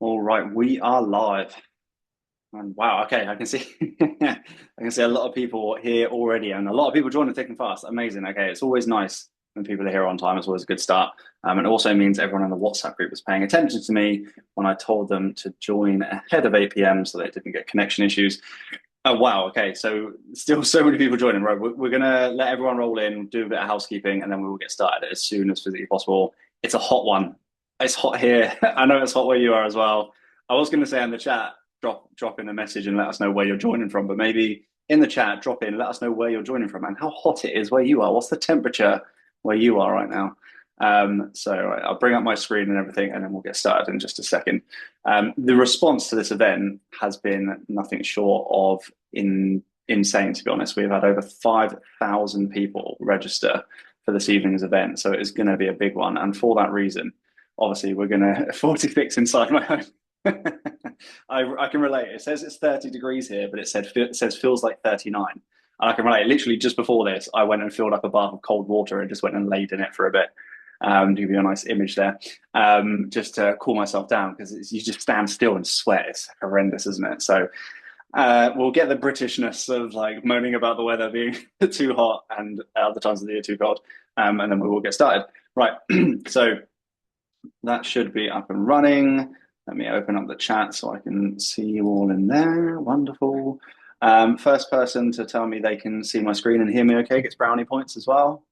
All right, we are live. And wow, okay, I can see I can see a lot of people here already, and a lot of people joining thick and fast. Amazing. Okay, it's always nice when people are here on time. It's always a good start. And it also means everyone in the WhatsApp group was paying attention to me when I told them to join ahead of 8 p.m. so they didn't get connection issues. Oh wow, okay, so still so many people joining. Right, we're gonna let everyone roll in, do a bit of housekeeping, and then we will get started as soon as physically possible. It's a hot one. It's hot here. I know it's hot where you are as well. I was going to say in the chat, drop in a message and let us know where you're joining from. But maybe in the chat, drop in, let us know where you're joining from and how hot it is where you are. What's the temperature where you are right now? Right, I'll bring up my screen and everything, and then we'll get started in just a second. The response to this event has been nothing short of insane, to be honest. We've had over 5,000 people register for this evening's event, so it is going to be a big one. And for that reason, obviously, we're going to 46 inside my home. I can relate. It says it's 30 degrees here, but it says feels like 39. And I can relate. Literally, just before this, I went and filled up a bath of cold water and just went and laid in it for a bit. To give you a nice image there, just to cool myself down because you just stand still and sweat. It's horrendous, isn't it? So we'll get the Britishness of like moaning about the weather being too hot and other times of the year too cold, and then we will get started. Right, so that should be up and running. Let me open up the chat so I can see you all in there. Wonderful. First person to tell me they can see my screen and hear me okay gets brownie points as well.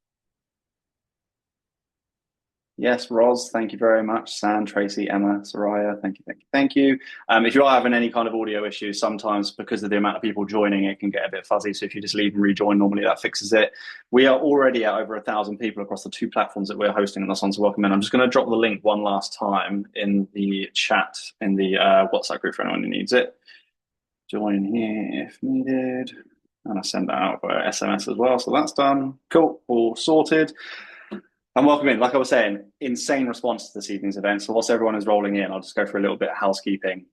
Yes, Roz, thank you very much. Sam, Tracy, Emma, Soraya, thank you, thank you, thank you. If you are having any kind of audio issues, sometimes because of the amount of people joining, it can get a bit fuzzy. So if you just leave and rejoin, normally that fixes it. We are already at over 1,000 people across the two platforms that we're hosting on the Sons of Welcome in. I'm just going to drop the link one last time in the chat, in the WhatsApp group for anyone who needs it. Join here if needed. And I send that out via SMS as well. So that's done. Cool, all sorted. And welcome in. Like I was saying, insane response to this evening's event. So whilst everyone is rolling in, I'll just go for a little bit of housekeeping.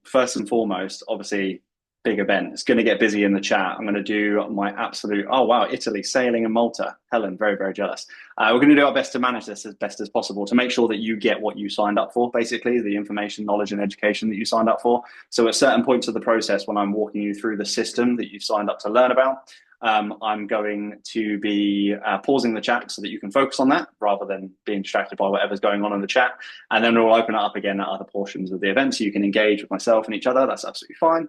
First and foremost, obviously, big event. It's going to get busy in the chat. I'm going to do my absolute, oh wow, Italy, sailing and Malta. Helen, very, very jealous. We're going to do our best to manage this as best as possible to make sure that you get what you signed up for, basically, the information, knowledge, and education that you signed up for. So at certain points of the process, when I'm walking you through the system that you've signed up to learn about, I'm going to be pausing the chat so that you can focus on that rather than being distracted by whatever's going on in the chat. And then we'll open it up again at other portions of the event so you can engage with myself and each other. That's absolutely fine.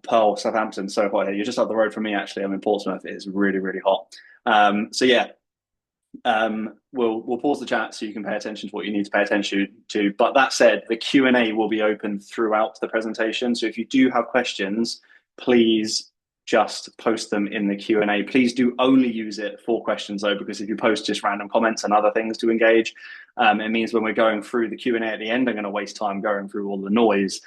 Pearl, Southampton, so hot here. You're just up the road from me, actually. I'm in Portsmouth. It is really, really hot. We'll pause the chat so you can pay attention to what you need to pay attention to. But that said, the Q&A will be open throughout the presentation. So if you do have questions, please just post them in the Q&A. Please do only use it for questions though, because if you post just random comments and other things to engage, it means when we're going through the Q&A at the end, I'm going to waste time going through all the noise.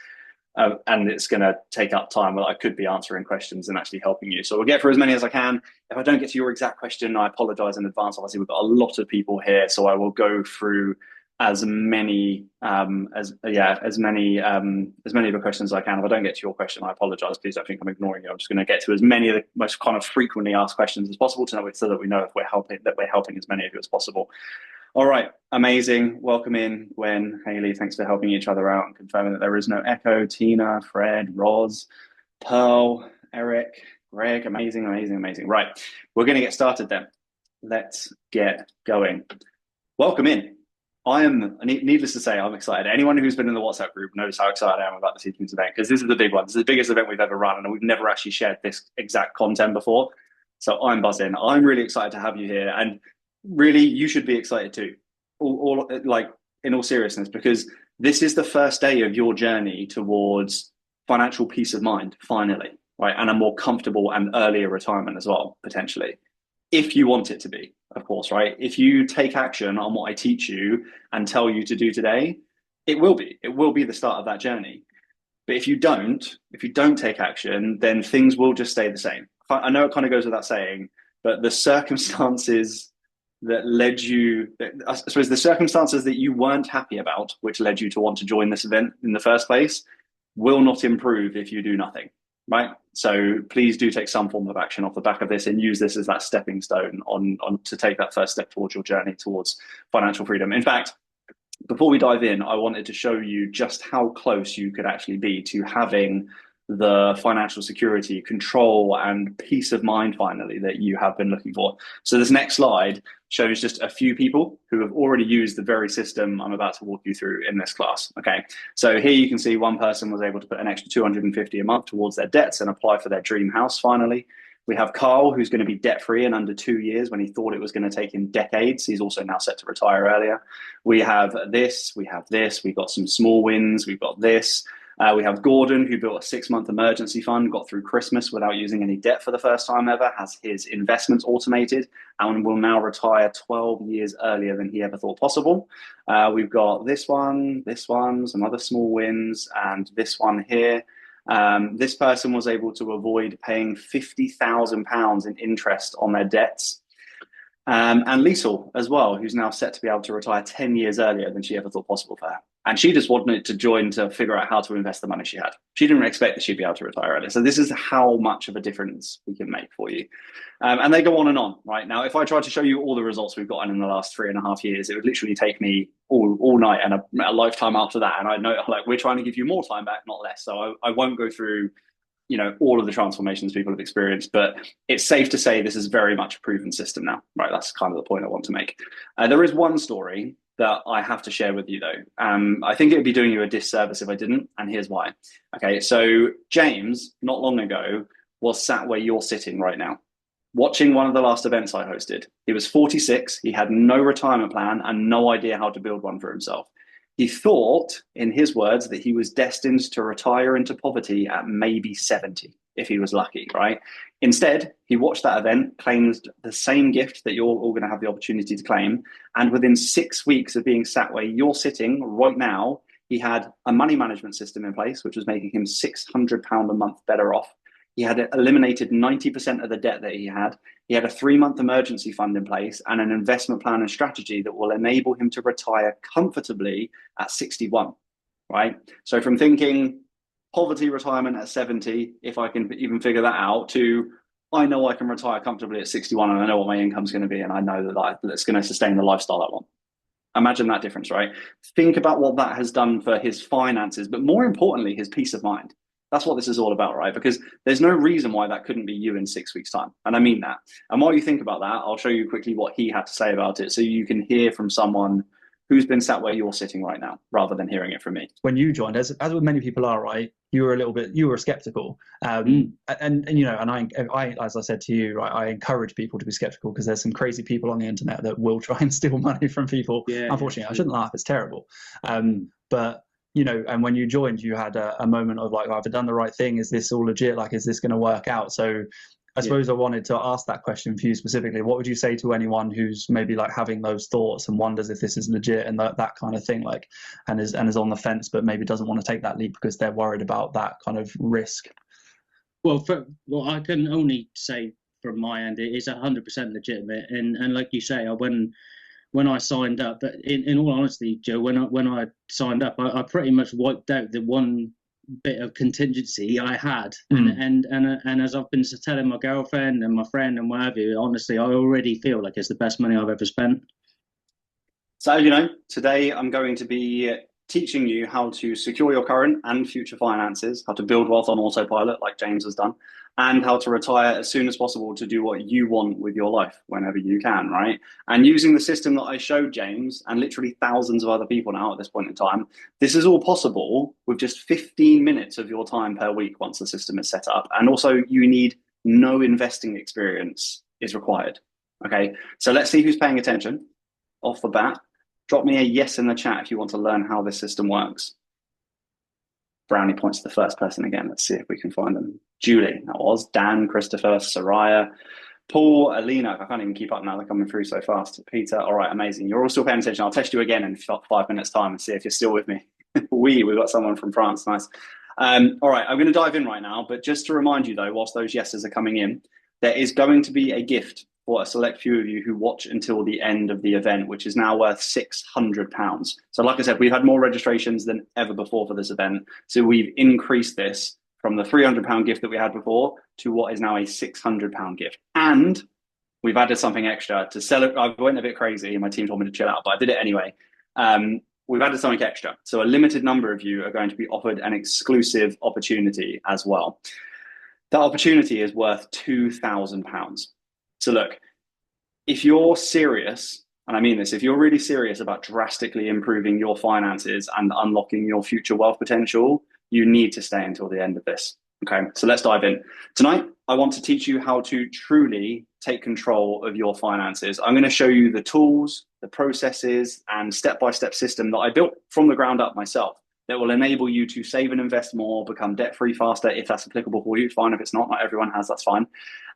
And it's going to take up time where I could be answering questions and actually helping you. So we'll get through as many as I can. If I don't get to your exact question, I apologize in advance. Obviously, we've got a lot of people here, so I will go through as many as many of the questions as I can. If I don't get to your question, I apologize. Please don't think I'm ignoring you. I'm just going to get to as many of the most kind of frequently asked questions as possible to know it, so that we know if we're helping as many of you as possible. All right, amazing. Welcome in, Gwen, Haley. Thanks for helping each other out and confirming that there is no echo. Tina, Fred, Roz, Pearl, Eric, Greg. Amazing, amazing, amazing. Right, we're going to get started then. Let's get going. Welcome in. I am, needless to say, I'm excited. Anyone who's been in the WhatsApp group knows how excited I am about this evening's event, because this is the big one. This is the biggest event we've ever run, and we've never actually shared this exact content before. So I'm buzzing. I'm really excited to have you here. And really, you should be excited too, like in all seriousness, because this is the first day of your journey towards financial peace of mind, finally, right? And a more comfortable and earlier retirement as well, potentially, if you want it to be, of course, right? If you take action on what I teach you and tell you to do today, it will be the start of that journey. But if you don't take action, then things will just stay the same. I know it kind of goes without saying, but the circumstances that led you, I suppose the circumstances that you weren't happy about, which led you to want to join this event in the first place, will not improve if you do nothing, right? So please do take some form of action off the back of this and use this as that stepping stone on to take that first step towards your journey towards financial freedom. In fact, before we dive in, I wanted to show you just how close you could actually be to having the financial security, control, and peace of mind finally that you have been looking for. So this next slide shows just a few people who have already used the very system I'm about to walk you through in this class. Okay, so here you can see one person was able to put an extra 250 a month towards their debts and apply for their dream house finally. We have Carl, who's going to be debt-free in under 2 years when he thought it was going to take him decades. He's also now set to retire earlier. We have this, we've got some small wins, we've got this. We have Gordon, who built a 6-month emergency fund, got through Christmas without using any debt for the first time ever, has his investments automated, and will now retire 12 years earlier than he ever thought possible. We've got this one, some other small wins, and this one here. This person was able to avoid paying £50,000 in interest on their debts. And Liesel as well, who's now set to be able to retire 10 years earlier than she ever thought possible for her. And she just wanted to join to figure out how to invest the money she had. She didn't expect that she'd be able to retire earlier. So this is how much of a difference we can make for you. And they go on, right? Now, if I tried to show you all the results we've gotten in the last 3.5 years, it would literally take me all night and a lifetime after that. And I know, like, we're trying to give you more time back, not less. So I won't go through, you know, all of the transformations people have experienced, but it's safe to say this is very much a proven system now, right? That's kind of the point I want to make. There is one story that I have to share with you though. I think it would be doing you a disservice if I didn't, and here's why. Okay, so James, not long ago, was sat where you're sitting right now, watching one of the last events I hosted. He was 46, he had no retirement plan and no idea how to build one for himself. He thought, in his words, that he was destined to retire into poverty at maybe 70, if he was lucky, right? Instead, he watched that event, claimed the same gift that you're all going to have the opportunity to claim, and within 6 weeks of being sat where you're sitting right now, he had a money management system in place, which was making him £600 a month better off. He had eliminated 90% of the debt that he had. He had a 3-month emergency fund in place and an investment plan and strategy that will enable him to retire comfortably at 61, right? So from thinking poverty retirement at 70, if I can even figure that out, to I know I can retire comfortably at 61 and I know what my income's going to be and I know that that's going to sustain the lifestyle I want. Imagine that difference, right? Think about what that has done for his finances, but more importantly, his peace of mind. That's what this is all about, right? Because there's no reason why that couldn't be you in 6 weeks' time. And I mean that. And while you think about that, I'll show you quickly what he had to say about it so you can hear from someone who's been sat where you're sitting right now, rather than hearing it from me. When you joined, as many people are, right, you were skeptical. And you know, and I, as I said to you, right, I encourage people to be skeptical because there's some crazy people on the internet that will try and steal money from people. Yeah, unfortunately, I shouldn't laugh, it's terrible. But you know, and when you joined, you had a moment of like, oh, have I done the right thing? Is this all legit? Like, is this going to work out? So I suppose I wanted to ask that question for you specifically. What would you say to anyone who's maybe like having those thoughts and wonders if this is legit and that kind of thing, like, and is on the fence, but maybe doesn't want to take that leap because they're worried about that kind of risk? Well, I can only say from my end, it is 100% legitimate. And like you say, when I signed up, but in all honesty, Joe, when I signed up, I pretty much wiped out the one bit of contingency I had, and as I've been telling my girlfriend and my friend and what have you, honestly, I already feel like it's the best money I've ever spent. So, you know, today I'm going to be teaching you how to secure your current and future finances, how to build wealth on autopilot like James has done, and how to retire as soon as possible to do what you want with your life whenever you can, right? And using the system that I showed James and literally thousands of other people now at this point in time, this is all possible with just 15 minutes of your time per week once the system is set up. And also you need no investing experience is required, okay? So let's see who's paying attention off the bat. Drop me a yes in the chat if you want to learn how this system works. Brownie points to the first person again. Let's see if we can find them. Julie, that was. Dan, Christopher, Soraya, Paul, Alina. I can't even keep up now. They're coming through so fast. Peter, all right, amazing. You're all still paying attention. I'll test you again in 5 minutes time and see if you're still with me. We've got someone from France. Nice. All right, I'm going to dive in right now. But just to remind you though, whilst those yeses are coming in, there is going to be a gift for a select few of you who watch until the end of the event, which is now worth £600. So like I said, we've had more registrations than ever before for this event. So we've increased this from the £300 gift that we had before to what is now a £600 gift. And we've added something extra to celebrate. I went a bit crazy and my team told me to chill out, but I did it anyway. we've added something extra. So a limited number of you are going to be offered an exclusive opportunity as well. That opportunity is worth £2,000. So look, if you're serious, and I mean this, if you're really serious about drastically improving your finances and unlocking your future wealth potential, you need to stay until the end of this. Okay, so let's dive in. Tonight, I want to teach you how to truly take control of your finances. I'm going to show you the tools, the processes, and step-by-step system that I built from the ground up myself that will enable you to save and invest more, become debt-free faster, if that's applicable for you. Fine, if it's not, not everyone has, that's fine.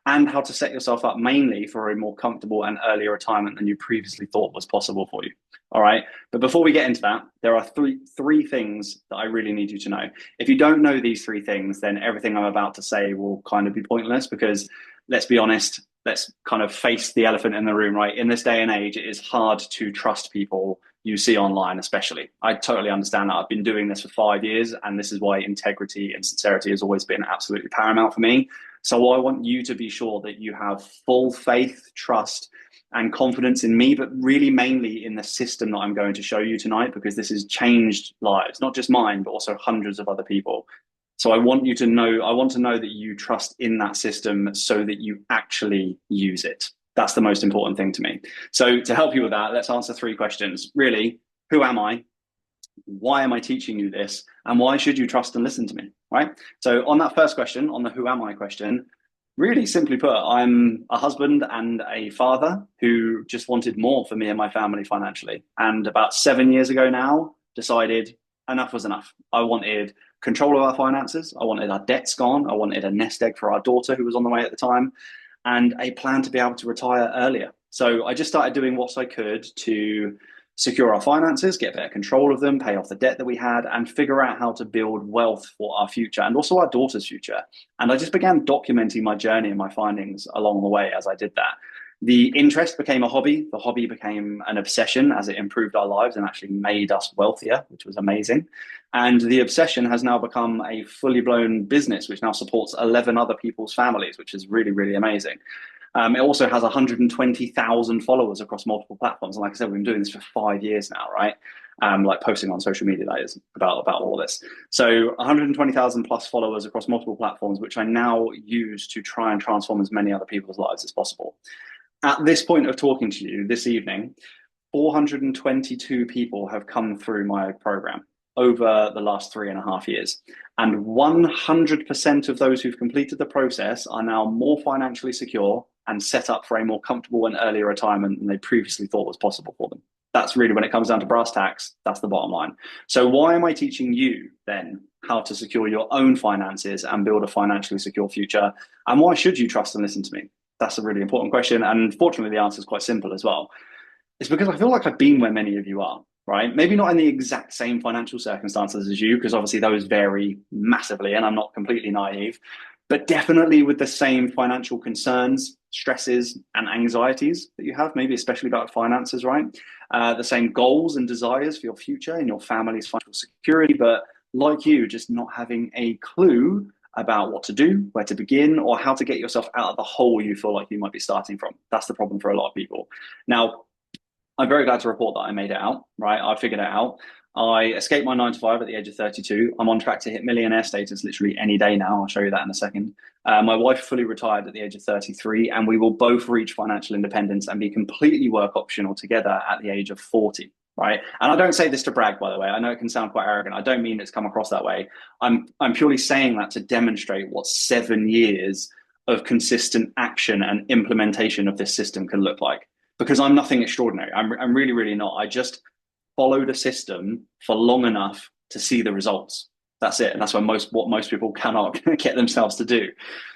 And how to set yourself up mainly for a more comfortable and earlier retirement than you previously thought was possible for you. All right. But before we get into that, there are three things that I really need you to know. If you don't know these three things, then everything I'm about to say will kind of be pointless, because let's be honest, let's kind of face the elephant in the room, right? In this day and age, it is hard to trust people you see online, especially. I totally understand that. I've been doing this for 5 years, and this is why integrity and sincerity has always been absolutely paramount for me. So I want you to be sure that you have full faith, trust, and confidence in me, but really mainly in the system that I'm going to show you tonight, because this has changed lives, not just mine, but also hundreds of other people. So I want to know that you trust in that system so that you actually use it. That's the most important thing to me. So to help you with that, let's answer 3 questions. Really, who am I? Why am I teaching you this? And why should you trust and listen to me, right? So on that first question, on the who am I question, really simply put, I'm a husband and a father who just wanted more for me and my family financially. And about 7 years ago now, decided enough was enough. I wanted control of our finances. I wanted our debts gone. I wanted a nest egg for our daughter who was on the way at the time, and a plan to be able to retire earlier. So I just started doing what I could to secure our finances, get better control of them, pay off the debt that we had, and figure out how to build wealth for our future and also our daughter's future. And I just began documenting my journey and my findings along the way as I did that. The interest became a hobby. The hobby became an obsession as it improved our lives and actually made us wealthier, which was amazing. And the obsession has now become a fully blown business, which now supports 11 other people's families, which is really, really amazing. It also has 120,000 followers across multiple platforms. And like I said, we've been doing this for 5 years now, right? Like posting on social media, that is, about all this. So 120,000 plus followers across multiple platforms, which I now use to try and transform as many other people's lives as possible. At this point of talking to you this evening, 422 people have come through my program over the last 3.5 years. And 100% of those who've completed the process are now more financially secure and set up for a more comfortable and earlier retirement than they previously thought was possible for them. That's really, when it comes down to brass tacks, that's the bottom line. So why am I teaching you then how to secure your own finances and build a financially secure future? And why should you trust and listen to me? That's a really important question. And fortunately, the answer is quite simple as well. It's because I feel like I've been where many of you are, right? Maybe not in the exact same financial circumstances as you, because obviously those vary massively and I'm not completely naive, but definitely with the same financial concerns, stresses, and anxieties that you have, maybe especially about finances, right? The same goals and desires for your future and your family's financial security, but like you, just not having a clue about what to do, where to begin, or how to get yourself out of the hole you feel like you might be starting from. That's the problem for a lot of people. Now, I'm very glad to report that I made it out, right? I figured it out. I escaped my 9-to-5 at the age of 32. I'm on track to hit millionaire status literally any day now. I'll show you that in a second. My wife fully retired at the age of 33, and we will both reach financial independence and be completely work optional together at the age of 40. Right. And I don't say this to brag, by the way. I know it can sound quite arrogant. I don't mean it's come across that way. I'm purely saying that to demonstrate what 7 years of consistent action and implementation of this system can look like. Because I'm nothing extraordinary. I'm really, really not. I just followed a system for long enough to see the results. That's it. And that's what most people cannot get themselves to do.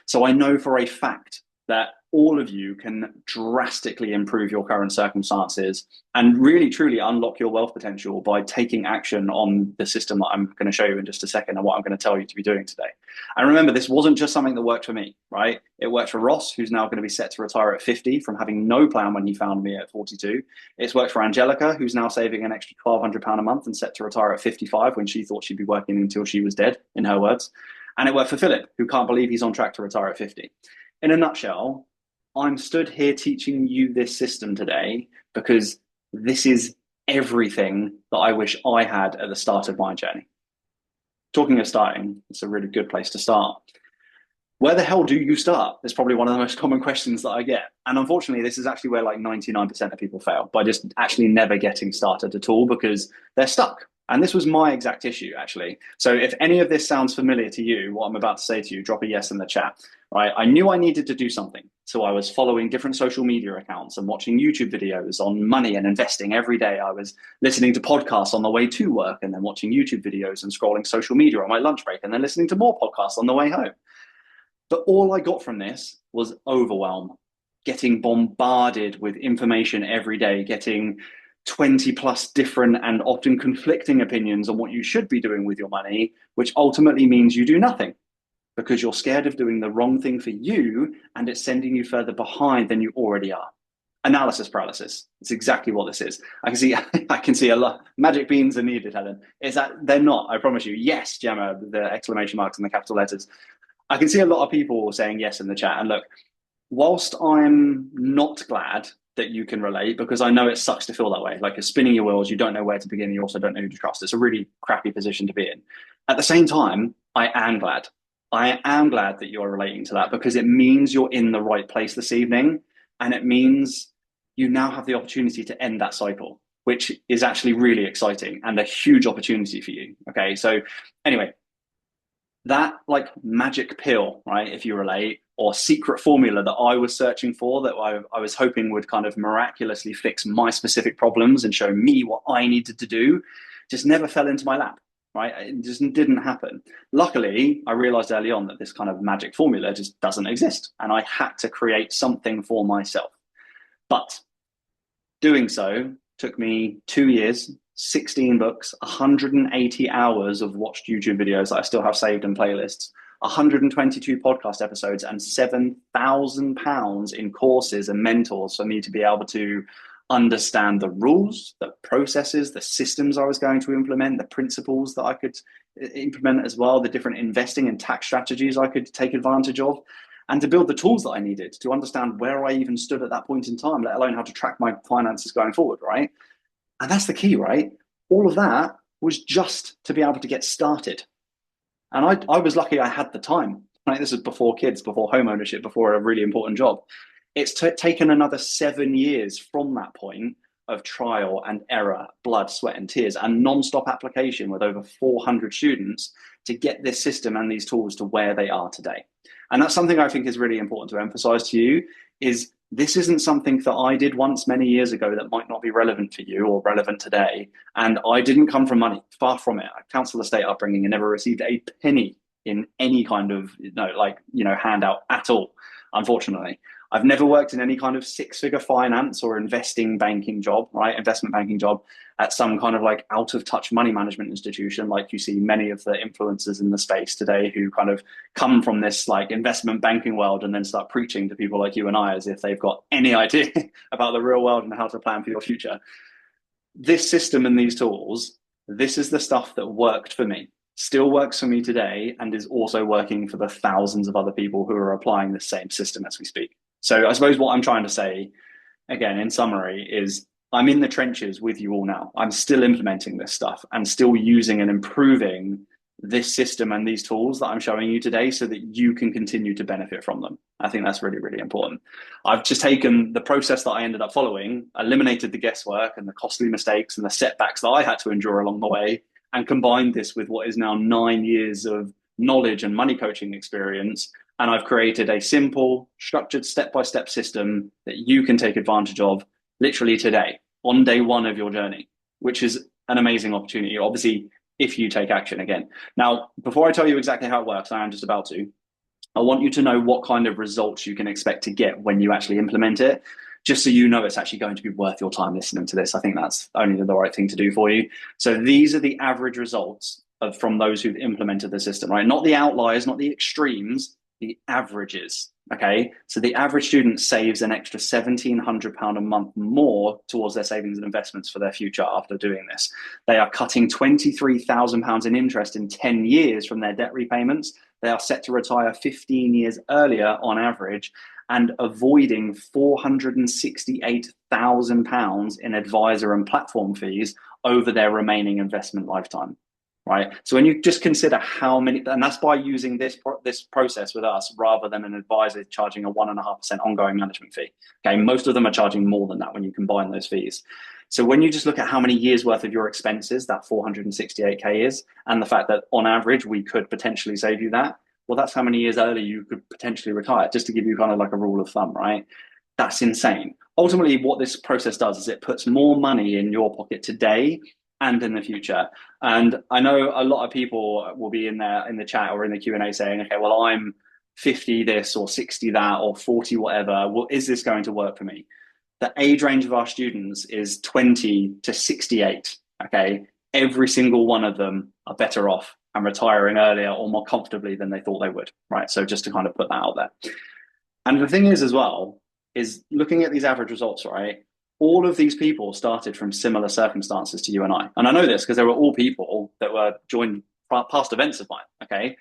So I know for a fact that all of you can drastically improve your current circumstances and really truly unlock your wealth potential by taking action on the system that I'm going to show you in just a second and what I'm going to tell you to be doing today. And remember, this wasn't just something that worked for me, right? It worked for Ross, who's now going to be set to retire at 50 from having no plan when he found me at 42. It's worked for Angelica, who's now saving an extra £1,200 a month and set to retire at 55 when she thought she'd be working until she was dead, in her words. And it worked for Philip, who can't believe he's on track to retire at 50. In a nutshell, I'm stood here teaching you this system today because this is everything that I wish I had at the start of my journey. Talking of starting, it's a really good place to start. Where the hell do you start? It's probably one of the most common questions that I get. And unfortunately, this is actually where like 99% of people fail, by just actually never getting started at all because they're stuck. And this was my exact issue, actually. So if any of this sounds familiar to you, what I'm about to say to you, drop a yes in the chat. Right? I knew I needed to do something. So I was following different social media accounts and watching YouTube videos on money and investing every day. I was listening to podcasts on the way to work and then watching YouTube videos and scrolling social media on my lunch break and then listening to more podcasts on the way home. But all I got from this was overwhelm, getting bombarded with information every day, getting 20 plus different and often conflicting opinions on what you should be doing with your money, which ultimately means you do nothing because you're scared of doing the wrong thing for you and it's sending you further behind than you already are. Analysis paralysis. It's exactly what this is. I can see a lot. Magic beans are needed, Helen. Is that they're not, I promise you. Yes, Gemma, the exclamation marks and the capital letters. I can see a lot of people saying yes in the chat. And look, whilst I'm not glad that you can relate, because I know it sucks to feel that way, like you're spinning your wheels, you don't know where to begin, you also don't know who to trust. It's a really crappy position to be in. At the same time, I am glad. I am glad that you're relating to that because it means you're in the right place this evening. And it means you now have the opportunity to end that cycle, which is actually really exciting and a huge opportunity for you. Okay, so anyway, that like magic pill, right, if you relate, or secret formula that I was searching for, that I was hoping would kind of miraculously fix my specific problems and show me what I needed to do, just never fell into my lap, right? It just didn't happen. Luckily, I realized early on that this kind of magic formula just doesn't exist, and I had to create something for myself. But doing so took me 2 years, 16 books, 180 hours of watched YouTube videos that I still have saved in playlists, 122 podcast episodes, and £7,000 in courses and mentors for me to be able to understand the rules, the processes, the systems I was going to implement, the principles that I could implement as well, the different investing and tax strategies I could take advantage of, and to build the tools that I needed to understand where I even stood at that point in time, let alone how to track my finances going forward, right? And that's the key, right? All of that was just to be able to get started. And I was lucky I had the time, right? This is before kids, before home ownership, before a really important job. It's taken another 7 years from that point of trial and error, blood, sweat, and tears, and non-stop application with over 400 students to get this system and these tools to where they are today. And that's something I think is really important to emphasize to you, is this isn't something that I did once many years ago that might not be relevant for you or relevant today. And I didn't come from money, far from it. I council estate upbringing and never received a penny in any kind of handout at all, unfortunately. I've never worked in any kind of six-figure finance or investing banking job, right? Investment banking job at some kind of like out-of-touch money management institution, like you see many of the influencers in the space today who kind of come from this like investment banking world and then start preaching to people like you and I as if they've got any idea about the real world and how to plan for your future. This system and these tools, this is the stuff that worked for me, still works for me today, and is also working for the thousands of other people who are applying the same system as we speak. So I suppose what I'm trying to say, again, in summary, is I'm in the trenches with you all now. I'm still implementing this stuff and still using and improving this system and these tools that I'm showing you today so that you can continue to benefit from them. I think that's really, really important. I've just taken the process that I ended up following, eliminated the guesswork and the costly mistakes and the setbacks that I had to endure along the way, and combined this with what is now 9 years of knowledge and money coaching experience. And I've created a simple, structured, step-by-step system that you can take advantage of literally today, on day one of your journey, which is an amazing opportunity, obviously, if you take action again. Now, before I tell you exactly how it works, I am just about to, I want you to know what kind of results you can expect to get when you actually implement it, just so you know it's actually going to be worth your time listening to this. I think that's only the right thing to do for you. So these are the average results from those who've implemented the system, right? Not the outliers, not the extremes, the averages, okay? So the average student saves an extra £1,700 a month more towards their savings and investments for their future after doing this. They are cutting £23,000 in interest in 10 years from their debt repayments. they are set to retire 15 years earlier on average and avoiding £468,000 in advisor and platform fees over their remaining investment lifetime. Right. So when you just consider how many, and that's by using this process with us rather than an advisor charging a 1.5% ongoing management fee. Okay. Most of them are charging more than that when you combine those fees. So when you just look at how many years worth of your expenses that 468K is, and the fact that on average we could potentially save you that, well, that's how many years early you could potentially retire, just to give you kind of like a rule of thumb, right? That's insane. Ultimately, what this process does is it puts more money in your pocket today and in the future. And I know a lot of people will be in there in the chat or in the Q&A saying, okay, well, I'm 50 this or 60 that or 40 whatever. Well, is this going to work for me? The age range of our students is 20 to 68. Okay. Every single one of them are better off and retiring earlier or more comfortably than they thought they would. Right. So just to kind of put that out there. And the thing is as well, is looking at these average results, right? All of these people started from similar circumstances to you and I. And I know this because they were all people that were joined past events of mine, okay?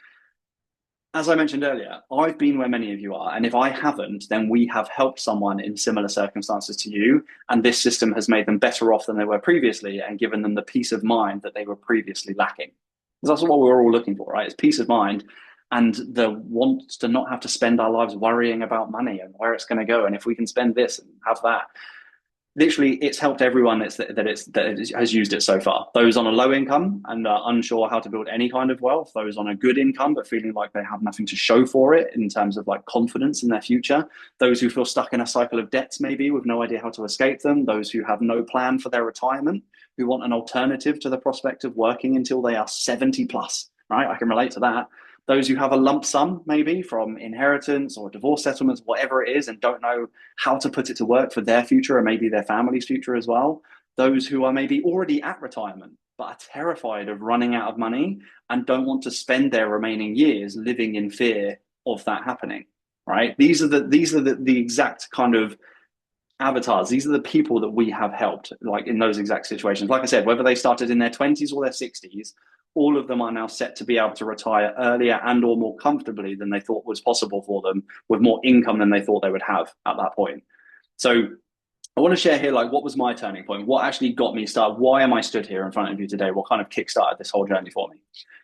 As I mentioned earlier, I've been where many of you are. And if I haven't, then we have helped someone in similar circumstances to you. And this system has made them better off than they were previously and given them the peace of mind that they were previously lacking. Because that's what we're all looking for, right? It's peace of mind and the want to not have to spend our lives worrying about money and where it's going to go. And if we can spend this and have that. Literally, it's helped everyone that has used it so far. Those on a low income and are unsure how to build any kind of wealth. Those on a good income but feeling like they have nothing to show for it in terms of like confidence in their future. Those who feel stuck in a cycle of debts maybe with no idea how to escape them. Those who have no plan for their retirement, who want an alternative to the prospect of working until they are 70 plus. Right, I can relate to that. Those who have a lump sum, maybe from inheritance or divorce settlements, whatever it is, and don't know how to put it to work for their future or maybe their family's future as well. Those who are maybe already at retirement, but are terrified of running out of money and don't want to spend their remaining years living in fear of that happening, right? These are the exact kind of avatars. These are the people that we have helped, like in those exact situations. Like I said, whether they started in their 20s or their 60s, all of them are now set to be able to retire earlier and or more comfortably than they thought was possible for them, with more income than they thought they would have at that point. So I want to share here, like, what was my turning point? What actually got me started? Why am I stood here in front of you today? What kind of kickstarted this whole journey for me?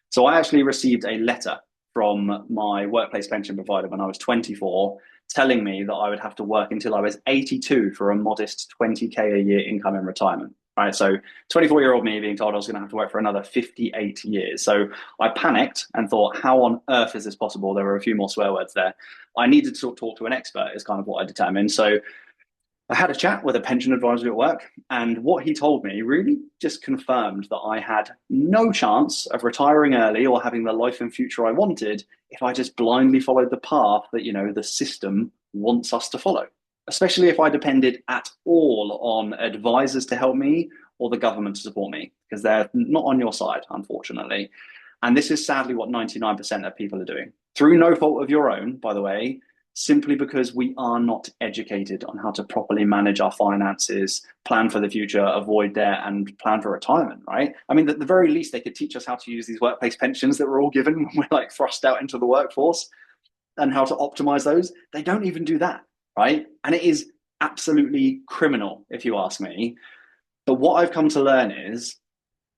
So I actually received a letter from my workplace pension provider when I was 24, telling me that I would have to work until I was 82 for a modest 20K a year income in retirement. Right, so 24-year-old me being told I was going to have to work for another 58 years. So I panicked and thought, how on earth is this possible? There were a few more swear words there. I needed to talk to an expert is kind of what I determined. So I had a chat with a pension advisor at work, and what he told me really just confirmed that I had no chance of retiring early or having the life and future I wanted if I just blindly followed the path that, you know, the system wants us to follow. Especially if I depended at all on advisors to help me or the government to support me, because they're not on your side, unfortunately. And this is sadly what 99% of people are doing, through no fault of your own, by the way, simply because we are not educated on how to properly manage our finances, plan for the future, avoid debt, and plan for retirement, right? I mean, at the very least, they could teach us how to use these workplace pensions that we're all given when we're like thrust out into the workforce and how to optimize those. They don't even do that. Right? And it is absolutely criminal, if you ask me. But what I've come to learn is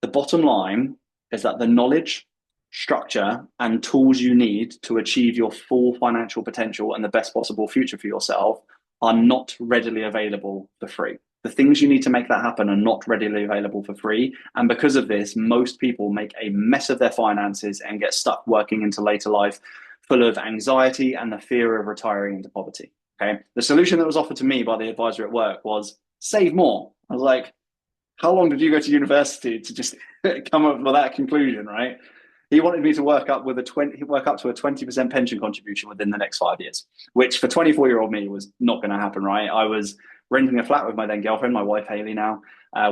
the bottom line is that the knowledge, structure, and tools you need to achieve your full financial potential and the best possible future for yourself are not readily available for free. The things you need to make that happen are not readily available for free. And because of this, most people make a mess of their finances and get stuck working into later life full of anxiety and the fear of retiring into poverty. Okay. The solution that was offered to me by the advisor at work was save more. I was like, how long did you go to university to just come up with that conclusion, right? He wanted me to work up to a 20% pension contribution within the next 5 years, which for 24-year-old me was not going to happen, right? I was renting a flat with my then girlfriend, my wife Haley now.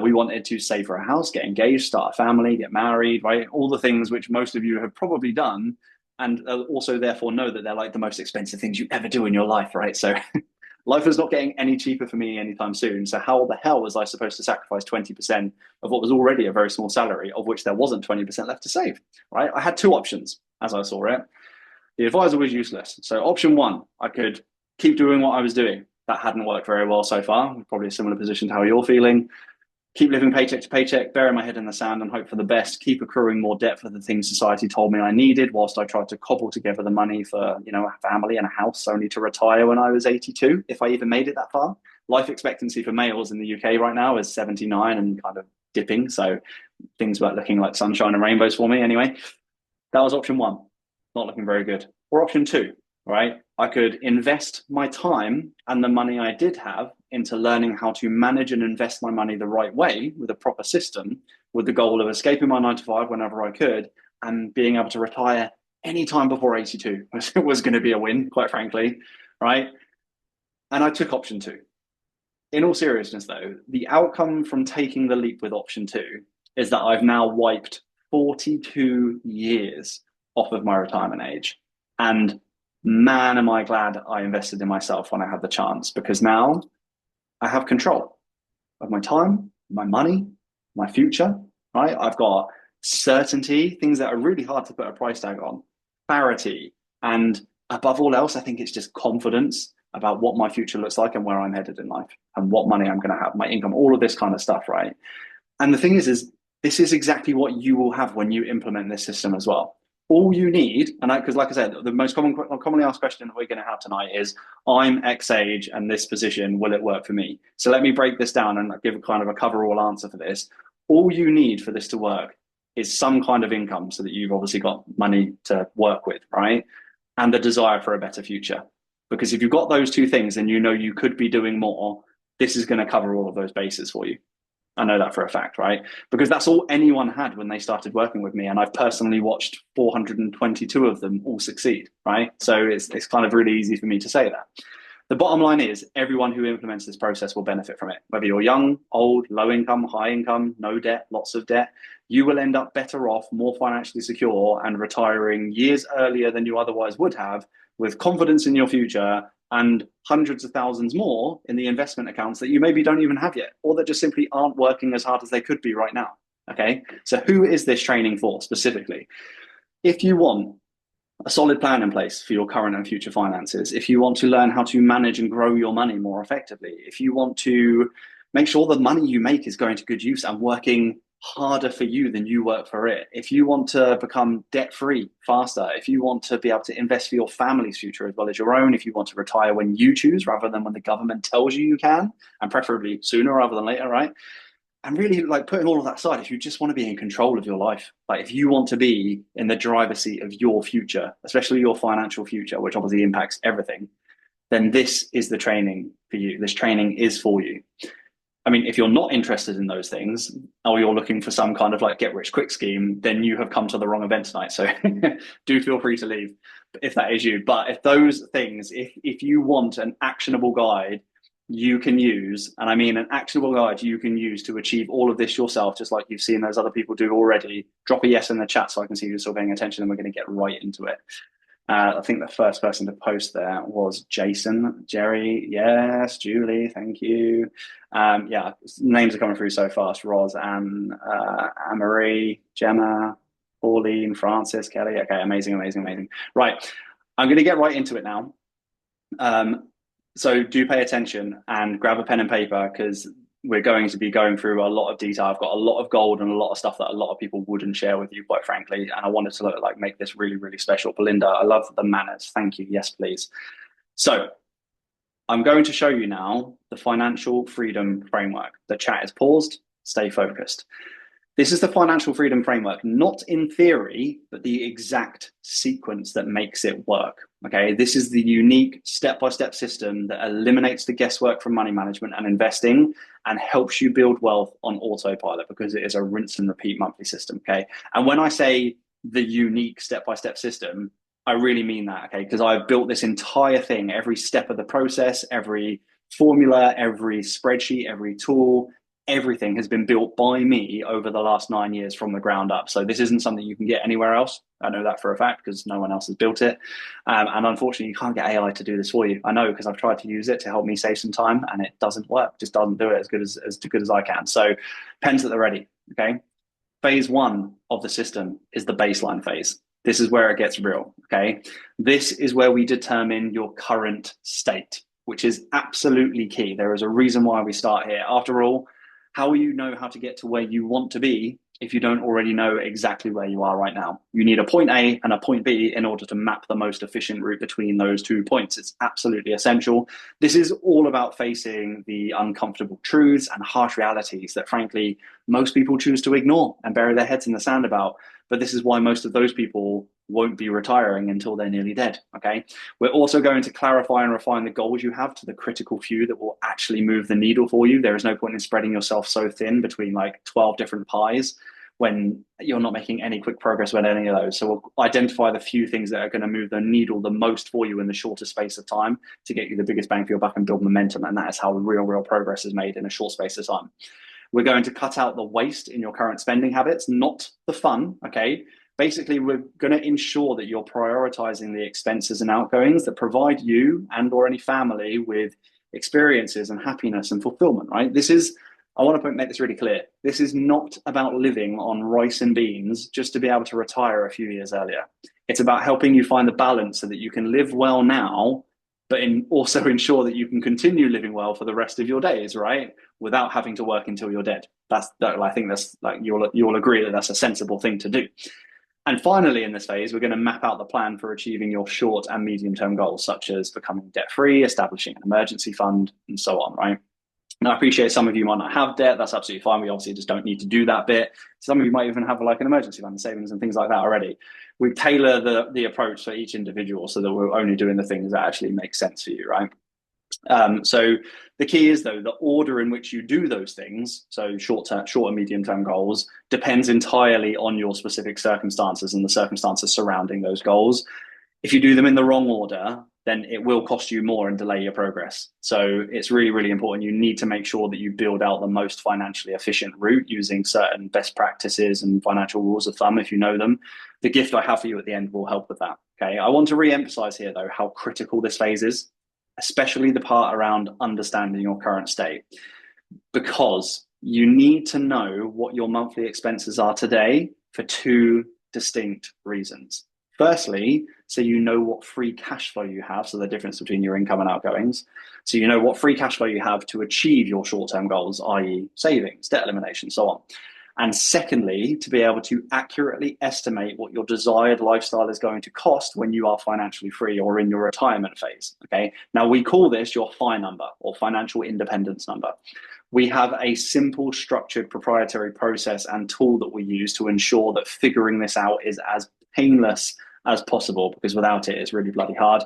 We wanted to save for a house, get engaged, start a family, get married, right? All the things which most of you have probably done, and also therefore know that they're like the most expensive things you ever do in your life, right? So life is not getting any cheaper for me anytime soon. So how the hell was I supposed to sacrifice 20% of what was already a very small salary, of which there wasn't 20% left to save, right? I had two options as I saw it. The advisor was useless. So option one, I could keep doing what I was doing. That hadn't worked very well so far. Probably a similar position to how you're feeling. Keep living paycheck to paycheck, bury my head in the sand and hope for the best, keep accruing more debt for the things society told me I needed, whilst I tried to cobble together the money for, you know, a family and a house, only to retire when I was 82, if I even made it that far. Life expectancy for males in the UK right now is 79 and kind of dipping. So things were looking like sunshine and rainbows for me anyway. That was option one, not looking very good. Or option two, right? I could invest my time and the money I did have into learning how to manage and invest my money the right way with a proper system, with the goal of escaping my 9 to 5 whenever I could and being able to retire anytime before 82 was going to be a win, quite frankly, right? And I took option two. In all seriousness, though, the outcome from taking the leap with option two is that I've now wiped 42 years off of my retirement age. And man, am I glad I invested in myself when I had the chance, because now I have control of my time, my money, my future, right? I've got certainty, things that are really hard to put a price tag on, clarity, and above all else, I think it's just confidence about what my future looks like and where I'm headed in life and what money I'm going to have, my income, all of this kind of stuff, right? And the thing is this is exactly what you will have when you implement this system as well. All you need, and because like I said, the most commonly asked question that we're going to have tonight is, I'm X age and this position, will it work for me? So let me break this down and give a kind of a cover-all answer for this. All you need for this to work is some kind of income, so that you've obviously got money to work with, right? And the desire for a better future. Because if you've got those two things and you know you could be doing more, this is going to cover all of those bases for you. I know that for a fact, right? Because that's all anyone had when they started working with me. And I've personally watched 422 of them all succeed, right? So it's kind of really easy for me to say that. The bottom line is everyone who implements this process will benefit from it. Whether you're young, old, low income, high income, no debt, lots of debt, you will end up better off, more financially secure and retiring years earlier than you otherwise would have, with confidence in your future and hundreds of thousands more in the investment accounts that you maybe don't even have yet, or that just simply aren't working as hard as they could be right now. Okay, so who is this training for specifically? If you want a solid plan in place for your current and future finances, if you want to learn how to manage and grow your money more effectively, if you want to make sure the money you make is going to good use and working harder for you than you work for it, if you want to become debt-free faster, if you want to be able to invest for your family's future as well as your own, if you want to retire when you choose rather than when the government tells you can, and preferably sooner rather than later, right? And really, like, putting all of that aside, if you just want to be in control of your life, like if you want to be in the driver's seat of your future, especially your financial future, which obviously impacts everything, then this is the training for you. This training is for you. I mean, if you're not interested in those things, or you're looking for some kind of like get rich quick scheme, then you have come to the wrong event tonight. So do feel free to leave if that is you. But if those things, if you want an actionable guide you can use, and I mean an actionable guide you can use to achieve all of this yourself, just like you've seen those other people do already, drop a yes in the chat so I can see you're still paying attention, and we're going to get right into it. I think the first person to post there was Jason. Jerry, yes. Julie, thank you. Yeah, names are coming through so fast. Roz, Anne, Anne-Marie, Gemma, Pauline, Francis, Kelly. Okay, amazing. Right, I'm going to get right into it now. So do pay attention and grab a pen and paper, because we're going to be going through a lot of detail. I've got a lot of gold and a lot of stuff that a lot of people wouldn't share with you, quite frankly. And I wanted to like make this really, really special. Belinda, I love the manners. Thank you. Yes, please. So I'm going to show you now the financial freedom framework. The chat is paused. Stay focused. This is the financial freedom framework, not in theory, but the exact sequence that makes it work. Okay, this is the unique step-by-step system that eliminates the guesswork from money management and investing and helps you build wealth on autopilot, because it is a rinse and repeat monthly system. Okay, and when I say the unique step-by-step system, I really mean that. Okay, because I've built this entire thing, every step of the process, every formula, every spreadsheet, every tool, everything has been built by me over the last 9 years from the ground up. So this isn't something you can get anywhere else. I know that for a fact because no one else has built it. And unfortunately, you can't get AI to do this for you. I know, because I've tried to use it to help me save some time and it doesn't work. It just doesn't do it as good as I can. So pens at the ready. Okay. Phase one of the system is the baseline phase. This is where it gets real, okay? This is where we determine your current state, which is absolutely key. There is a reason why we start here. After all, how will you know how to get to where you want to be if you don't already know exactly where you are right now? You need a point A and a point B in order to map the most efficient route between those 2 points. It's absolutely essential. This is all about facing the uncomfortable truths and harsh realities that, frankly, most people choose to ignore and bury their heads in the sand about. But this is why most of those people won't be retiring until they're nearly dead, okay? We're also going to clarify and refine the goals you have to the critical few that will actually move the needle for you. There is no point in spreading yourself so thin between like 12 different pies when you're not making any quick progress with any of those. So we'll identify the few things that are going to move the needle the most for you in the shortest space of time to get you the biggest bang for your buck and build momentum. And that is how real progress is made in a short space of time. We're going to cut out the waste in your current spending habits, not the fun, okay? Basically, we're going to ensure that you're prioritizing the expenses and outgoings that provide you and or any family with experiences and happiness and fulfillment, right? I want to make this really clear. This is not about living on rice and beans just to be able to retire a few years earlier. It's about helping you find the balance so that you can live well now, but also ensure that you can continue living well for the rest of your days, right? Without having to work until you're dead. I think that's like you'll agree that that's a sensible thing to do. And finally, in this phase, we're going to map out the plan for achieving your short and medium-term goals, such as becoming debt-free, establishing an emergency fund, and so on, right? Now, I appreciate some of you might not have debt. That's absolutely fine. We obviously just don't need to do that bit. Some of you might even have like an emergency fund, savings and things like that already. We tailor the approach for each individual so that we're only doing the things that actually make sense for you, right? So the key is, though, the order in which you do those things, so short and medium-term goals, depends entirely on your specific circumstances and the circumstances surrounding those goals. If you do them in the wrong order, then it will cost you more and delay your progress. So it's really, really important. You need to make sure that you build out the most financially efficient route using certain best practices and financial rules of thumb if you know them. The gift I have for you at the end will help with that. Okay. I want to re-emphasize here, though, how critical this phase is, especially the part around understanding your current state, because you need to know what your monthly expenses are today for two distinct reasons. Firstly, so you know what free cash flow you have, so the difference between your income and outgoings. So you know what free cash flow you have to achieve your short-term goals, i.e. savings, debt elimination, so on. And secondly, to be able to accurately estimate what your desired lifestyle is going to cost when you are financially free or in your retirement phase, okay? Now, we call this your FI number, or financial independence number. We have a simple, structured, proprietary process and tool that we use to ensure that figuring this out is as painless as possible, because without it, it's really bloody hard.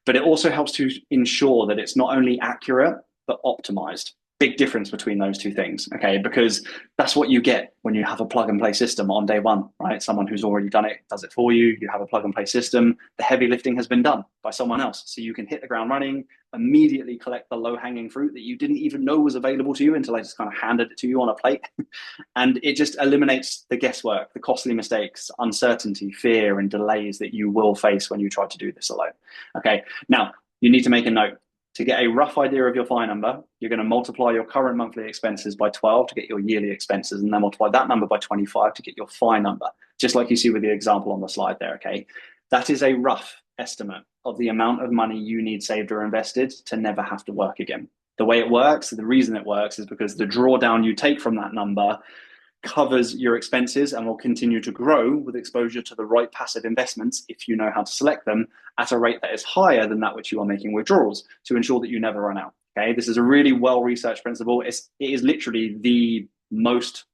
But it also helps to ensure that it's not only accurate, but optimized. Big difference between those two things, okay? Because that's what you get when you have a plug and play system on day one, right? Someone who's already done it does it for you. You have a plug and play system. The heavy lifting has been done by someone else. So you can hit the ground running, immediately collect the low hanging fruit that you didn't even know was available to you until I just kind of handed it to you on a plate. And it just eliminates the guesswork, the costly mistakes, uncertainty, fear, and delays that you will face when you try to do this alone, okay? Now, you need to make a note. To get a rough idea of your FI number, you're going to multiply your current monthly expenses by 12 to get your yearly expenses, and then multiply that number by 25 to get your FI number, just like you see with the example on the slide there, okay? That is a rough estimate of the amount of money you need saved or invested to never have to work again. The way it works, the reason it works is because the drawdown you take from that number covers your expenses and will continue to grow with exposure to the right passive investments, if you know how to select them, at a rate that is higher than that which you are making withdrawals to ensure that you never run out. Okay, this is a really well-researched principle. It is literally the most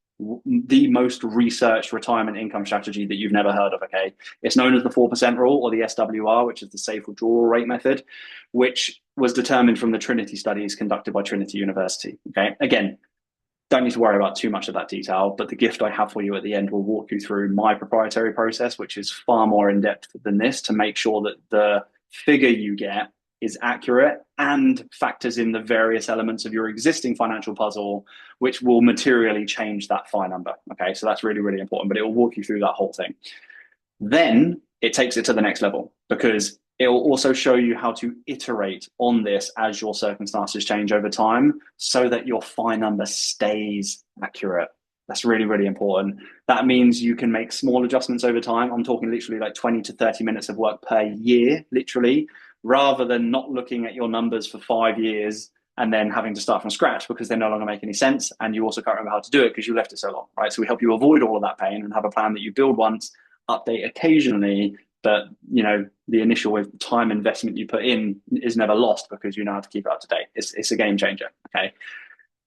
researched retirement income strategy that you've never heard of. Okay, it's known as the 4% rule, or the SWR, which is the safe withdrawal rate method, which was determined from the Trinity studies conducted by Trinity University. Okay, again, don't need to worry about too much of that detail, but the gift I have for you at the end will walk you through my proprietary process, which is far more in depth than this, to make sure that the figure you get is accurate and factors in the various elements of your existing financial puzzle, which will materially change that FI number. Okay, so that's really, really important, but it will walk you through that whole thing. Then it takes it to the next level, because it will also show you how to iterate on this as your circumstances change over time so that your FI number stays accurate. That's really, really important. That means you can make small adjustments over time. I'm talking literally like 20 to 30 minutes of work per year, literally, rather than not looking at your numbers for 5 years and then having to start from scratch because they no longer make any sense. And you also can't remember how to do it because you left it so long, right? So we help you avoid all of that pain and have a plan that you build once, update occasionally, but the initial time investment you put in is never lost because you know how to keep it up to date. It's a game changer, okay?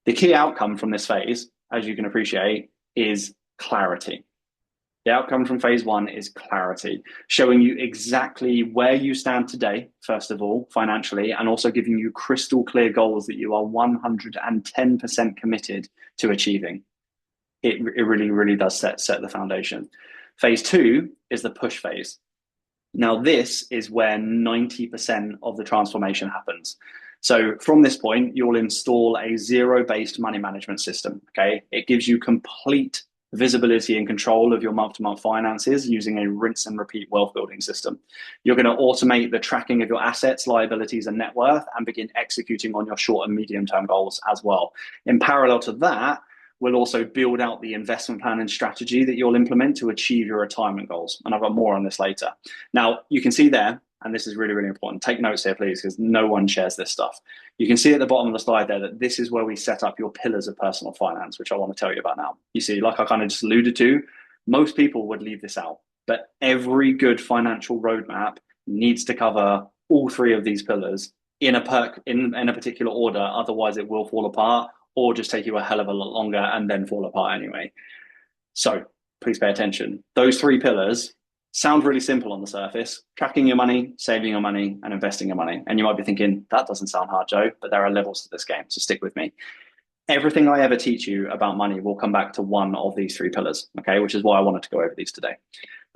The key outcome from this phase, as you can appreciate, is clarity. The outcome from phase 1 is clarity, showing you exactly where you stand today, first of all, financially, and also giving you crystal clear goals that you are 110% committed to achieving. It really, really does set the foundation. Phase 2 is the push phase. Now, this is where 90% of the transformation happens. So from this point, you'll install a zero-based money management system, okay? It gives you complete visibility and control of your month-to-month finances using a rinse and repeat wealth building system. You're going to automate the tracking of your assets, liabilities, and net worth and begin executing on your short and medium-term goals as well. In parallel to that, we'll also build out the investment plan and strategy that you'll implement to achieve your retirement goals. And I've got more on this later. Now, you can see there, and this is really, really important. Take notes here, please, because no one shares this stuff. You can see at the bottom of the slide there that this is where we set up your pillars of personal finance, which I want to tell you about now. You see, like I kind of just alluded to, most people would leave this out, but every good financial roadmap needs to cover all 3 of these pillars in a particular order. Otherwise, it will fall apart or just take you a hell of a lot longer and then fall apart anyway. So please pay attention. Those 3 pillars sound really simple on the surface: tracking your money, saving your money, and investing your money. And you might be thinking, that doesn't sound hard, Joe, but there are levels to this game, so stick with me. Everything I ever teach you about money will come back to one of these 3 pillars, okay, which is why I wanted to go over these today.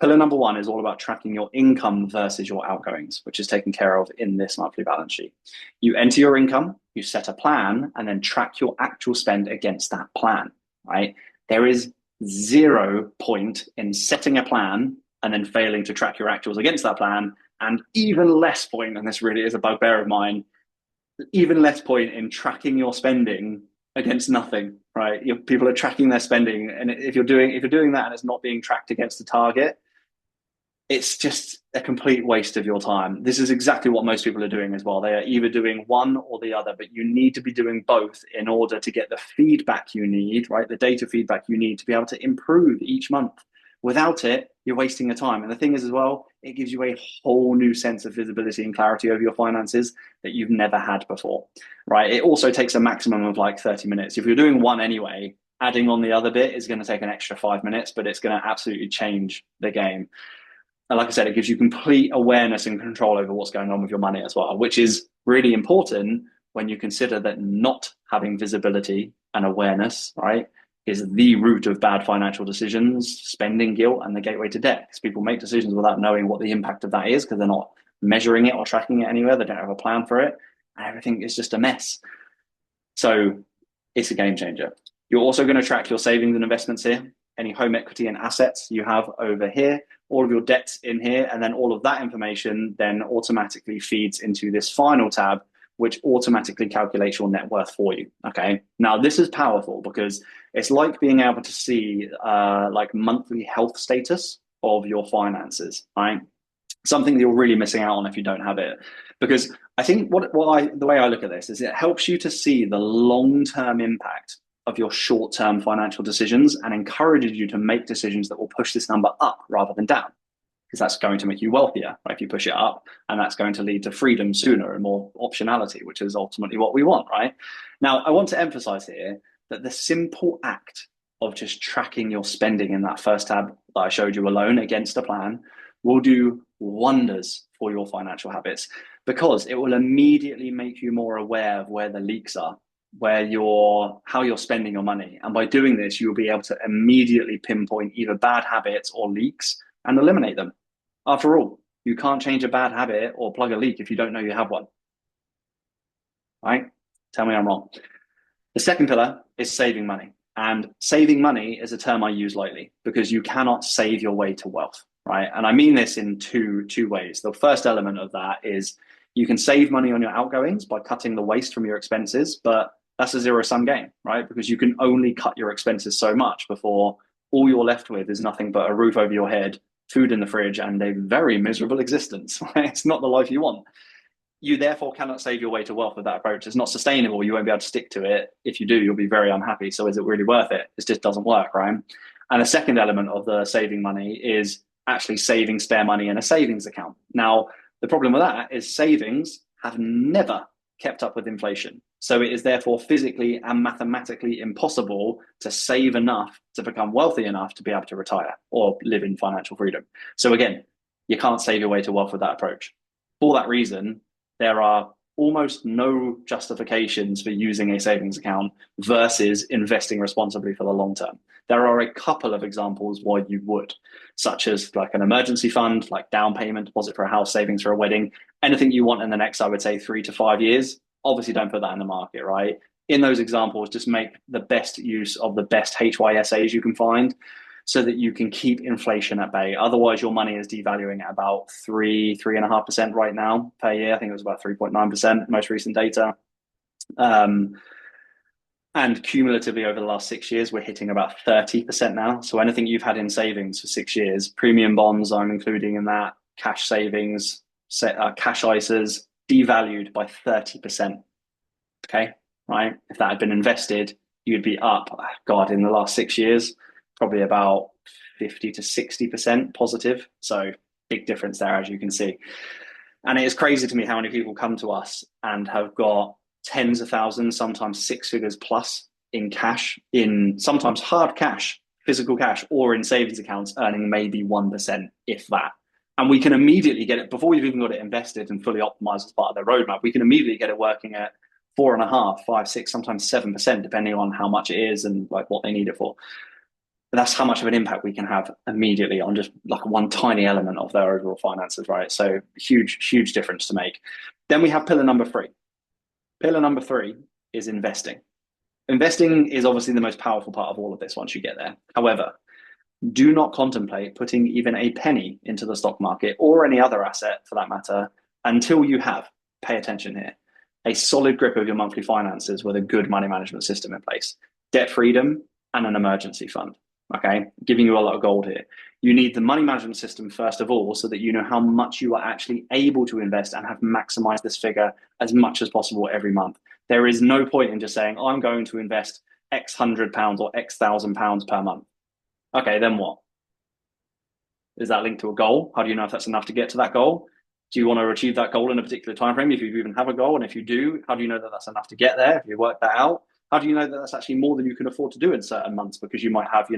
Pillar number 1 is all about tracking your income versus your outgoings, which is taken care of in this monthly balance sheet. You enter your income, you set a plan, and then track your actual spend against that plan, right? There is 0 point in setting a plan and then failing to track your actuals against that plan, and even less point, and this really is a bugbear of mine, even less point in tracking your spending against nothing, right? People are tracking their spending, and if you're doing that and it's not being tracked against the target, it's just a complete waste of your time. This is exactly what most people are doing as well. They are either doing one or the other, but you need to be doing both in order to get the feedback you need, right? The data feedback you need to be able to improve each month. Without it, you're wasting your time. And the thing is as well, it gives you a whole new sense of visibility and clarity over your finances that you've never had before, right? It also takes a maximum of like 30 minutes. If you're doing one anyway, adding on the other bit is going to take an extra 5 minutes, but it's going to absolutely change the game. And like I said, it gives you complete awareness and control over what's going on with your money as well, which is really important when you consider that not having visibility and awareness, right, is the root of bad financial decisions, spending guilt, and the gateway to debt. Because people make decisions without knowing what the impact of that is because they're not measuring it or tracking it anywhere. They don't have a plan for it. And everything is just a mess. So it's a game changer. You're also going to track your savings and investments here, any home equity and assets you have over here, all of your debts in here, and then all of that information then automatically feeds into this final tab, which automatically calculates your net worth for you, okay? Now, this is powerful because it's like being able to see like monthly health status of your finances, right? Something that you're really missing out on if you don't have it. Because I think the way I look at this is it helps you to see the long-term impact of your short-term financial decisions and encourages you to make decisions that will push this number up rather than down, because that's going to make you wealthier, right, if you push it up, and that's going to lead to freedom sooner and more optionality, which is ultimately what we want, right? Now, I want to emphasize here that the simple act of just tracking your spending in that first tab that I showed you alone against a plan will do wonders for your financial habits, because it will immediately make you more aware of where the leaks are, how you're spending your money. And by doing this, you'll be able to immediately pinpoint either bad habits or leaks and eliminate them. After all, you can't change a bad habit or plug a leak if you don't know you have one. Right? Tell me I'm wrong. The second pillar is saving money. And saving money is a term I use lightly because you cannot save your way to wealth, right? And I mean this in two ways. The first element of that is you can save money on your outgoings by cutting the waste from your expenses, but that's a zero-sum game, right? Because you can only cut your expenses so much before all you're left with is nothing but a roof over your head, food in the fridge, and a very miserable existence. Right? It's not the life you want. You therefore cannot save your way to wealth with that approach. It's not sustainable. You won't be able to stick to it. If you do, you'll be very unhappy. So is it really worth it? It just doesn't work, right? And the second element of the saving money is actually saving spare money in a savings account. Now, the problem with that is savings have never kept up with inflation. So it is therefore physically and mathematically impossible to save enough to become wealthy enough to be able to retire or live in financial freedom. So again, you can't save your way to wealth with that approach. For that reason, there are almost no justifications for using a savings account versus investing responsibly for the long term. There are a couple of examples why you would, such as like an emergency fund, like down payment, deposit for a house, savings for a wedding, anything you want in the next, I would say, 3 to 5 years. Obviously, don't put that in the market, right? In those examples, just make the best use of the best HYSAs you can find so that you can keep inflation at bay. Otherwise, your money is devaluing at about 3.5% right now per year. I think it was about 3.9%, most recent data. And cumulatively over the last 6 years, we're hitting about 30% now. So anything you've had in savings for 6 years, premium bonds I'm including in that, cash savings, cash ISAs, devalued by 30%. Okay, right? If that had been invested, you'd be up, God, in the last 6 years, probably about 50 to 60% positive. So big difference there, as you can see. And it is crazy to me how many people come to us and have got tens of thousands, sometimes 6 figures plus in cash, in sometimes hard cash, physical cash, or in savings accounts, earning maybe 1%, if that. And we can immediately get it, before we've even got it invested and fully optimized as part of their roadmap, we can immediately get it working at 4.5%, 5%, 6%, sometimes 7%, depending on how much it is and like what they need it for. But that's how much of an impact we can have immediately on just like one tiny element of their overall finances, right? So huge difference to make. Then we have pillar number 3. Pillar number 3 is investing. Investing is obviously the most powerful part of all of this once you get there. However, do not contemplate putting even a penny into the stock market or any other asset for that matter until you have, pay attention here, a solid grip of your monthly finances with a good money management system in place, debt freedom and an emergency fund. Okay, giving you a lot of gold here. You need the money management system first of all so that you know how much you are actually able to invest and have maximized this figure as much as possible every month. There is no point in just saying, I'm going to invest X £100 or X £1,000 per month. Okay, then what? Is that linked to a goal? How do you know if that's enough to get to that goal? Do you want to achieve that goal in a particular time frame? If you even have a goal, and if you do, how do you know that that's enough to get there? If you work that out, how do you know that that's actually more than you can afford to do in certain months? Because you might have,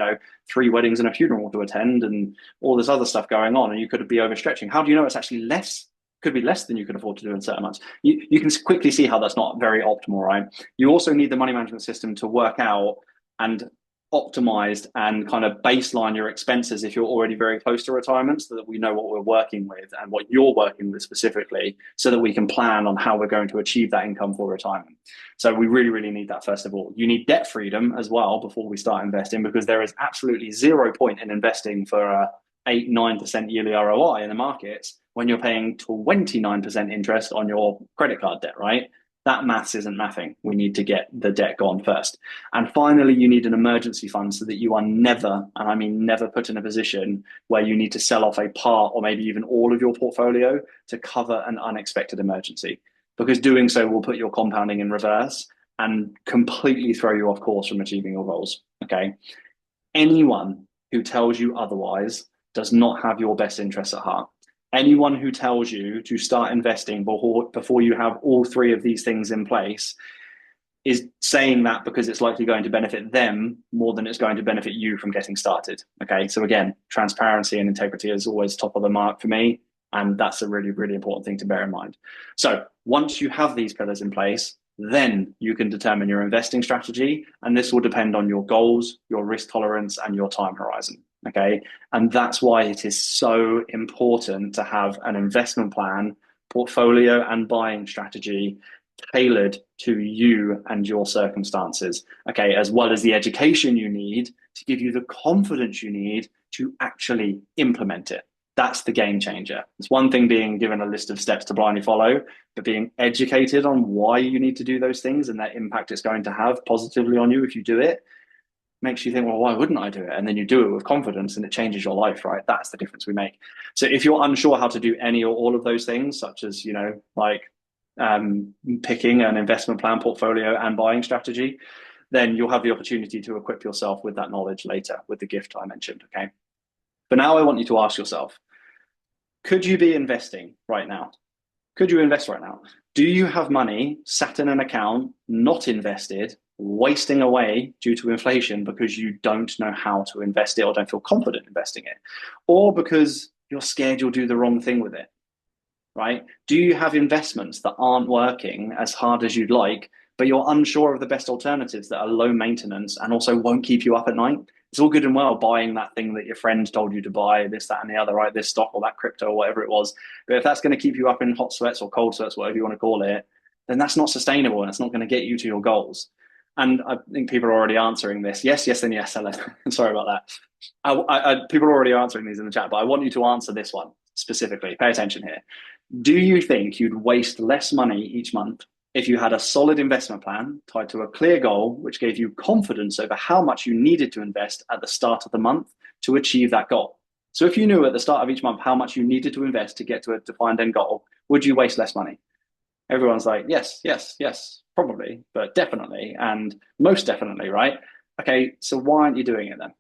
3 weddings and a funeral to attend and all this other stuff going on, and you could be overstretching. How do you know it's actually less? Could be less than you can afford to do in certain months. You can quickly see how that's not very optimal, right? You also need the money management system to work out and optimized and kind of baseline your expenses if you're already very close to retirement, so that we know what we're working with and what you're working with specifically, so that we can plan on how we're going to achieve that income for retirement. So we really need that first of all. You need debt freedom as well before we start investing, because there is absolutely 0 point in investing for a 8-9% yearly ROI in the markets when you're paying 29% interest on your credit card debt, right? That maths isn't mathing. We need to get the debt gone first. And finally, you need an emergency fund so that you are never, and I mean never, put in a position where you need to sell off a part or maybe even all of your portfolio to cover an unexpected emergency. Because doing so will put your compounding in reverse and completely throw you off course from achieving your goals, okay? Anyone who tells you otherwise does not have your best interests at heart. Anyone who tells you to start investing before you have all 3 of these things in place is saying that because it's likely going to benefit them more than it's going to benefit you from getting started. Okay, so again, transparency and integrity is always top of the mark for me. And that's a really important thing to bear in mind. So once you have these pillars in place, then you can determine your investing strategy. And this will depend on your goals, your risk tolerance, and your time horizon. Okay. And that's why it is so important to have an investment plan, portfolio, and buying strategy tailored to you and your circumstances. Okay. As well as the education you need to give you the confidence you need to actually implement it. That's the game changer. It's one thing being given a list of steps to blindly follow, but being educated on why you need to do those things and that impact it's going to have positively on you if you do it makes you think, well, why wouldn't I do it? And then you do it with confidence and it changes your life, right? That's the difference we make. So if you're unsure how to do any or all of those things, such as, like picking an investment plan, portfolio, and buying strategy, then you'll have the opportunity to equip yourself with that knowledge later with the gift I mentioned, okay? But now I want you to ask yourself, could you be investing right now? Could you invest right now? Do you have money sat in an account, not invested, wasting away due to inflation because you don't know how to invest it or don't feel confident investing it? Or because you're scared you'll do the wrong thing with it, right? Do you have investments that aren't working as hard as you'd like, but you're unsure of the best alternatives that are low maintenance and also won't keep you up at night? It's all good and well buying that thing that your friend told you to buy, this, that, and the other, right? This stock or that crypto or whatever it was. But if that's going to keep you up in hot sweats or cold sweats, whatever you want to call it, then that's not sustainable and it's not going to get you to your goals. And I think people are already answering this. Yes, and yes, Ellen. Sorry about that. People are already answering these in the chat, but I want you to answer this one specifically. Pay attention here. Do you think you'd waste less money each month if you had a solid investment plan tied to a clear goal, which gave you confidence over how much you needed to invest at the start of the month to achieve that goal? So if you knew at the start of each month how much you needed to invest to get to a defined end goal, would you waste less money? Everyone's like, yes, probably, but definitely, and most definitely, right? Okay, so why aren't you doing it then?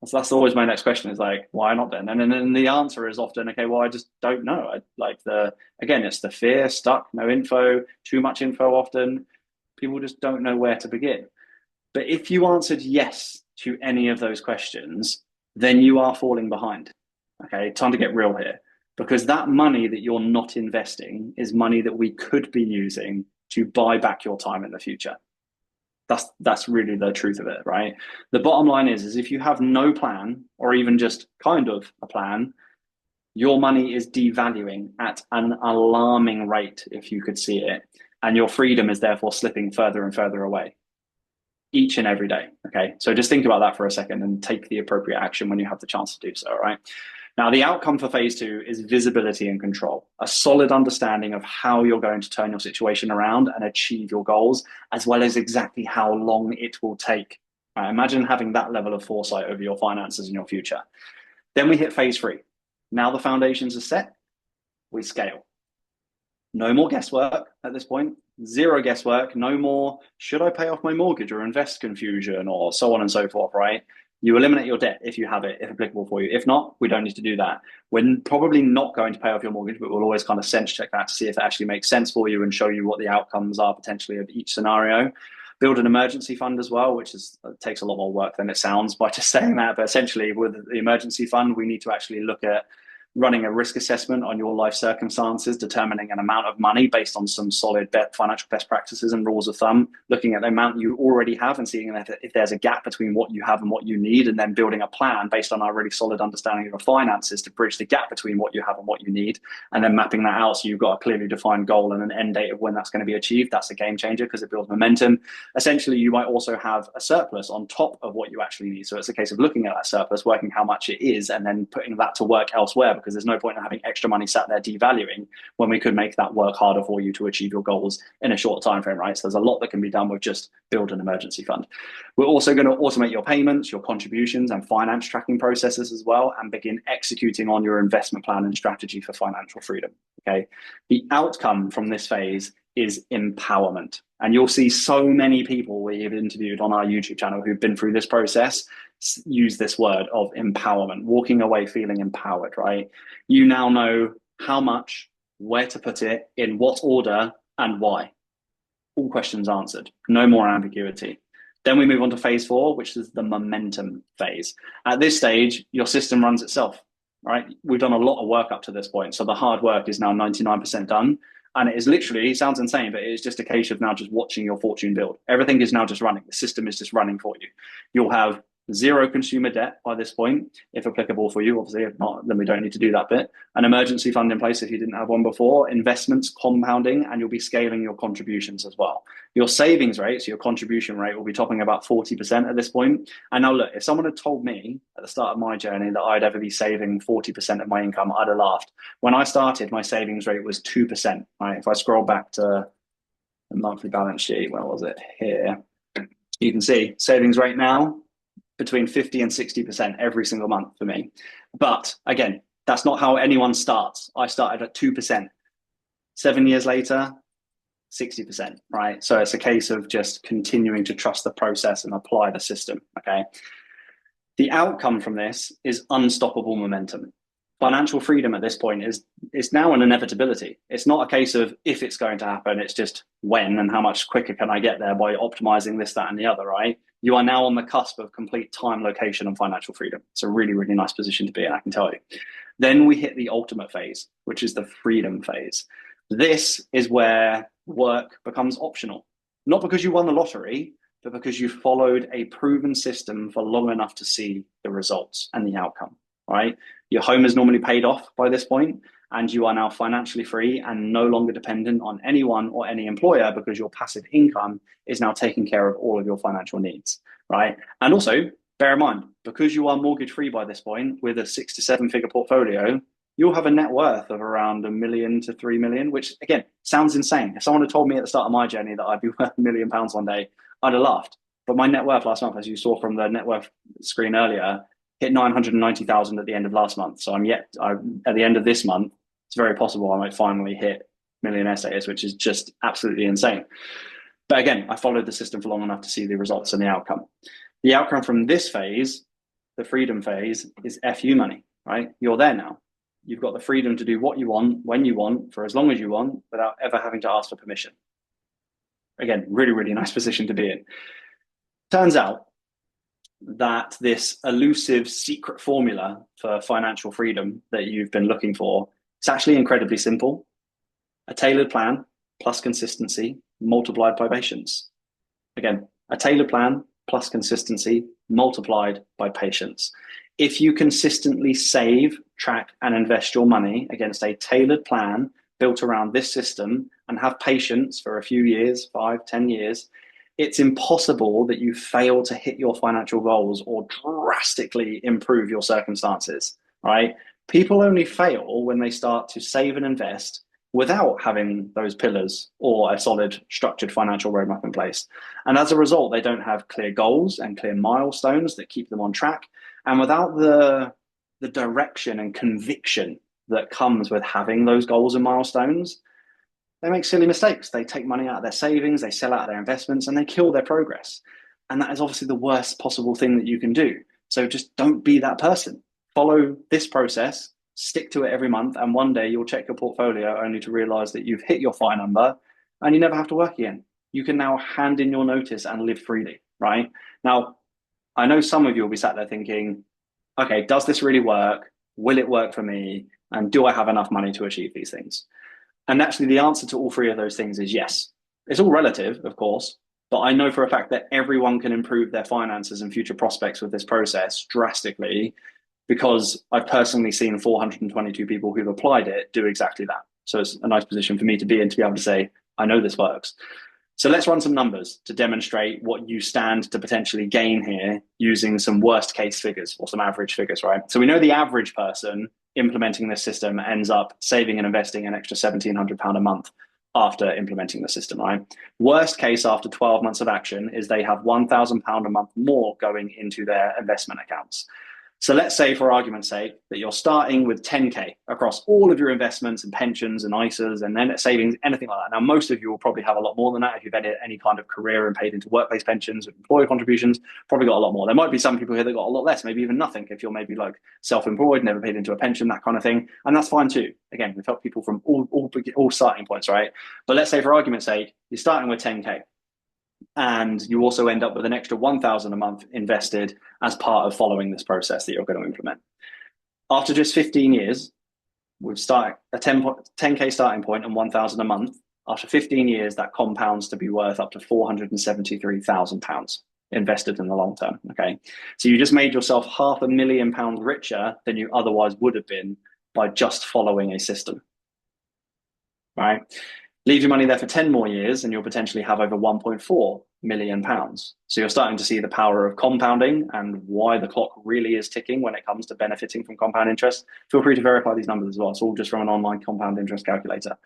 So that's always my next question, is like, why not then? And then the answer is often, okay, well, I just don't know. Again, it's the fear, stuck, no info, too much info often. People just don't know where to begin. But if you answered yes to any of those questions, then you are falling behind. Okay, time to get real here, because that money that you're not investing is money that we could be using to buy back your time in the future. That's really the truth of it, right? The bottom line is if you have no plan or even just kind of a plan, your money is devaluing at an alarming rate, if you could see it, and your freedom is therefore slipping further and further away each and every day. Okay, so just think about that for a second and take the appropriate action when you have the chance to do so. All right. Now, the outcome for phase 2 is visibility and control, a solid understanding of how you're going to turn your situation around and achieve your goals, as well as exactly how long it will take. Imagine having that level of foresight over your finances and your future. Then we hit phase 3. Now the foundations are set, we scale. No more guesswork at this point, zero guesswork, no more, should I pay off my mortgage or invest confusion or so on and so forth, right? You eliminate your debt if you have it, if applicable for you. If not, we don't need to do that. We're probably not going to pay off your mortgage, but we'll always kind of sense check that to see if it actually makes sense for you and show you what the outcomes are potentially of each scenario. Build an emergency fund as well, which takes a lot more work than it sounds by just saying that. But essentially, with the emergency fund, we need to actually look at running a risk assessment on your life circumstances, determining an amount of money based on some solid financial best practices and rules of thumb, looking at the amount you already have and seeing if there's a gap between what you have and what you need, and then building a plan based on our really solid understanding of your finances to bridge the gap between what you have and what you need, and then mapping that out so you've got a clearly defined goal and an end date of when that's going to be achieved. That's a game changer because it builds momentum. Essentially, you might also have a surplus on top of what you actually need. So it's a case of looking at that surplus, working how much it is, and then putting that to work elsewhere, because there's no point in having extra money sat there devaluing when we could make that work harder for you to achieve your goals in a short time frame, right? So there's a lot that can be done with just build an emergency fund. We're also going to automate your payments, your contributions, and finance tracking processes as well, and begin executing on your investment plan and strategy for financial freedom. Okay. The outcome from this phase is empowerment. And you'll see so many people we have interviewed on our YouTube channel who've been through this process use this word of empowerment, walking away feeling empowered, right? You now know how much, where to put it, in what order, and why. All questions answered. No more ambiguity. Then we move on to phase 4, which is the momentum phase. At this stage, your system runs itself, right? We've done a lot of work up to this point. So the hard work is now 99% done. And it is literally, it sounds insane, but it is just a case of now just watching your fortune build. Everything is now just running. The system is just running for you. You'll have zero consumer debt by this point, if applicable for you. Obviously, if not, then we don't need to do that bit. An emergency fund in place if you didn't have one before, investments compounding, and you'll be scaling your contributions as well. Your savings rate, so your contribution rate, will be topping about 40% at this point. And now look, if someone had told me at the start of my journey that I'd ever be saving 40% of my income, I'd have laughed. When I started, my savings rate was 2%, right? If I scroll back to the monthly balance sheet, where was it? Here. You can see savings rate now, between 50 and 60% every single month for me. But again, that's not how anyone starts. I started at 2%. 7 years later, 60%, right? So it's a case of just continuing to trust the process and apply the system, okay? The outcome from this is unstoppable momentum. Financial freedom at this point is now an inevitability. It's not a case of if it's going to happen, it's just when and how much quicker can I get there by optimizing this, that, and the other, right? You are now on the cusp of complete time, location, and financial freedom. It's a really, really nice position to be in, I can tell you. Then we hit the ultimate phase, which is the freedom phase. This is where work becomes optional, not because you won the lottery, but because you followed a proven system for long enough to see the results and the outcome, right? Your home is normally paid off by this point, and you are now financially free and no longer dependent on anyone or any employer because your passive income is now taking care of all of your financial needs, right? And also, bear in mind, because you are mortgage free by this point with a 6 to 7 figure portfolio, you'll have a net worth of around £1 million to £3 million, which again, sounds insane. If someone had told me at the start of my journey that I'd be worth £1 million one day, I'd have laughed. But my net worth last month, as you saw from the net worth screen earlier, hit 990,000 at the end of last month. So at the end of this month, it's very possible I might finally hit millionaire status, which is just absolutely insane. But again, I followed the system for long enough to see the results and the outcome. The outcome from this phase, the freedom phase, is FU money, right? You're there now. You've got the freedom to do what you want, when you want, for as long as you want, without ever having to ask for permission. Again, really, really nice position to be in. Turns out that this elusive secret formula for financial freedom that you've been looking for, it's actually incredibly simple. A tailored plan plus consistency multiplied by patience. Again, a tailored plan plus consistency multiplied by patience. If you consistently save, track, and invest your money against a tailored plan built around this system and have patience for a few years, 5, 10 years, it's impossible that you fail to hit your financial goals or drastically improve your circumstances, right? People only fail when they start to save and invest without having those pillars or a solid structured financial roadmap in place. And as a result, they don't have clear goals and clear milestones that keep them on track. And without the direction and conviction that comes with having those goals and milestones, they make silly mistakes. They take money out of their savings, they sell out their investments, and they kill their progress. And that is obviously the worst possible thing that you can do. So just don't be that person. Follow this process, stick to it every month, and one day you'll check your portfolio only to realize that you've hit your FI number and you never have to work again. You can now hand in your notice and live freely, right? Now, I know some of you will be sat there thinking, okay, does this really work? Will it work for me? And do I have enough money to achieve these things? And actually, the answer to all three of those things is yes. It's all relative, of course, but I know for a fact that everyone can improve their finances and future prospects with this process drastically, because I've personally seen 422 people who've applied it do exactly that. So it's a nice position for me to be in, to be able to say, I know this works. So let's run some numbers to demonstrate what you stand to potentially gain here using some worst case figures or some average figures, right? So we know the average person implementing this system ends up saving and investing an extra £1,700 a month after implementing the system, right? Worst case after 12 months of action is they have £1,000 a month more going into their investment accounts. So let's say, for argument's sake, that you're starting with 10K across all of your investments and pensions and ISAs and then savings, anything like that. Now, most of you will probably have a lot more than that. If you've had any kind of career and paid into workplace pensions and employer contributions, probably got a lot more. There might be some people here that got a lot less, maybe even nothing. If you're maybe like self-employed, never paid into a pension, that kind of thing. And that's fine too. Again, we've helped people from all starting points, right? But let's say, for argument's sake, you're starting with 10K. And you also end up with an extra 1,000 a month invested as part of following this process that you're going to implement. After just 15 years, we've started a 10K starting point and 1,000 a month. After 15 years, that compounds to be worth up to £473,000. invested in the long term. Okay. So you just made yourself £500,000 richer than you otherwise would have been by just following a system. Right? Leave your money there for 10 more years and you'll potentially have over £1.4 million. So you're starting to see the power of compounding and why the clock really is ticking when it comes to benefiting from compound interest. Feel free to verify these numbers as well. It's all just from an online compound interest calculator.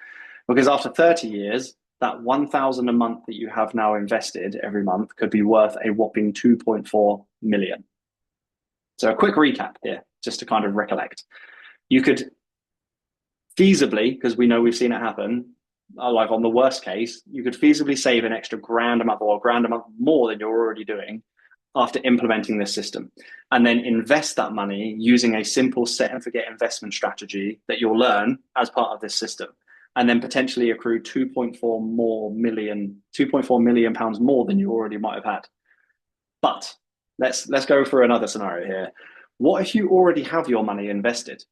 Because after 30 years, that 1,000 a month that you have now invested every month could be worth a whopping 2.4 million. So a quick recap here, just to kind of recollect. You could feasibly, because we know we've seen it happen, like on the worst case, you could feasibly save an extra £1,000 a month or £1,000 a month more than you're already doing after implementing this system, and then invest that money using a simple set and forget investment strategy that you'll learn as part of this system, and then potentially accrue 2.4 million pounds more than you already might have had. But let's go for another scenario here. What if you already have your money invested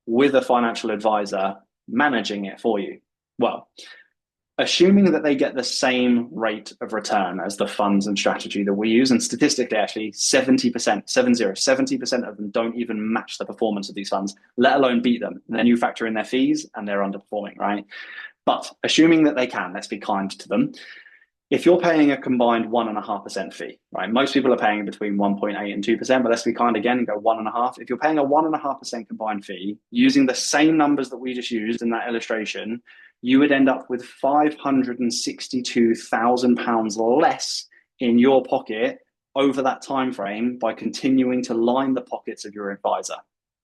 with a financial advisor managing it for you? Well, assuming that they get the same rate of return as the funds and strategy that we use, and statistically, actually, 70% of them don't even match the performance of these funds, let alone beat them. And then you factor in their fees and they're underperforming, right? But assuming that they can, let's be kind to them. If you're paying a combined 1.5% fee, right? Most people are paying between 1.8 and 2%, but let's be kind again and go 1.5. If you're paying a 1.5% combined fee, using the same numbers that we just used in that illustration, you would end up with £562,000 less in your pocket over that time frame by continuing to line the pockets of your advisor.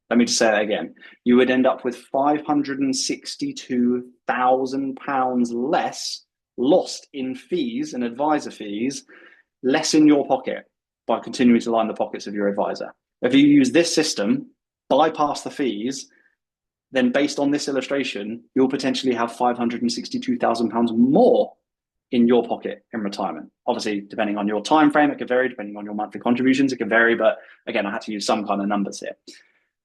Let me just say that again. You would end up with £562,000 less lost in fees and advisor fees, less in your pocket by continuing to line the pockets of your advisor. If you use this system, bypass the fees, then based on this illustration, you'll potentially have £562,000 more in your pocket in retirement. Obviously, depending on your time frame, it could vary. Depending on your monthly contributions, it can vary. But again, I had to use some kind of numbers here.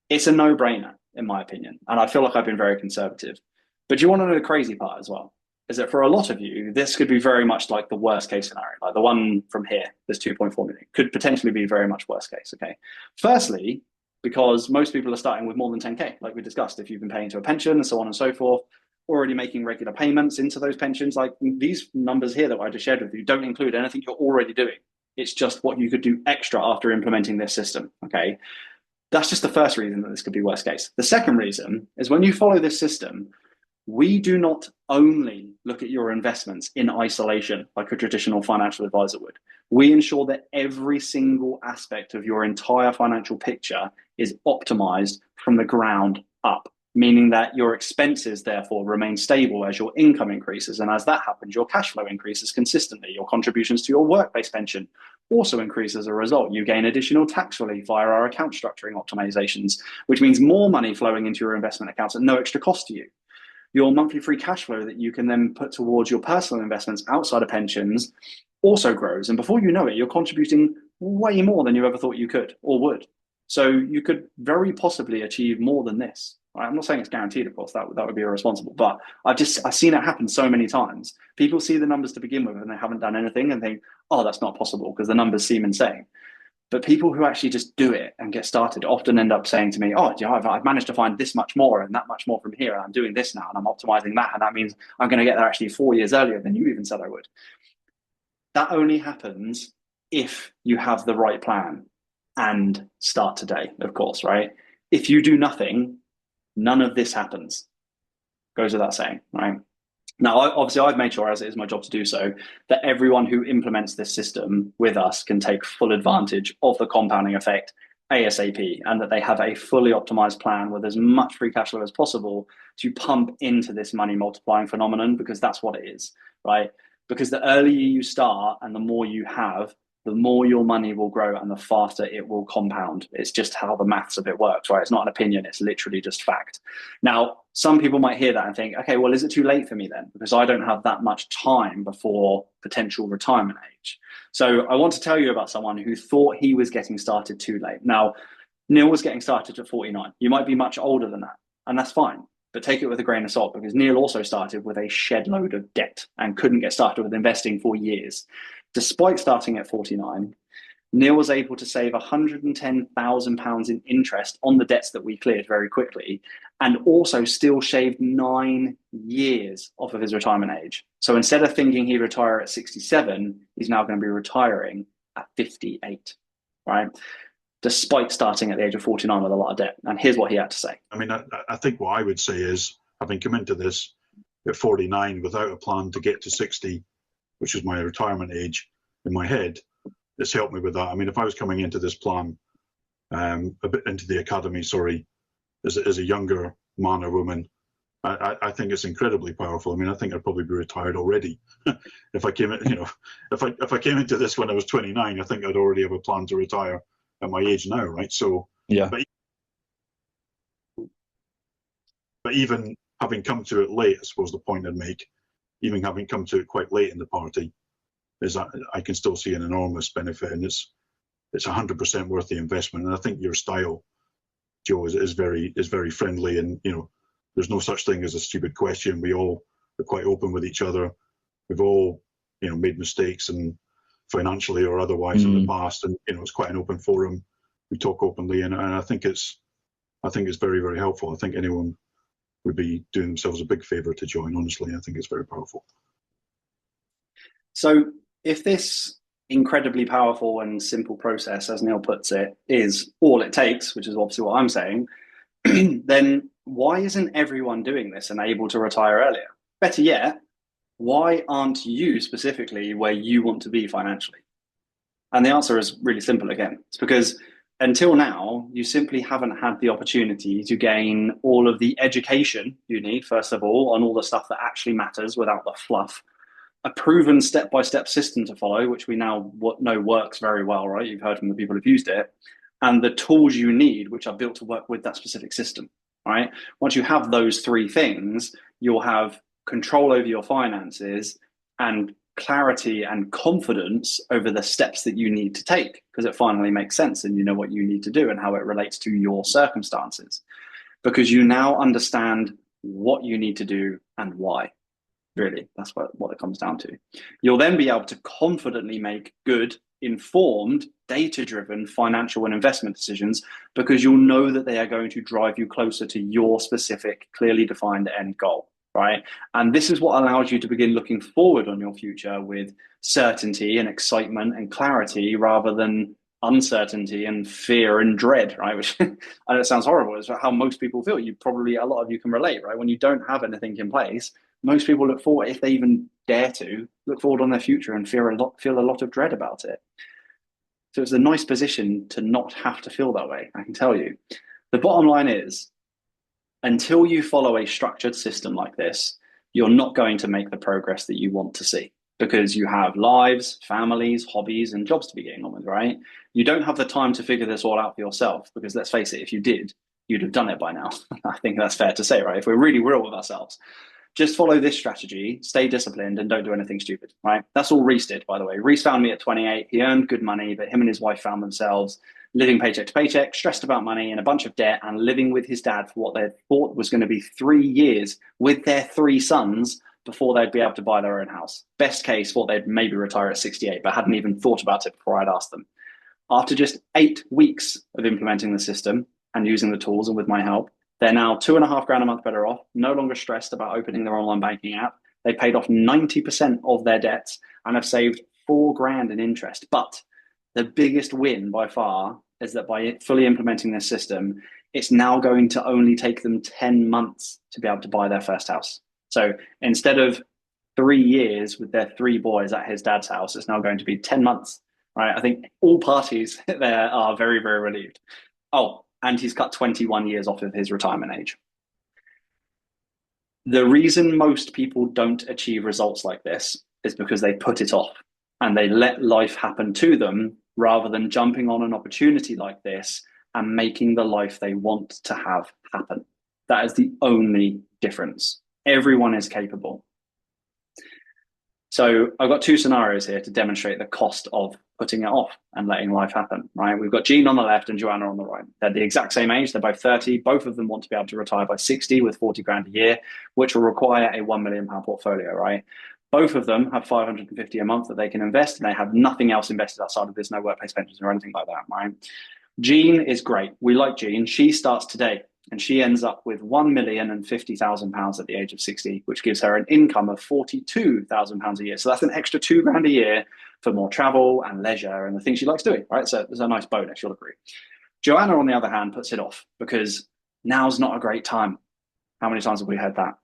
It's a no-brainer, in my opinion. And I feel like I've been very conservative. But you want to know the crazy part as well, is that for a lot of you, this could be very much like the worst case scenario. Like the one from here, this 2.4 million, could potentially be very much worst case, okay? Firstly, because most people are starting with more than 10K, like we discussed. If you've been paying to a pension and so on and so forth, already making regular payments into those pensions, like these numbers here that I just shared with you don't include anything you're already doing. It's just what you could do extra after implementing this system, okay? That's just the first reason that this could be worst case. The second reason is when you follow this system, we do not only look at your investments in isolation like a traditional financial advisor would. We ensure that every single aspect of your entire financial picture is optimized from the ground up, meaning that your expenses therefore remain stable as your income increases. And as that happens, your cash flow increases consistently. Your contributions to your work-based pension also increase as a result. You gain additional tax relief via our account structuring optimizations, which means more money flowing into your investment accounts at no extra cost to you. Your monthly free cash flow that you can then put towards your personal investments outside of pensions also grows. And before you know it, you're contributing way more than you ever thought you could or would. So you could very possibly achieve more than this. Right? I'm not saying it's guaranteed, of course, that would be irresponsible, but I've seen it happen so many times. People see the numbers to begin with and they haven't done anything and think, oh, that's not possible because the numbers seem insane. But people who actually just do it and get started often end up saying to me, oh, I've managed to find this much more and that much more from here. And I'm doing this now and I'm optimizing that. And that means I'm going to get there actually 4 years earlier than you even said I would. That only happens if you have the right plan and start today, of course, right? If you do nothing, none of this happens. Goes without saying, right? Now, obviously, I've made sure, as it is my job to do so, that everyone who implements this system with us can take full advantage of the compounding effect ASAP, and that they have a fully optimized plan with as much free cash flow as possible to pump into this money multiplying phenomenon, because that's what it is, right? Because the earlier you start and the more you have, the more your money will grow and the faster it will compound. It's just how the maths of it works, right? It's not an opinion, it's literally just fact. Now, some people might hear that and think, okay, well, is it too late for me then? Because I don't have that much time before potential retirement age. So I want to tell you about someone who thought he was getting started too late. Now, Neil was getting started at 49. You might be much older than that, and that's fine. But take it with a grain of salt, because Neil also started with a shed load of debt and couldn't get started with investing for years. Despite starting at 49, Neil was able to save £110,000 in interest on the debts that we cleared very quickly, and also still shaved 9 years off of his retirement age. So instead of thinking he'd retire at 67, he's now going to be retiring at 58, right? Despite starting at the age of 49 with a lot of debt. And here's what he had to say. I mean, I think what I would say is, having come into this at 49 without a plan to get to 60, which is my retirement age in my head, it's helped me with that. I mean, if I was coming into this plan, a bit into the academy, sorry, as a younger man or woman, I think it's incredibly powerful. I mean, I think I'd probably be retired already if I came, if I came into this when I was 29. I think I'd already have a plan to retire at my age now, right? So yeah. But even having come to it late, I suppose the point I'd make, even having come to it quite late in the party, is that I can still see an enormous benefit, and it's 100% worth the investment. And I think your style, Joe, is very friendly, and there's no such thing as a stupid question. We all are quite open with each other. We've all made mistakes, and financially or otherwise in the past, and it's quite an open forum. We talk openly, and I think it's very, very helpful. I think anyone would be doing themselves a big favor to join. Honestly, I think it's very powerful. So if this incredibly powerful and simple process, as Neil puts it, is all it takes, which is obviously what I'm saying, then why isn't everyone doing this and able to retire earlier? Better yet, why aren't you specifically where you want to be financially? And the answer is really simple again. It's because until now, you simply haven't had the opportunity to gain all of the education you need, first of all, on all the stuff that actually matters without the fluff, a proven step-by-step system to follow, which we now know works very well, right? You've heard from the people who've used it, and the tools you need, which are built to work with that specific system, right? Once you have those three things, you'll have control over your finances and clarity and confidence over the steps that you need to take, because it finally makes sense and you know what you need to do and how it relates to your circumstances, because you now understand what you need to do and why. Really, that's what it comes down to. You'll then be able to confidently make good, informed, data-driven financial and investment decisions, because you'll know that they are going to drive you closer to your specific, clearly defined end goal, right? And this is what allows you to begin looking forward on your future with certainty and excitement and clarity, rather than uncertainty and fear and dread, right? Which I know it sounds horrible. It's how most people feel. A lot of you can relate, right? When you don't have anything in place, most people look forward, if they even dare to, look forward on their future and feel a lot of dread about it. So it's a nice position to not have to feel that way, I can tell you. The bottom line is, until you follow a structured system like this, you're not going to make the progress that you want to see, because you have lives, families, hobbies, and jobs to be getting on with, right? You don't have the time to figure this all out for yourself, because let's face it, if you did, you'd have done it by now. I think that's fair to say, right? If we're really real with ourselves. Just follow this strategy, stay disciplined, and don't do anything stupid, right? That's all Reese did, by the way. Reese found me at 28. He earned good money, but him and his wife found themselves living paycheck to paycheck, stressed about money and a bunch of debt, and living with his dad for what they thought was going to be 3 years with their 3 sons before they'd be able to buy their own house. Best case, thought they'd maybe retire at 68, but hadn't even thought about it before I'd asked them. After just 8 weeks of implementing the system and using the tools, and with my help, they're now $2,500 a month better off, no longer stressed about opening their online banking app. They paid off 90% of their debts and have saved $4,000 in interest. But the biggest win by far is that by fully implementing this system, it's now going to only take them 10 months to be able to buy their first house. So instead of 3 years with their 3 boys at his dad's house, it's now going to be 10 months, right? I think all parties there are very, very relieved. Oh, and he's cut 21 years off of his retirement age. The reason most people don't achieve results like this is because they put it off and they let life happen to them, rather than jumping on an opportunity like this and making the life they want to have happen. That is the only difference. Everyone is capable. So I've got 2 scenarios here to demonstrate the cost of putting it off and letting life happen, right? We've got Jean on the left and Joanna on the right. They're the exact same age. They're both 30. Both of them want to be able to retire by 60 with 40 grand a year, which will require a £1 million portfolio, right? Both of them have $550 a month that they can invest, and they have nothing else invested outside of this, no workplace pensions or anything like that, right? Jean is great. We like Jean. She starts today, and she ends up with £1,050,000 at the age of 60, which gives her an income of £42,000 a year. So that's an extra £2,000 a year for more travel and leisure and the things she likes doing, right? So there's a nice bonus, you'll agree. Joanna, on the other hand, puts it off because now's not a great time. How many times have we heard that?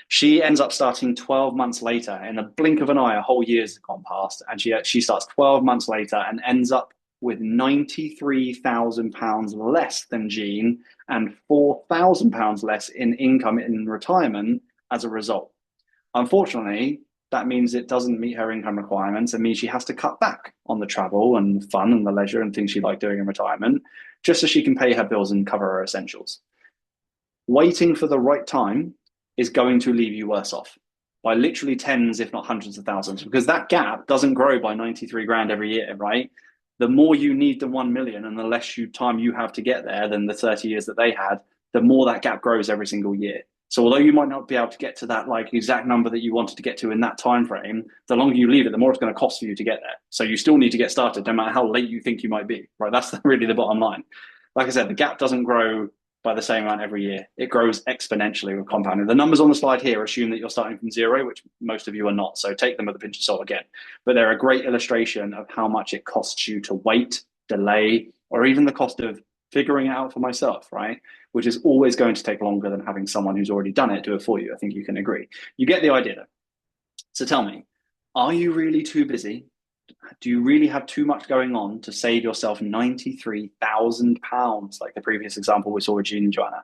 She ends up starting 12 months later. In the blink of an eye, a whole year's gone past, and she starts 12 months later and ends up with £93,000 less than Jean and £4,000 less in income in retirement as a result. Unfortunately, that means it doesn't meet her income requirements. It means she has to cut back on the travel and the fun and the leisure and things she likes doing in retirement, just so she can pay her bills and cover her essentials. Waiting for the right time is going to leave you worse off by literally tens, if not hundreds of thousands, because that gap doesn't grow by 93 grand every year, right? The more you need than 1 million and the less time you have to get there than the 30 years that they had, the more that gap grows every single year. So although you might not be able to get to that like exact number that you wanted to get to in that time frame, the longer you leave it, the more it's going to cost for you to get there. So you still need to get started no matter how late you think you might be, right? That's really the bottom line. Like I said, the gap doesn't grow by the same amount every year. It grows exponentially with compounding. The numbers on the slide here assume that you're starting from zero, which most of you are not. So take them with a pinch of salt again. But they're a great illustration of how much it costs you to wait, delay, or even the cost of figuring it out for myself, right? Which is always going to take longer than having someone who's already done it do it for you. I think you can agree. You get the idea though. So tell me, are you really too busy? Do you really have too much going on to save yourself £93,000, like the previous example we saw with Jean and Joanna?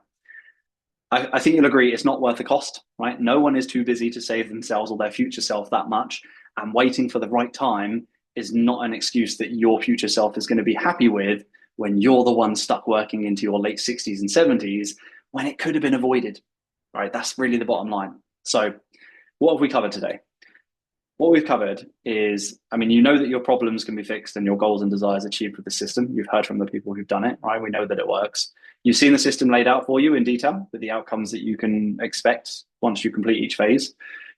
I think you'll agree it's not worth the cost, right? No one is too busy to save themselves or their future self that much, and waiting for the right time is not an excuse that your future self is going to be happy with when you're the one stuck working into your late 60s and 70s when it could have been avoided, right? That's really the bottom line. So what have we covered today? What we've covered is, I mean, you know that your problems can be fixed and your goals and desires achieved with the system. You've heard from the people who've done it, right? We know that it works. You've seen the system laid out for you in detail with the outcomes that you can expect once you complete each phase.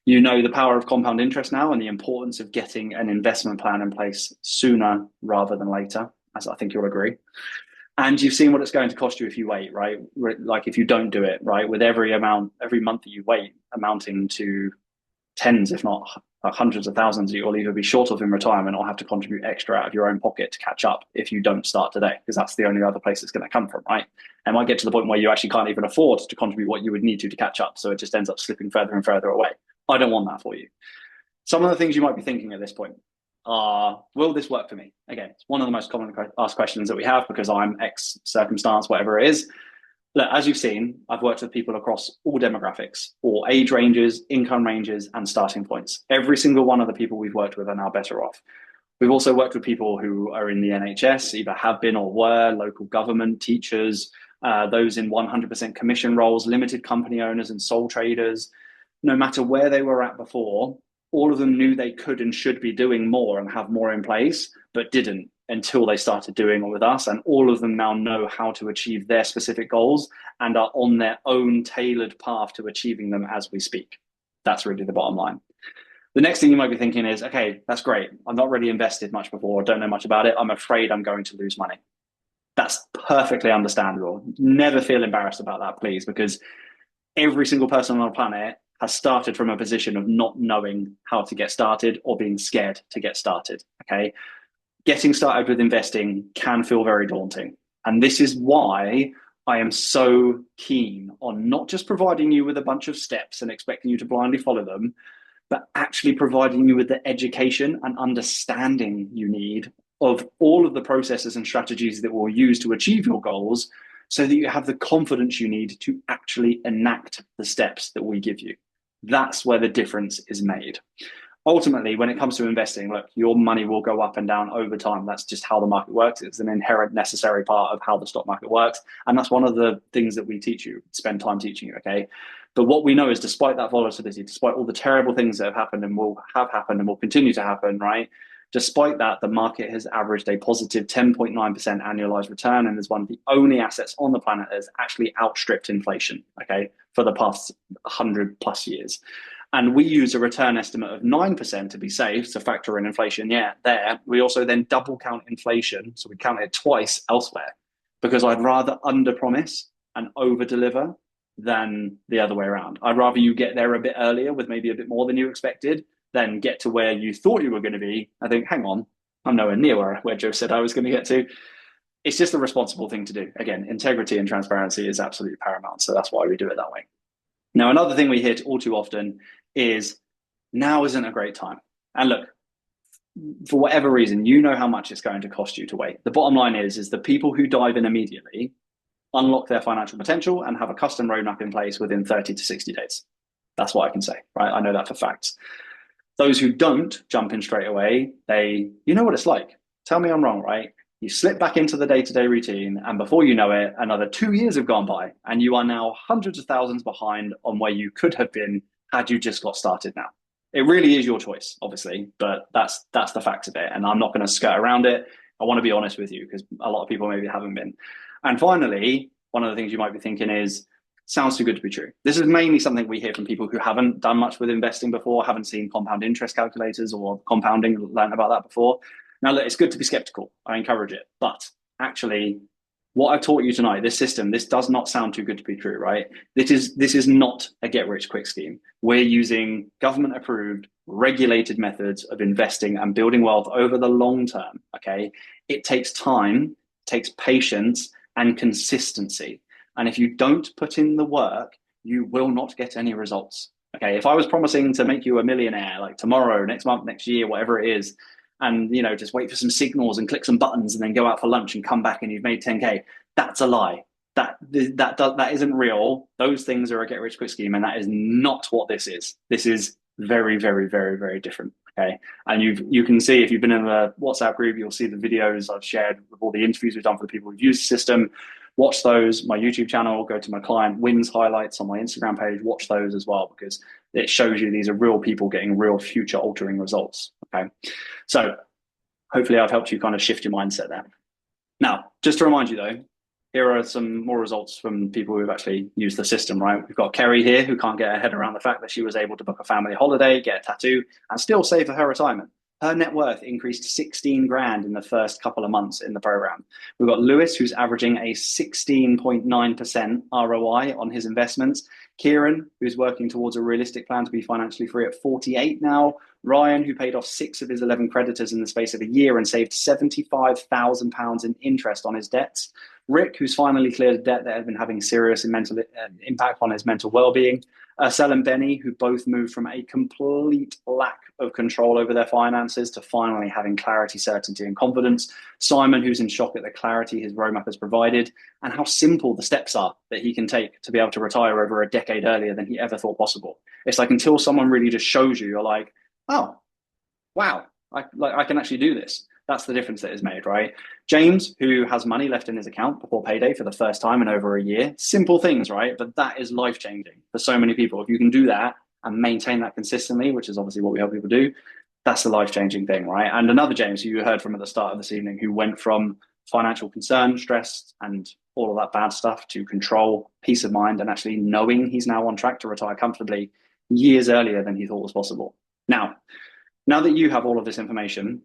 You know the power of compound interest now and the importance of getting an investment plan in place sooner rather than later, as I think you'll agree. And you've seen what it's going to cost you if you wait, right? Like if you don't do it, right? With every month that you wait amounting to tens, if not hundreds of thousands, that you'll either be short of in retirement or have to contribute extra out of your own pocket to catch up if you don't start today, because that's the only other place it's going to come from, right? And might get to the point where you actually can't even afford to contribute what you would need to catch up. So it just ends up slipping further and further away. I don't want that for you. Some of the things you might be thinking at this point are, will this work for me? Again, it's one of the most commonly asked questions that we have because I'm X circumstance, whatever it is. Look, as you've seen, I've worked with people across all demographics, all age ranges, income ranges, and starting points. Every single one of the people we've worked with are now better off. We've also worked with people who are in the NHS, either have been or were, local government, teachers, those in 100% commission roles, limited company owners and sole traders. No matter where they were at before, all of them knew they could and should be doing more and have more in place, but didn't until they started doing it with us. And all of them now know how to achieve their specific goals and are on their own tailored path to achieving them as we speak. That's really the bottom line. The next thing you might be thinking is, okay, that's great. I'm not really invested much before, don't know much about it. I'm afraid I'm going to lose money. That's perfectly understandable. Never feel embarrassed about that, please, because every single person on the planet has started from a position of not knowing how to get started or being scared to get started, okay? Getting started with investing can feel very daunting. And this is why I am so keen on not just providing you with a bunch of steps and expecting you to blindly follow them, but actually providing you with the education and understanding you need of all of the processes and strategies that we'll use to achieve your goals so that you have the confidence you need to actually enact the steps that we give you. That's where the difference is made. Ultimately, when it comes to investing, look, your money will go up and down over time. That's just how the market works. It's an inherent necessary part of how the stock market works. And that's one of the things that we teach you, spend time teaching you, okay? But what we know is despite that volatility, despite all the terrible things that have happened and will have happened and will continue to happen, right? Despite that, the market has averaged a positive 10.9% annualized return and is one of the only assets on the planet that has actually outstripped inflation, okay, for the past 100 plus years. And we use a return estimate of 9% to be safe, to factor in inflation. Yeah, there. We also then double count inflation. So we count it twice elsewhere, because I'd rather under promise and over deliver than the other way around. I'd rather you get there a bit earlier with maybe a bit more than you expected than get to where you thought you were going to be. I think, hang on, I'm nowhere near where Joe said I was going to get to. It's just a responsible thing to do. Again, integrity and transparency is absolutely paramount. So that's why we do it that way. Now, another thing we hear all too often is now isn't a great time. And look, for whatever reason, you know how much it's going to cost you to wait. The bottom line is the people who dive in immediately unlock their financial potential and have a custom roadmap in place within 30 to 60 days. That's what I can say, right? I know that for facts. Those who don't jump in straight away, you know what it's like. Tell me I'm wrong, right? You slip back into the day-to-day routine, and before you know it, another 2 years have gone by, and you are now hundreds of thousands behind on where you could have been had you just got started now. It really is your choice, obviously, but that's the facts of it, and I'm not going to skirt around it. I want to be honest with you, because a lot of people maybe haven't been. And finally, one of the things you might be thinking is, sounds too good to be true. This is mainly something we hear from people who haven't done much with investing before, haven't seen compound interest calculators or compounding, learned about that before. Now, look, it's good to be skeptical. I encourage it. But actually, what I've taught you tonight, this system, this does not sound too good to be true, right? This is not a get-rich-quick scheme. We're using government-approved, regulated methods of investing and building wealth over the long term, okay? It takes time, takes patience, and consistency. And if you don't put in the work, you will not get any results, okay? If I was promising to make you a millionaire, like tomorrow, next month, next year, whatever it is, and just wait for some signals and click some buttons and then go out for lunch and come back and you've made 10K, that's a lie. That isn't real. Those things are a get rich quick scheme, and that is not what this is. This is very, very, very, very different. Okay, and you can see, if you've been in the WhatsApp group, you'll see the videos I've shared with all the interviews we've done for the people who've used the system. Watch those. My YouTube channel, go to my client wins highlights on my Instagram page. Watch those as well, because it shows you these are real people getting real future altering results. Okay, so hopefully I've helped you kind of shift your mindset there. Now, just to remind you though, here are some more results from people who've actually used the system, right? We've got Kerry here, who can't get her head around the fact that she was able to book a family holiday, get a tattoo, and still save for her retirement. Her net worth increased 16 grand in the first couple of months in the program. We've got Lewis, who's averaging a 16.9% ROI on his investments. Kieran, who's working towards a realistic plan to be financially free at 48 now. Ryan, who paid off 6 of his 11 creditors in the space of a year and saved £75,000 in interest on his debts. Rick, who's finally cleared a debt that had been having serious mental impact on his mental well-being. Ursel and Benny, who both moved from a complete lack of control over their finances to finally having clarity, certainty, and confidence. Simon, who's in shock at the clarity his roadmap has provided and how simple the steps are that he can take to be able to retire over a decade earlier than he ever thought possible. It's like, until someone really just shows you, you're like, oh, wow, I can actually do this. That's the difference that is made, right? James, who has money left in his account before payday for the first time in over a year. Simple things, right? But that is life-changing for so many people. If you can do that and maintain that consistently, which is obviously what we help people do, that's a life-changing thing, right? And another James, who you heard from at the start of this evening, who went from financial concern, stress, and all of that bad stuff to control, peace of mind, and actually knowing he's now on track to retire comfortably years earlier than he thought was possible. Now that you have all of this information,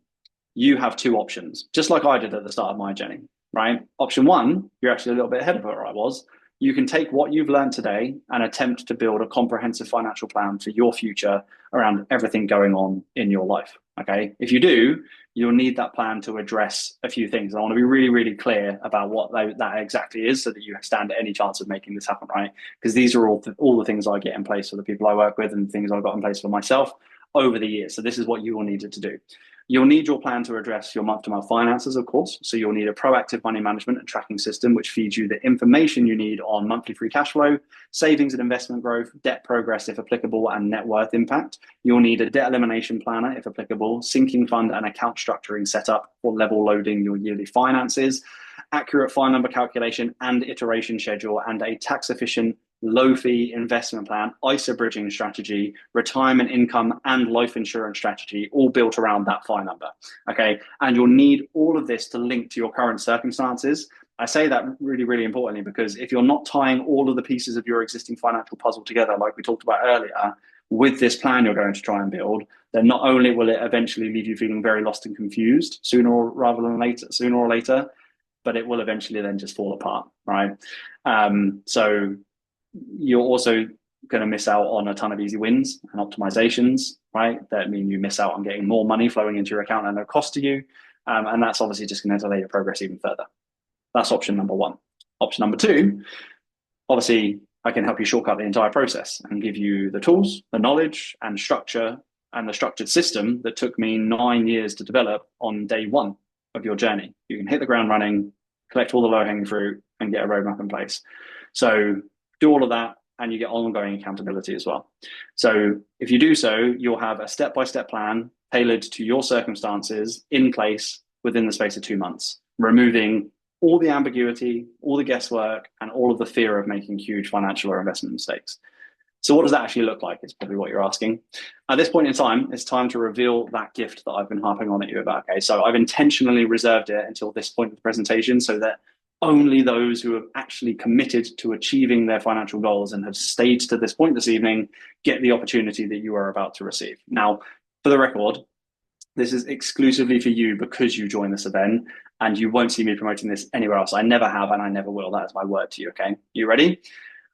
you have 2 options, just like I did at the start of my journey, right? Option 1, you're actually a little bit ahead of where I was. You can take what you've learned today and attempt to build a comprehensive financial plan for your future around everything going on in your life, okay? If you do, you'll need that plan to address a few things. And I want to be really, really clear about what that exactly is, so that you stand any chance of making this happen, right? Because these are all the things I get in place for the people I work with and things I've got in place for myself over the years. So this is what you will need to do. You'll need your plan to address your month-to-month finances, of course. So you'll need a proactive money management and tracking system, which feeds you the information you need on monthly free cash flow, savings and investment growth, debt progress if applicable, and net worth impact. You'll need a debt elimination planner if applicable, sinking fund and account structuring setup for level loading your yearly finances, accurate file number calculation and iteration schedule, and a tax-efficient low-fee investment plan, ISA bridging strategy, retirement income, and life insurance strategy, all built around that FI number, okay? And you'll need all of this to link to your current circumstances. I say that really, really importantly, because if you're not tying all of the pieces of your existing financial puzzle together, like we talked about earlier, with this plan you're going to try and build, then not only will it eventually leave you feeling very lost and confused sooner or later, but it will eventually then just fall apart, right? So you're also going to miss out on a ton of easy wins and optimizations, right? That mean you miss out on getting more money flowing into your account at no cost to you. And that's obviously just going to delay your progress even further. That's option number one. Option number two, obviously, I can help you shortcut the entire process and give you the tools, the knowledge and structure and the structured system that took me 9 years to develop on day one of your journey. You can hit the ground running, collect all the low-hanging fruit and get a roadmap in place. So do all of that and you get ongoing accountability as well. So if you do so, you'll have a step-by-step plan tailored to your circumstances in place within the space of 2 months, removing all the ambiguity, all the guesswork, and all of the fear of making huge financial or investment mistakes. So what does that actually look like? Is probably what you're asking. At this point in time, it's time to reveal that gift that I've been harping on at you about. Okay, so I've intentionally reserved it until this point of the presentation so that only those who have actually committed to achieving their financial goals and have stayed to this point this evening get the opportunity that you are about to receive. Now, for the record, this is exclusively for you because you joined this event, and you won't see me promoting this anywhere else. I never have and I never will. That is my word to you, okay? You ready?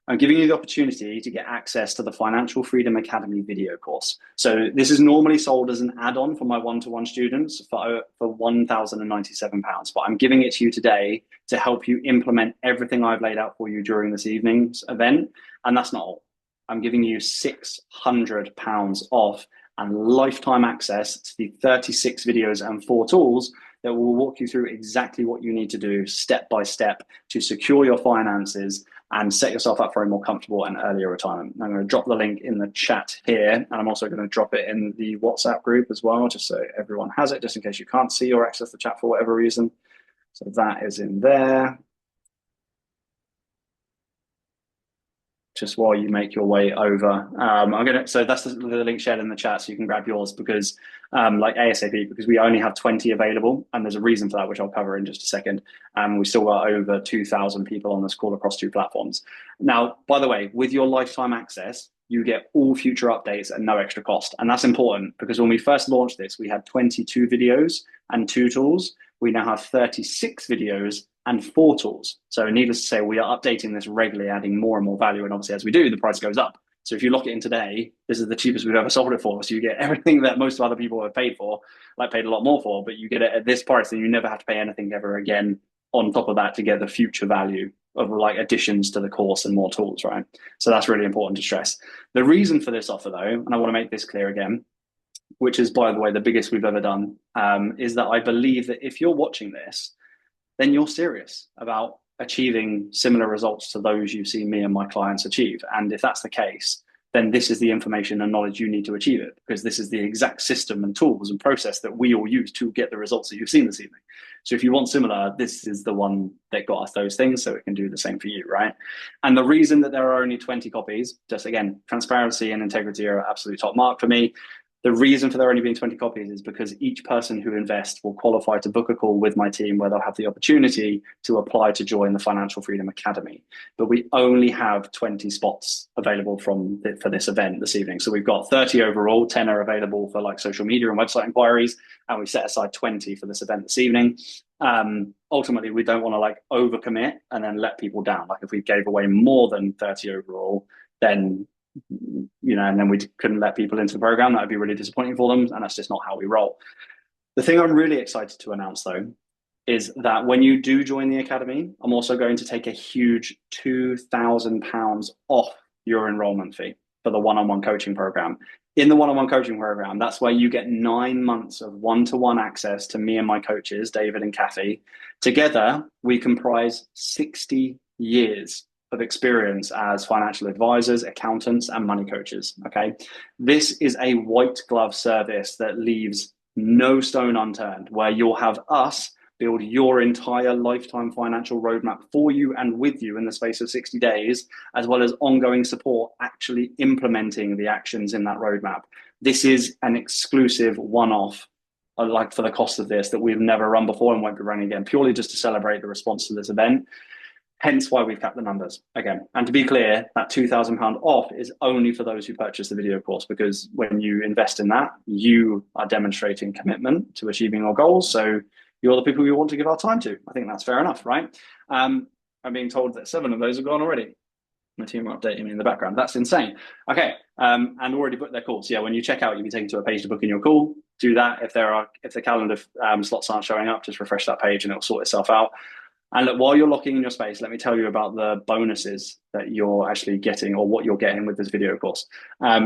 I'm giving you the opportunity to get access to the Financial Freedom Academy video course. So this is normally sold as an add-on for my one-to-one students for £1,097, but I'm giving it to you today to help you implement everything I've laid out for you during this evening's event. And that's not all. I'm giving you £600 off and lifetime access to the 36 videos and 4 tools that will walk you through exactly what you need to do step by step to secure your finances and set yourself up for a more comfortable and earlier retirement. I'm going to drop the link in the chat here, and I'm also going to drop it in the WhatsApp group as well, just so everyone has it, just in case you can't see or access the chat for whatever reason. So that is in there. Just while you make your way over, so that's the link shared in the chat, so you can grab yours because like ASAP, because we only have 20 available, and there's a reason for that, which I'll cover in just a second. We still got over 2,000 people on this call across 2 platforms. Now, by the way, with your lifetime access, you get all future updates at no extra cost. And that's important because when we first launched this, we had 22 videos and 2 tools. We now have 36 videos and 4 tools. So needless to say, we are updating this regularly, adding more and more value. And obviously, as we do, the price goes up. So if you lock it in today, this is the cheapest we've ever sold it for. So you get everything that most other people have paid for, like paid a lot more for, but you get it at this price and you never have to pay anything ever again on top of that to get the future value of like additions to the course and more tools, right? So that's really important to stress. The reason for this offer though, and I want to make this clear again, which is, by the way, the biggest we've ever done, is that I believe that if you're watching this, then you're serious about achieving similar results to those you've seen me and my clients achieve. And if that's the case, then this is the information and knowledge you need to achieve it, because this is the exact system and tools and process that we all use to get the results that you've seen this evening. So if you want similar, this is the one that got us those things, so it can do the same for you, right? And the reason that there are only 20 copies, just again, transparency and integrity are absolute top mark for me. The reason for there only being 20 copies is because each person who invests will qualify to book a call with my team where they'll have the opportunity to apply to join the Financial Freedom Academy. But we only have 20 spots available for this event this evening. So we've got 30 overall, 10 are available for like social media and website inquiries, and we set aside 20 for this event this evening. Ultimately, we don't want to like overcommit and then let people down. Like if we gave away more than 30 overall, then and then we couldn't let people into the program. That would be really disappointing for them, and that's just not how we roll. The thing I'm really excited to announce though is that when you do join the academy, I'm also going to take a huge £2,000 off your enrollment fee for the one-on-one coaching program. In the one-on-one coaching program, that's where you get 9 months of one-to-one access to me and my coaches, David and Kathy. Together, we comprise 60 years of experience as financial advisors, accountants, and money coaches, okay? This is a white glove service that leaves no stone unturned, where you'll have us build your entire lifetime financial roadmap for you and with you in the space of 60 days, as well as ongoing support actually implementing the actions in that roadmap. This is an exclusive one-off, like for the cost of this, that we've never run before and won't be running again, purely just to celebrate the response to this event. Hence why we've capped the numbers again. And to be clear, that £2,000 off is only for those who purchase the video course, because when you invest in that, you are demonstrating commitment to achieving your goals. So you're the people we want to give our time to. I think that's fair enough, right? I'm being told that 7 of those have gone already. My team are updating me in the background. That's insane. Okay, and already booked their calls. Yeah, when you check out, you'll be taken to a page to book in your call. Do that. If the calendar slots aren't showing up, just refresh that page and it'll sort itself out. And look, while you're locking in your space, let me tell you about the bonuses that you're actually getting, or what you're getting with this video course.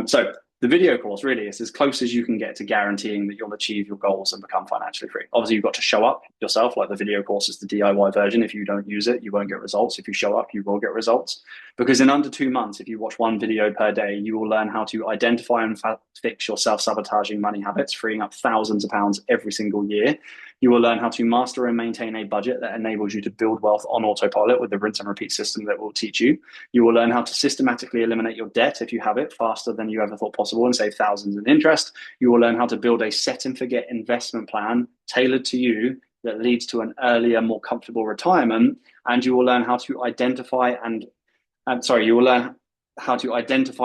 So the video course really is as close as you can get to guaranteeing that you'll achieve your goals and become financially free. Obviously, you've got to show up yourself. Like, the video course is the DIY version. If you don't use it, you won't get results. If you show up, you will get results. Because in under 2 months, if you watch one video per day, you will learn how to identify and fix your self-sabotaging money habits, freeing up thousands of pounds every single year. You will learn how to master and maintain a budget that enables you to build wealth on autopilot with the rinse and repeat system that will teach you. You will learn how to systematically eliminate your debt, if you have it, faster than you ever thought possible, and save thousands in interest. You will learn how to build a set and forget investment plan tailored to you that leads to an earlier, more comfortable retirement. And you will learn how to identify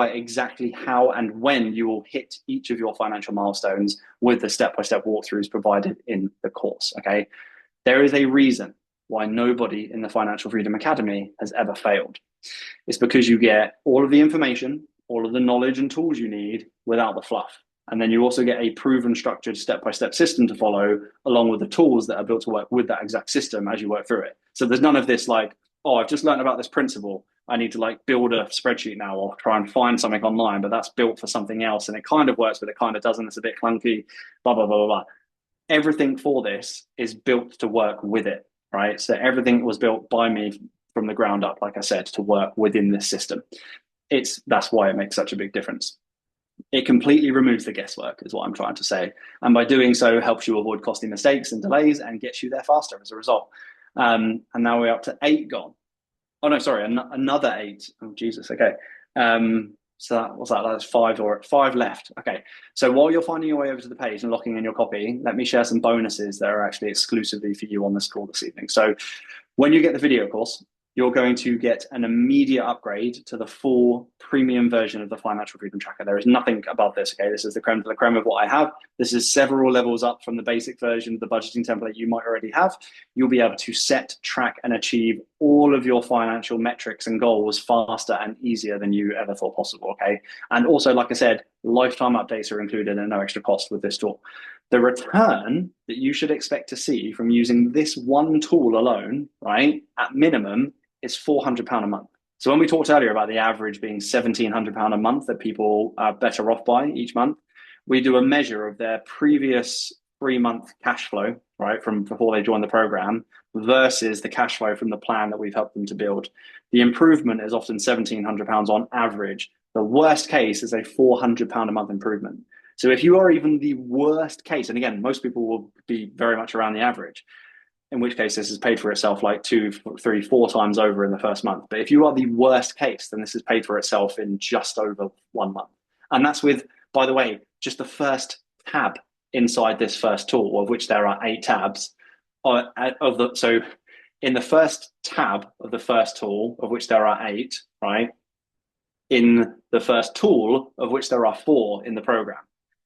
exactly how and when you will hit each of your financial milestones with the step-by-step walkthroughs provided in the course, okay? There is a reason why nobody in the Financial Freedom Academy has ever failed. It's because you get all of the information, all of the knowledge and tools you need without the fluff. And then you also get a proven, structured, step-by-step system to follow, along with the tools that are built to work with that exact system as you work through it. So there's none of this like, oh, I've just learned about this principle, I need to like build a spreadsheet now or try and find something online, but that's built for something else and it kind of works, but it kind of doesn't. It's a bit clunky, blah, blah, blah, blah, blah. Everything for this is built to work with it, right? So everything was built by me from the ground up, like I said, to work within this system. That's why it makes such a big difference. It completely removes the guesswork, is what I'm trying to say. And by doing so, helps you avoid costly mistakes and delays and gets you there faster as a result. And now we're up to 8 gone. Oh no, sorry, another 8. Oh Jesus, okay. So that's 5 left. Okay, so while you're finding your way over to the page and locking in your copy, let me share some bonuses that are actually exclusively for you on this call this evening. So when you get the video course, you're going to get an immediate upgrade to the full premium version of the Financial Freedom Tracker. There is nothing above this, okay? This is the creme de la creme of what I have. This is several levels up from the basic version of the budgeting template you might already have. You'll be able to set, track, and achieve all of your financial metrics and goals faster and easier than you ever thought possible, okay? And also, like I said, lifetime updates are included at no extra cost with this tool. The return that you should expect to see from using this one tool alone, right, at minimum, is £400 a month. So when we talked earlier about the average being £1,700 a month that people are better off by each month, we do a measure of their previous 3-month cash flow, right, from before they join the program versus the cash flow from the plan that we've helped them to build. The improvement is often £1,700 on average. The worst case is a £400 a month improvement. So if you are even the worst case, and again, most people will be very much around the average, in which case this is paid for itself like 2, 3, 4 times over in the first month. But if you are the worst case, then this is paid for itself in just over 1 month. And that's with, by the way, just the first tab inside this first tool, of which there are 8 tabs. So in the first tab of the first tool, of which there are 8, right? In the first tool, of which there are 4 in the program.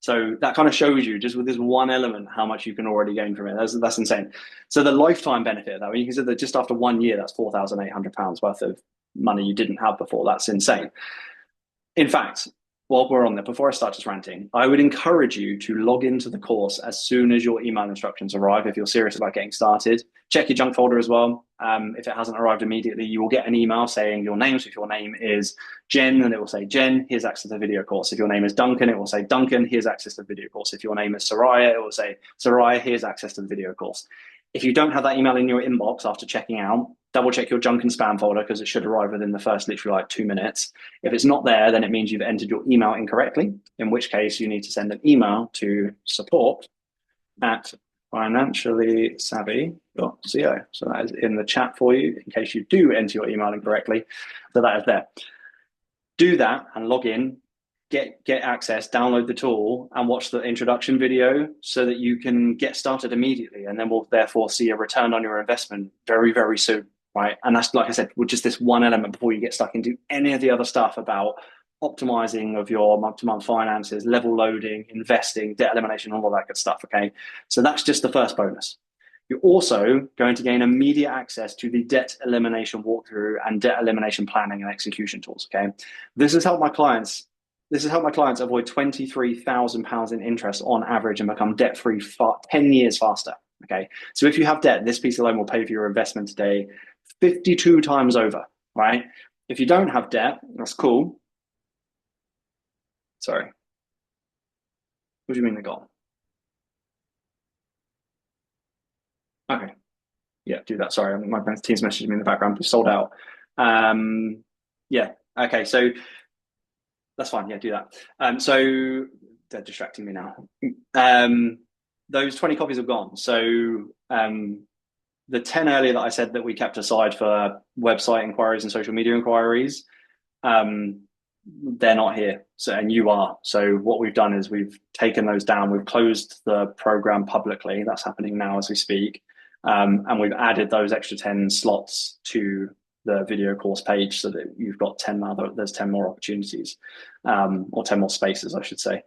So that kind of shows you, just with this one element, how much you can already gain from it. That's insane. So the lifetime benefit of that, when you consider that just after 1 year, that's £4,800 worth of money you didn't have before. That's insane. In fact, while we're on there, before I start just ranting, I would encourage you to log into the course as soon as your email instructions arrive. If you're serious about getting started, check your junk folder as well. If it hasn't arrived immediately, you will get an email saying your name. So if your name is Jen, then it will say, Jen, here's access to the video course. If your name is Duncan, it will say, Duncan, here's access to the video course. If your name is Soraya, it will say, Soraya, here's access to the video course. If you don't have that email in your inbox after checking out, double check your junk and spam folder, because it should arrive within the first literally like 2 minutes. If it's not there, then it means you've entered your email incorrectly, in which case you need to send an email to support@financiallysavvy.co. So that is in the chat for you in case you do enter your email incorrectly. So that is there. Do that and log in. Get access, download the tool, and watch the introduction video so that you can get started immediately, and then we'll therefore see a return on your investment very, very soon. right? And that's, like I said, with just this one element before you get stuck into any of the other stuff about optimizing of your month-to-month finances, level loading, investing, debt elimination, all of that good stuff, okay? So that's just the first bonus. You're also going to gain immediate access to the debt elimination walkthrough and debt elimination planning and execution tools, okay? This has helped my clients avoid £23,000 in interest on average and become debt-free 10 years faster, okay? So if you have debt, this piece alone will pay for your investment today 52 times over, right? If you don't have debt, that's cool. Sorry. What do you mean they're gone? Okay. Yeah, do that. Sorry, my team's messaging me in the background. We've sold out. Yeah. Okay. So that's fine. Yeah, do that. So they're distracting me now. Those 20 copies have gone. So the 10 earlier that I said that we kept aside for website inquiries and social media inquiries, they're not here. So, and you are. So what we've done is we've taken those down. We've closed the program publicly. That's happening now as we speak. And we've added those extra 10 slots to the video course page so that you've got there's 10 more opportunities, or 10 more spaces, I should say.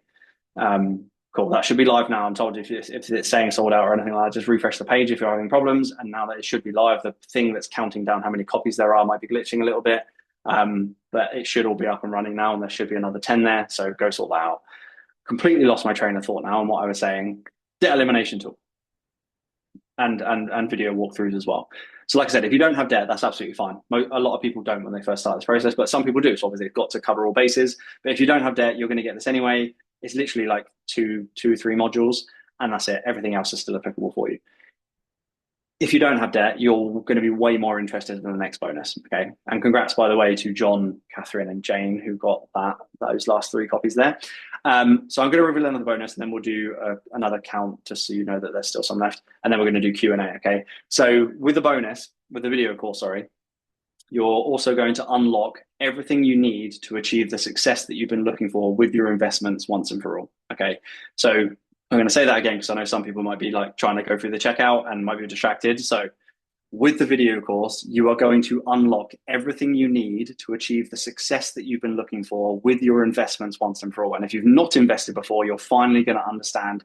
Cool, that should be live now. I'm told if it's saying sold out or anything like that, just refresh the page if you're having problems. And now that it should be live, the thing that's counting down how many copies there are might be glitching a little bit. But it should all be up and running now, and there should be another 10 there. So go sort that out. Completely lost my train of thought now on what I was saying. Debt elimination tool. And video walkthroughs as well. So like I said, if you don't have debt, that's absolutely fine. A lot of people don't when they first start this process, but some people do. So obviously, it's got to cover all bases. But if you don't have debt, you're going to get this anyway. It's literally like two, 3 modules, and that's it. Everything else is still applicable for you. If you don't have debt, you're going to be way more interested in the next bonus. Okay. And congrats, by the way, to John, Catherine, and Jane, who got those last 3 copies there. So I'm going to reveal another bonus, and then we'll do another count just so you know that there's still some left. And then we're going to do Q&A. Okay. So with the bonus, with the video course, sorry, you're also going to unlock everything you need to achieve the success that you've been looking for with your investments once and for all. Okay. So I'm going to say that again because I know some people might be like trying to go through the checkout and might be distracted. So with the video course, you are going to unlock everything you need to achieve the success that you've been looking for with your investments once and for all. And if you've not invested before, you're finally going to understand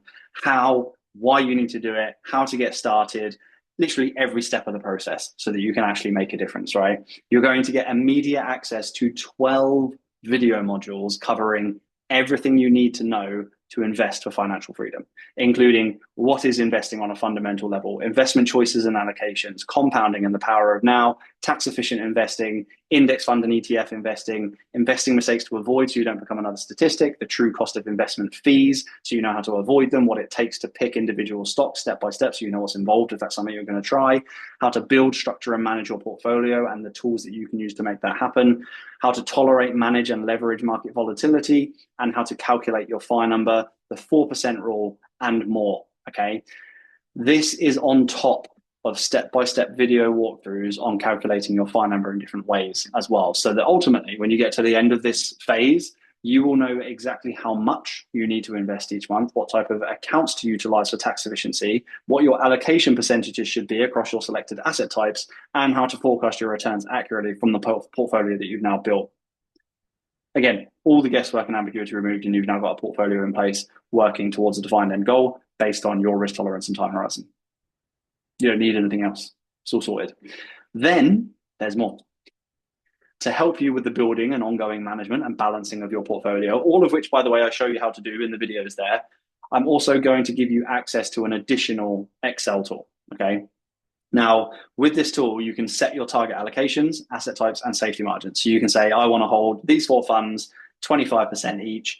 why you need to do it, how to get started, literally every step of the process so that you can actually make a difference, right? You're going to get immediate access to 12 video modules covering everything you need to know to invest for financial freedom, including what is investing on a fundamental level, investment choices and allocations, compounding and the power of now, tax efficient investing, index fund and ETF investing mistakes to avoid so you don't become another statistic, the true cost of investment fees so you know how to avoid them, what it takes to pick individual stocks step by step so you know what's involved if that's something you're going to try, how to build, structure and manage your portfolio and the tools that you can use to make that happen, how to tolerate, manage and leverage market volatility, and how to calculate your FI number, the 4% rule, and more, okay? This is on top of step-by-step video walkthroughs on calculating your FI number in different ways as well. So that ultimately, when you get to the end of this phase, you will know exactly how much you need to invest each month, what type of accounts to utilize for tax efficiency, what your allocation percentages should be across your selected asset types, and how to forecast your returns accurately from the portfolio that you've now built. Again, all the guesswork and ambiguity removed, and you've now got a portfolio in place working towards a defined end goal based on your risk tolerance and time horizon. You don't need anything else. It's all sorted. Then there's more. To help you with the building and ongoing management and balancing of your portfolio, all of which, by the way, I show you how to do in the videos there, I'm also going to give you access to an additional Excel tool, okay? Now, with this tool, you can set your target allocations, asset types, and safety margins. So you can say, I want to hold these 4 funds, 25% each,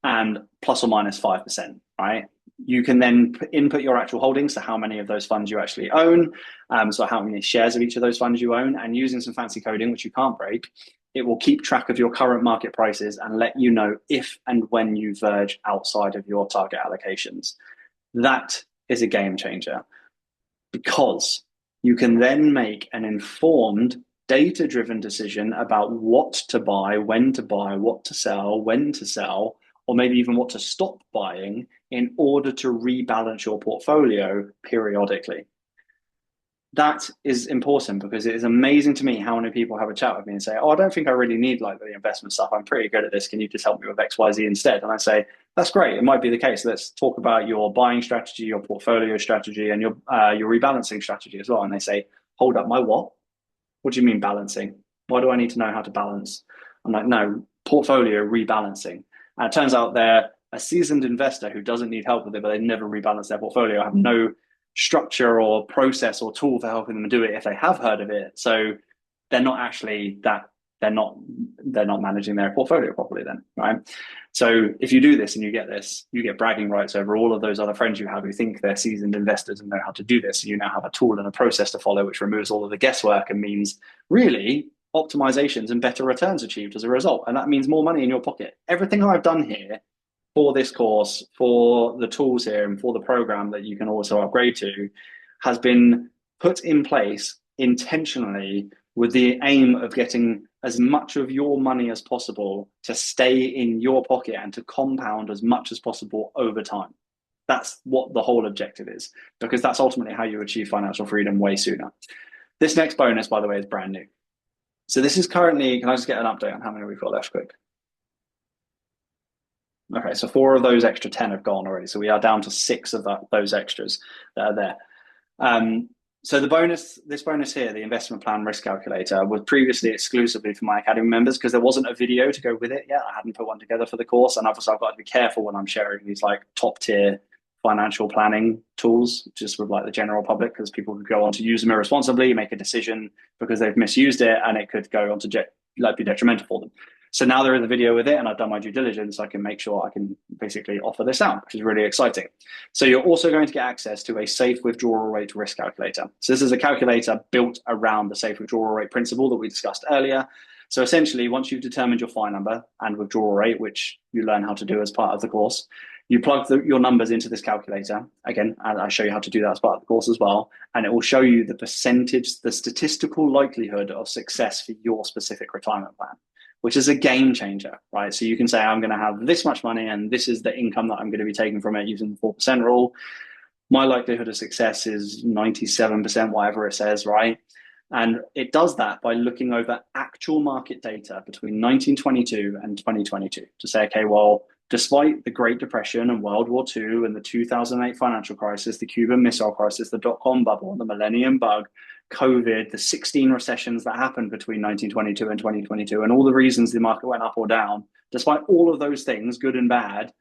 and plus or minus 5%, right? You can then input your actual holdings, so how many of those funds you actually own, so how many shares of each of those funds you own, and using some fancy coding, which you can't break, it will keep track of your current market prices and let you know if and when you verge outside of your target allocations. That is a game changer because you can then make an informed, data-driven decision about what to buy, when to buy, what to sell, when to sell, or maybe even what to stop buying in order to rebalance your portfolio periodically. that is important because it is amazing to me how many people have a chat with me and say, oh, I don't think I really need like the investment stuff. I'm pretty good at this. Can you just help me with XYZ instead? And I say, that's great. It might be the case. Let's talk about your buying strategy, your portfolio strategy, and your rebalancing strategy as well. And they say, hold up, my what? What do you mean balancing? Why do I need to know how to balance? I'm like, no, portfolio rebalancing. And it turns out they're a seasoned investor who doesn't need help with it, but they never rebalance their portfolio, have no structure or process or tool for helping them do it if they have heard of it. So they're not actually that, they're not managing their portfolio properly then, right? So if you do this and you get this, you get bragging rights over all of those other friends you have who think they're seasoned investors and know how to do this. You now have a tool and a process to follow, which removes all of the guesswork and means really optimizations and better returns achieved as a result. And that means more money in your pocket. Everything I've done here for this course, for the tools here, and for the program that you can also upgrade to, has been put in place intentionally with the aim of getting as much of your money as possible to stay in your pocket and to compound as much as possible over time. That's what the whole objective is, because that's ultimately how you achieve financial freedom way sooner. This next bonus, by the way, is brand new. So this is currently, can I just get an update on how many we've got left quick? Okay, so 4 of those extra 10 have gone already. So we are down to 6 of those extras that are there. So this bonus here, the investment plan risk calculator, was previously exclusively for my Academy members because there wasn't a video to go with it yet. I hadn't put one together for the course. And obviously I've got to be careful when I'm sharing these like top tier financial planning tools just with like the general public, because people could go on to use them irresponsibly, make a decision because they've misused it, and it could go on to be detrimental for them. So now there is a video with it, and I've done my due diligence. I can make sure I can basically offer this out, which is really exciting. So you're also going to get access to a safe withdrawal rate risk calculator. So this is a calculator built around the safe withdrawal rate principle that we discussed earlier. So essentially, once you've determined your FI number and withdrawal rate, which you learn how to do as part of the course, you plug your numbers into this calculator. Again, and I show you how to do that as part of the course as well. And it will show you the percentage, the statistical likelihood of success for your specific retirement plan, which is a game changer, right? So you can say, I'm going to have this much money and this is the income that I'm going to be taking from it using the 4% rule. My likelihood of success is 97%, whatever it says, right? And it does that by looking over actual market data between 1922 and 2022 to say, okay, well, despite the Great Depression and World War II and the 2008 financial crisis, the Cuban Missile Crisis, the dot-com bubble, the millennium bug, COVID, the 16 recessions that happened between 1922 and 2022, and all the reasons the market went up or down, despite all of those things, good and bad,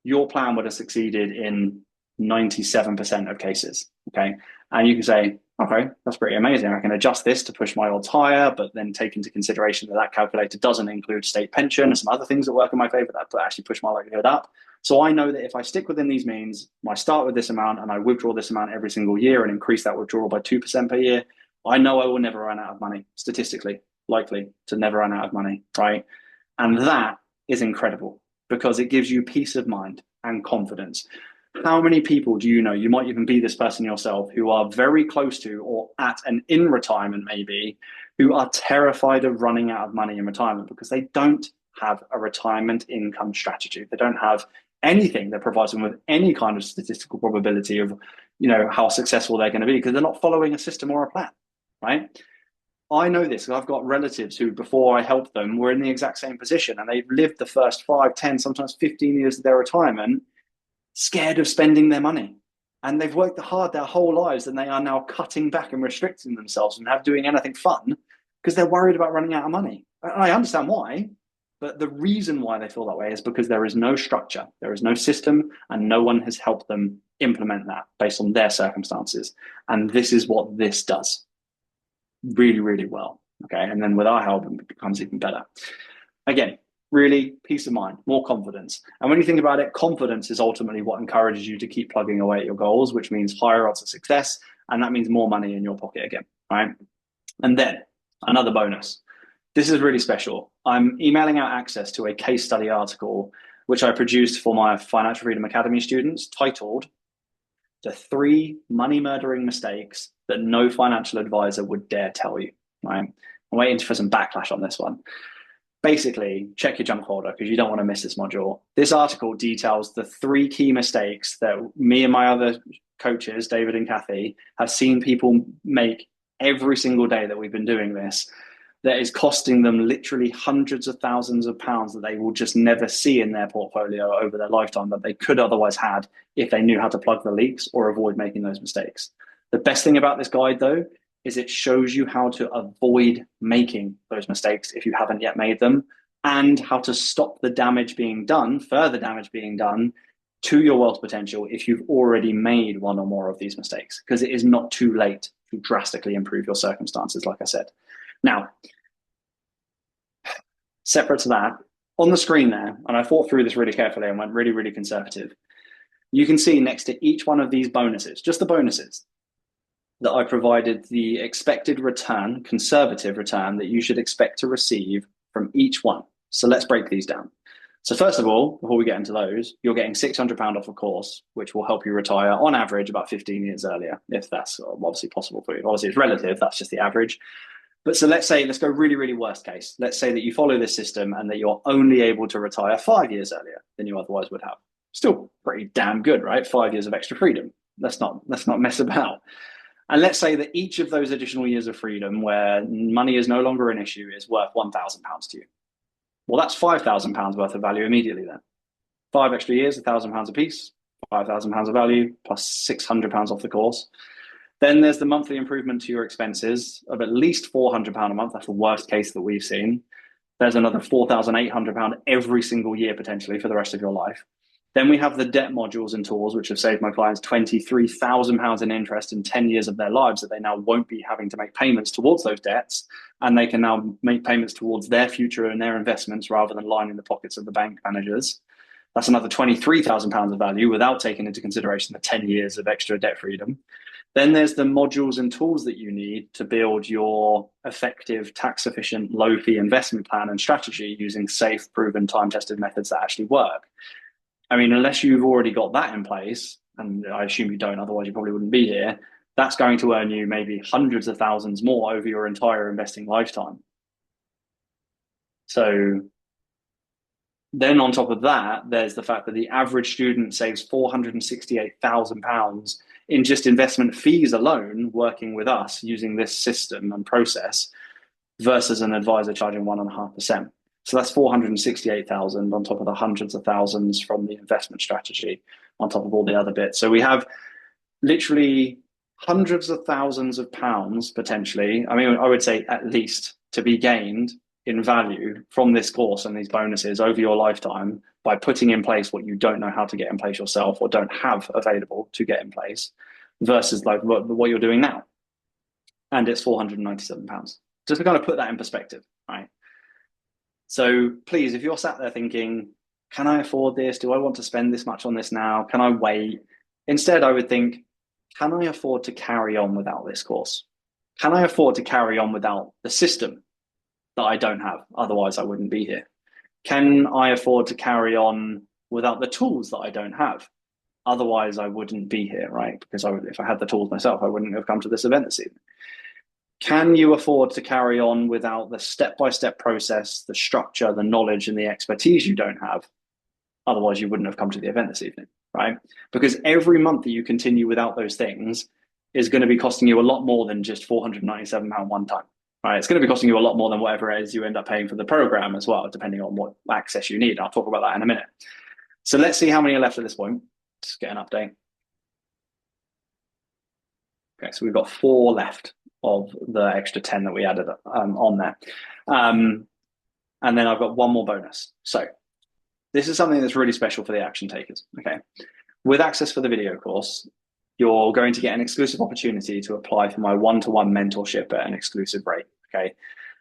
your plan would have succeeded in 97% of cases, okay? And you can say, okay, that's pretty amazing. I can adjust this to push my odds higher, but then take into consideration that that calculator doesn't include state pension and some other things that work in my favor that actually push my likelihood up. So I know that if I stick within these means, I start with this amount and I withdraw this amount every single year and increase that withdrawal by 2% per year, I know I will never run out of money, statistically likely to never run out of money, right? And that is incredible because it gives you peace of mind and confidence. How many people do you know, you might even be this person yourself, who are very close to or at and in retirement maybe, who are terrified of running out of money in retirement because they don't have a retirement income strategy. They don't have anything that provides them with any kind of statistical probability of, you know, how successful they're going to be because they're not following a system or a plan, right? I know this because I've got relatives who, before I helped them, were in the exact same position and they've lived the first 5, 10, sometimes 15 years of their retirement scared of spending their money. And they've worked hard their whole lives and they are now cutting back and restricting themselves from doing anything fun because they're worried about running out of money. And I understand why, but the reason why they feel that way is because there is no structure, there is no system, and no one has helped them implement that based on their circumstances. And this is what this does really, really well. Okay. And then with our help, it becomes even better. Again, really peace of mind, more confidence. And when you think about it, confidence is ultimately what encourages you to keep plugging away at your goals, which means higher odds of success. And that means more money in your pocket again, right? And then another bonus. This is really special. I'm emailing out access to a case study article, which I produced for my Financial Freedom Academy students, titled The 3 Money Murdering Mistakes That No Financial Advisor Would Dare Tell You, right? I'm waiting for some backlash on this one. basically check your junk folder because you don't want to miss this module. This article details the 3 key mistakes that me and my other coaches, David and Kathy, have seen people make every single day that we've been doing this, that is costing them literally hundreds of thousands of pounds that they will just never see in their portfolio over their lifetime that they could otherwise had if they knew how to plug the leaks or avoid making those mistakes. The best thing about this guide, though, is it shows you how to avoid making those mistakes if you haven't yet made them, and how to stop the damage being done, further damage being done to your wealth potential if you've already made one or more of these mistakes, because it is not too late to drastically improve your circumstances, like I said. Now, separate to that, on the screen there, and I thought through this really carefully and went really, really conservative, you can see next to each one of these bonuses, just the bonuses, that I provided the expected return, conservative return that you should expect to receive from each one. So let's break these down. So first of all, before we get into those, you're getting £600 off a course, which will help you retire on average about 15 years earlier, if that's obviously possible for you. Obviously it's relative, that's just the average. But so let's go really, really worst case. Let's say that you follow this system and that you're only able to retire 5 years earlier than you otherwise would have. Still pretty damn good, right? 5 years of extra freedom. Let's not mess about. And let's say that each of those additional years of freedom where money is no longer an issue is worth £1,000 to you. Well, that's £5,000 worth of value immediately then. 5 extra years, £1,000 a piece, £5,000 of value, plus £600 off the course. Then there's the monthly improvement to your expenses of at least £400 a month. That's the worst case that we've seen. There's another £4,800 every single year potentially for the rest of your life. Then we have the debt modules and tools, which have saved my clients £23,000 in interest in 10 years of their lives that they now won't be having to make payments towards those debts. And they can now make payments towards their future and their investments rather than lining the pockets of the bank managers. That's another £23,000 of value without taking into consideration the 10 years of extra debt freedom. Then there's the modules and tools that you need to build your effective, tax-efficient, low-fee investment plan and strategy using safe, proven, time-tested methods that actually work. I mean, unless you've already got that in place, and I assume you don't, otherwise you probably wouldn't be here, that's going to earn you maybe hundreds of thousands more over your entire investing lifetime. So then on top of that, there's the fact that the average student saves £468,000 in just investment fees alone working with us using this system and process versus an advisor charging 1.5%. So that's 468,000 on top of the hundreds of thousands from the investment strategy on top of all the other bits. So we have literally hundreds of thousands of pounds potentially. I mean, I would say at least to be gained in value from this course and these bonuses over your lifetime by putting in place what you don't know how to get in place yourself or don't have available to get in place versus like what you're doing now. And it's £497. Just to kind of put that in perspective, right? So please, if you're sat there thinking, can I afford this? Do I want to spend this much on this now? Can I wait? Instead, I would think, can I afford to carry on without this course? Can I afford to carry on without the system that I don't have? Otherwise, I wouldn't be here. Can I afford to carry on without the tools that I don't have? Otherwise, I wouldn't be here, right? Because if I had the tools myself, I wouldn't have come to this event this evening. Can you afford to carry on without the step-by-step process, the structure, the knowledge, and the expertise you don't have? Otherwise, you wouldn't have come to the event this evening, right? Because every month that you continue without those things is going to be costing you a lot more than just £497 one time, right? It's going to be costing you a lot more than whatever it is you end up paying for the program as well, depending on what access you need. I'll talk about that in a minute. So let's see how many are left at this point. Just get an update. Okay, so we've got 4 left of the extra 10 that we added on there. And then I've got one more bonus. So this is something that's really special for the action takers, okay? With access for the video course, you're going to get an exclusive opportunity to apply for my one-to-one mentorship at an exclusive rate, okay?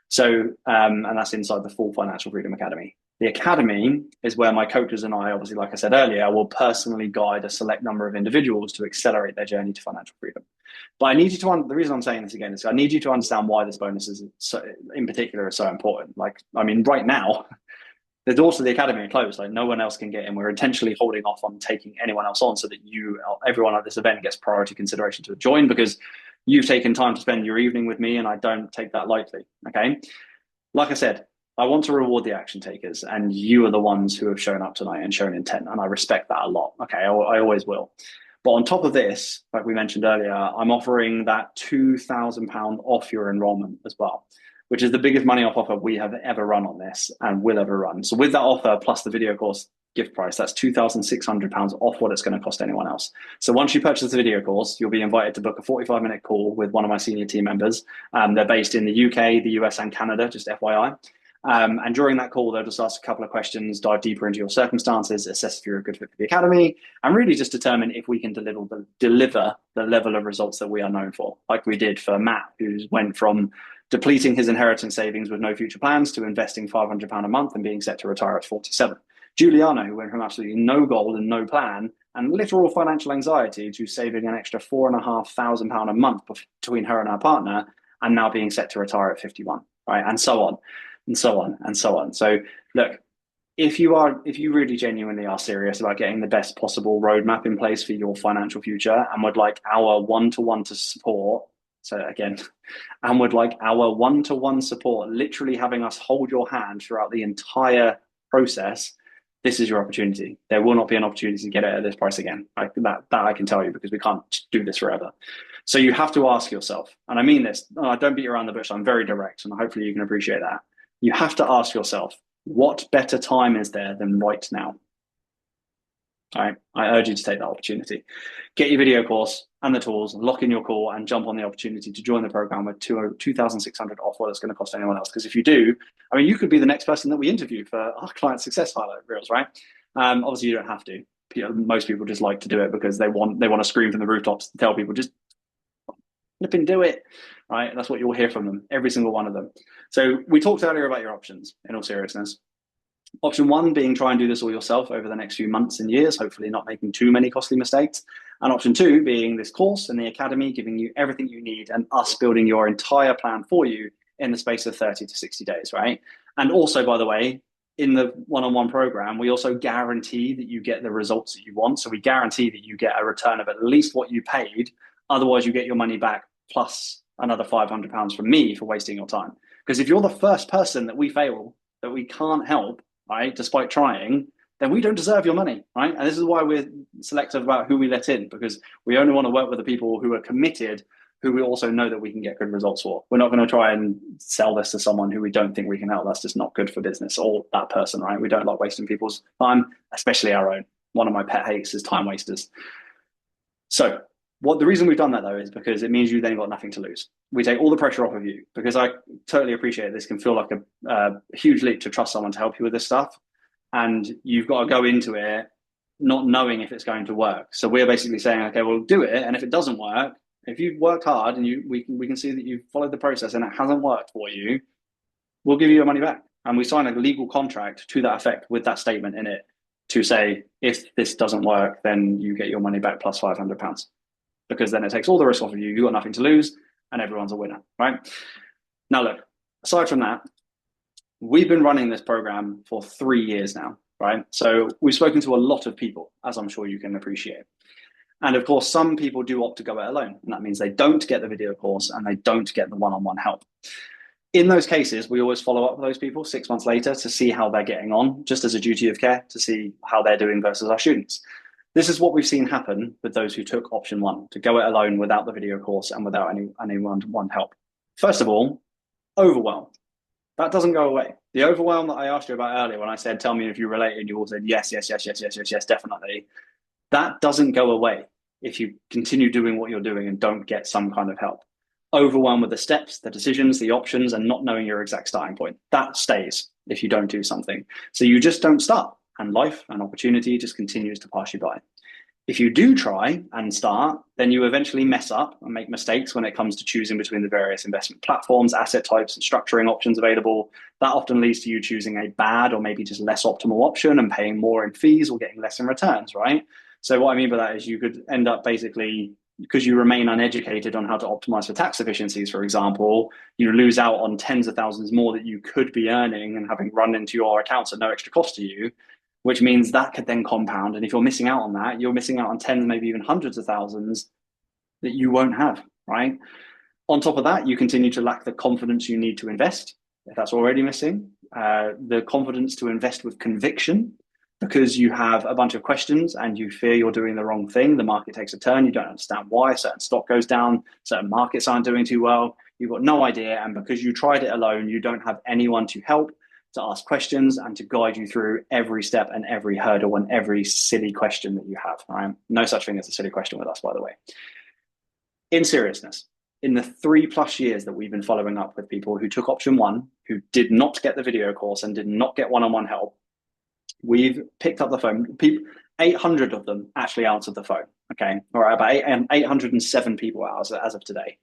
So, and that's inside the full Financial Freedom Academy. The Academy is where my coaches and I, obviously, like I said earlier, will personally guide a select number of individuals to accelerate their journey to financial freedom. But I need you to, the reason I'm saying this again is I need you to understand why this bonus is so, in particular, is so important. Like, I mean, right now, the doors to the Academy are closed. Like, no one else can get in. We're intentionally holding off on taking anyone else on so that everyone at this event gets priority consideration to join, because you've taken time to spend your evening with me and I don't take that lightly, okay? Like I said, I want to reward the action takers, and you are the ones who have shown up tonight and shown intent, and I respect that a lot. Okay, I always will. But on top of this, like we mentioned earlier, I'm offering that £2,000 off your enrollment as well, which is the biggest money off offer we have ever run on this and will ever run. So with that offer plus the video course gift price, that's £2,600 off what it's going to cost anyone else. So once you purchase the video course, you'll be invited to book a 45-minute call with one of my senior team members. They're based in the UK, the US, and Canada, just FYI. And during that call, they'll just ask a couple of questions, dive deeper into your circumstances, assess if you're a good fit for the academy, and really just determine if we can deliver the level of results that we are known for, like we did for Matt, who went from depleting his inheritance savings with no future plans to investing £500 a month and being set to retire at 47. Juliana, who went from absolutely no goal and no plan and literal financial anxiety to saving an extra £4,500 a month between her and her partner, and now being set to retire at 51, right? And so on. And so on and so on. So look, if you really genuinely are serious about getting the best possible roadmap in place for your financial future and would like our one-to-one support, literally having us hold your hand throughout the entire process, this is your opportunity. There will not be an opportunity to get it at this price again. That I can tell you, because we can't do this forever. So you have to ask yourself, and I mean this, I don't beat around the bush, I'm very direct, and hopefully you can appreciate that. You have to ask yourself, what better time is there than right now? All right, I urge you to take that opportunity. Get your video course and the tools, lock in your call, and jump on the opportunity to join the program with $2,600 off what it's going to cost anyone else. Because if you do, I mean, you could be the next person that we interview for our client success highlight reels, right? Obviously, you don't have to. Most people just like to do it because they want to scream from the rooftops to tell people, just flip and do it, right? That's what you'll hear from them, every single one of them. So we talked earlier about your options, in all seriousness. Option one being try and do this all yourself over the next few months and years, hopefully not making too many costly mistakes. And option two being this course and the academy, giving you everything you need and us building your entire plan for you in the space of 30 to 60 days, right? And also, by the way, in the one-on-one program, we also guarantee that you get the results that you want. So we guarantee that you get a return of at least what you paid. Otherwise, you get your money back plus another £500 from me for wasting your time. Because if you're the first person that we fail, that we can't help, right, despite trying, then we don't deserve your money, right? And this is why we're selective about who we let in, because we only want to work with the people who are committed, who we also know that we can get good results for. We're not going to try and sell this to someone who we don't think we can help. That's just not good for business or that person, right? We don't like wasting people's time, especially our own. One of my pet hates is time wasters. So the reason we've done that, though, is because it means you then got nothing to lose. We take all the pressure off of you, because I totally appreciate this can feel like a huge leap to trust someone to help you with this stuff. And you've got to go into it not knowing if it's going to work. So we're basically saying, okay, we'll do it. And if it doesn't work, if you've worked hard and we can see that you've followed the process and it hasn't worked for you, we'll give you your money back. And we sign a legal contract to that effect with that statement in it to say, if this doesn't work, then you get your money back plus £500. Because then it takes all the risk off of you. You've got nothing to lose and everyone's a winner, right? Now, look, aside from that, we've been running this program for 3 years now, right? So we've spoken to a lot of people, as I'm sure you can appreciate. And of course, some people do opt to go it alone. And that means they don't get the video course and they don't get the one-on-one help. In those cases, we always follow up with those people 6 months later to see how they're getting on, just as a duty of care, to see how they're doing versus our students. This is what we've seen happen with those who took option one, to go it alone without the video course and without any one-to-one help. First of all, overwhelm. That doesn't go away. The overwhelm that I asked you about earlier when I said, tell me if you relate, and you all said, yes, definitely. That doesn't go away if you continue doing what you're doing and don't get some kind of help. Overwhelm with the steps, the decisions, the options, and not knowing your exact starting point. That stays if you don't do something. So you just don't start. And life and opportunity just continues to pass you by. If you do try and start, then you eventually mess up and make mistakes when it comes to choosing between the various investment platforms, asset types, and structuring options available. That often leads to you choosing a bad or maybe just less optimal option and paying more in fees or getting less in returns, right? So what I mean by that is you could end up basically, because you remain uneducated on how to optimize for tax efficiencies, for example, you lose out on tens of thousands more that you could be earning and having run into your accounts at no extra cost to you, which means that could then compound. And if you're missing out on that, you're missing out on tens, maybe even hundreds of thousands that you won't have, right? On top of that, you continue to lack the confidence you need to invest. If that's already missing, the confidence to invest with conviction, because you have a bunch of questions and you fear you're doing the wrong thing. The market takes a turn. You don't understand why. Certain stock goes down. Certain markets aren't doing too well. You've got no idea. And because you tried it alone, you don't have anyone to help, to ask questions and to guide you through every step and every hurdle and every silly question that you have. Right? No such thing as a silly question with us, by the way. In seriousness, in the 3+ years that we've been following up with people who took option one, who did not get the video course and did not get one-on-one help, we've picked up the phone. 800 of them actually answered the phone. Okay, all right, about 807 people as of today.